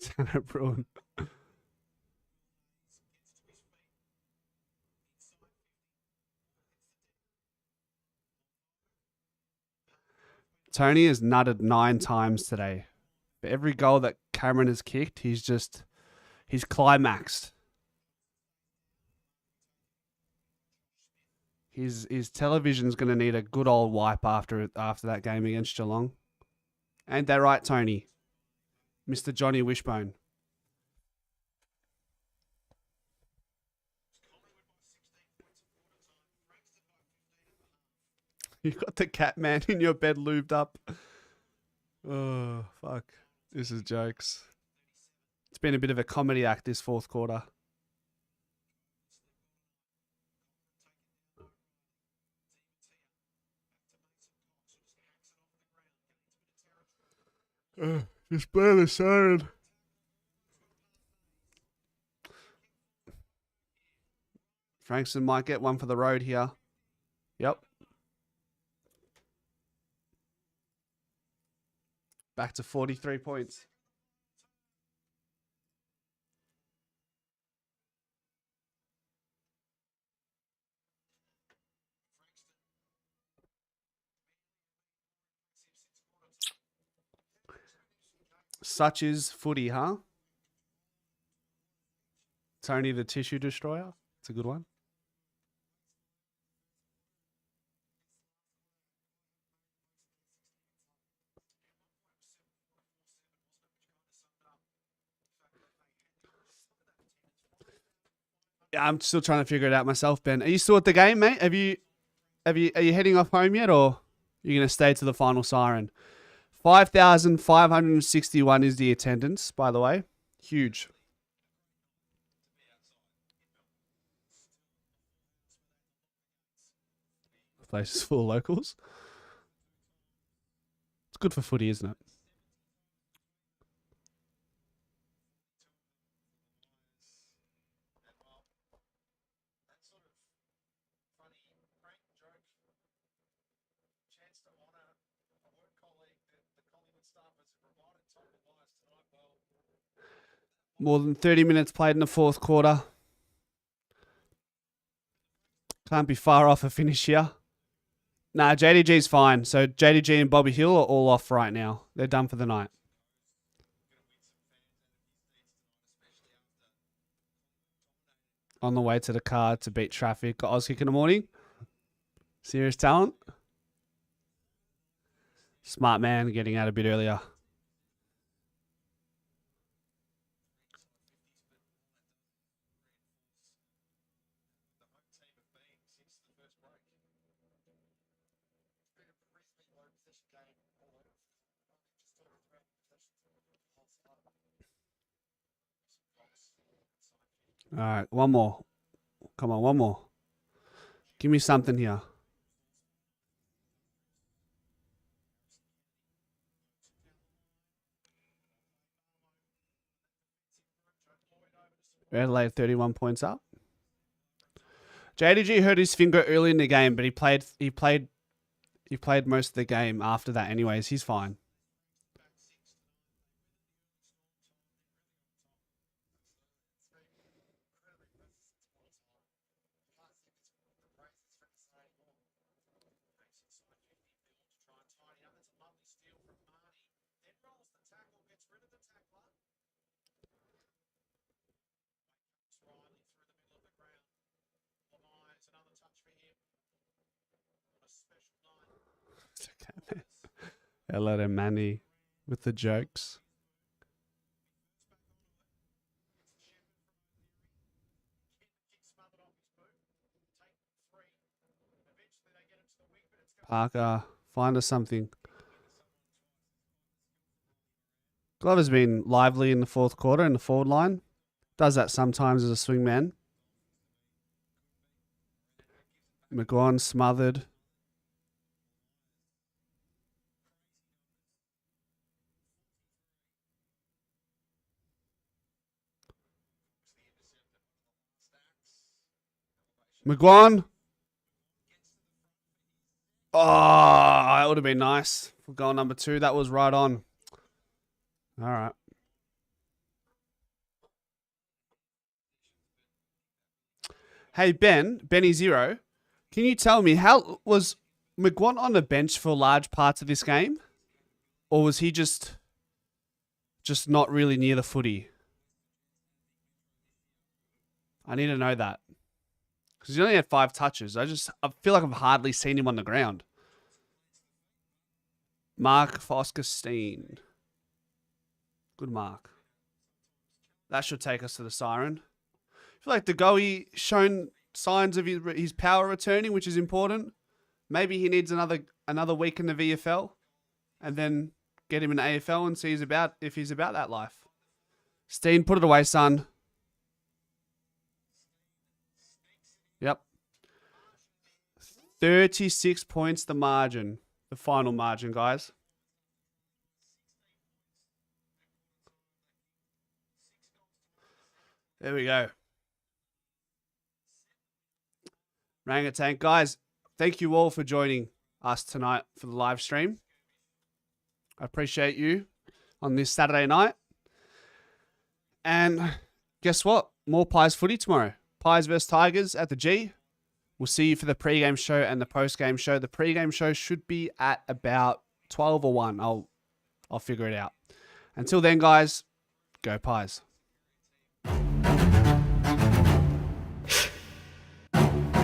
Tanner Bruin. Tony has nutted 9 times today. For every goal that Cameron has kicked, he's climaxed. His television's going to need a good old wipe after that game against Geelong. Ain't that right, Tony? Mr. Johnny Wishbone. You got the cat man in your bed lubed up. Oh, fuck. This is jokes. It's been a bit of a comedy act this fourth quarter. Just blow the siren. Frankston might get one for the road here. Yep. Back to 43 points. Such is footy, huh? Tony the Tissue Destroyer. It's a good one. Yeah, I'm still trying to figure it out myself, Ben. Are you still at the game, mate? Are you heading off home yet, or are you going to stay to the final siren? 5,561 is the attendance, by the way. Huge. The place is full of locals. It's good for footy, isn't it? More than 30 minutes played in the fourth quarter. Can't be far off a finish here. Nah, JDG's fine. So JDG and Bobby Hill are all off right now. They're done for the night. On the way to the car to beat traffic. Got Auskick in the morning. Serious talent. Smart man getting out a bit earlier. All right, one more. Come on, one more. Give me something here. Adelaide 31 points up. JDG hurt his finger early in the game, but he played most of the game after that anyways. He's fine. Hello to Manny with the jokes. Parker, find us something. Glover's been lively in the fourth quarter in the forward line. Does that sometimes as a swingman. McGuan smothered. McGuan. Oh, that would have been nice for goal number 2. That was right on. All right. Hey, Benny Zero, can you tell me, how was McGuan on the bench for large parts of this game? Or was he just not really near the footy? I need to know that. Because he only had 5 touches. I feel like I've hardly seen him on the ground. Mark Foskestein. Good mark. That should take us to the siren. I feel like the Goey shown signs of his power returning, which is important. maybe he needs another week in the VFL, and then get him in AFL and see if he's about that life. Steen, put it away, son. Yep. 36 points the margin. The final margin, guys. There we go. Rangatank. Guys, thank you all for joining us tonight for the live stream. I appreciate you on this Saturday night. And guess what? More Pies footy tomorrow. Pies vs Tigers at the G. We'll see you for the pre-game show and the post-game show. The pre-game show should be at about 12 or 1. I'll figure it out. Until then, guys, go Pies.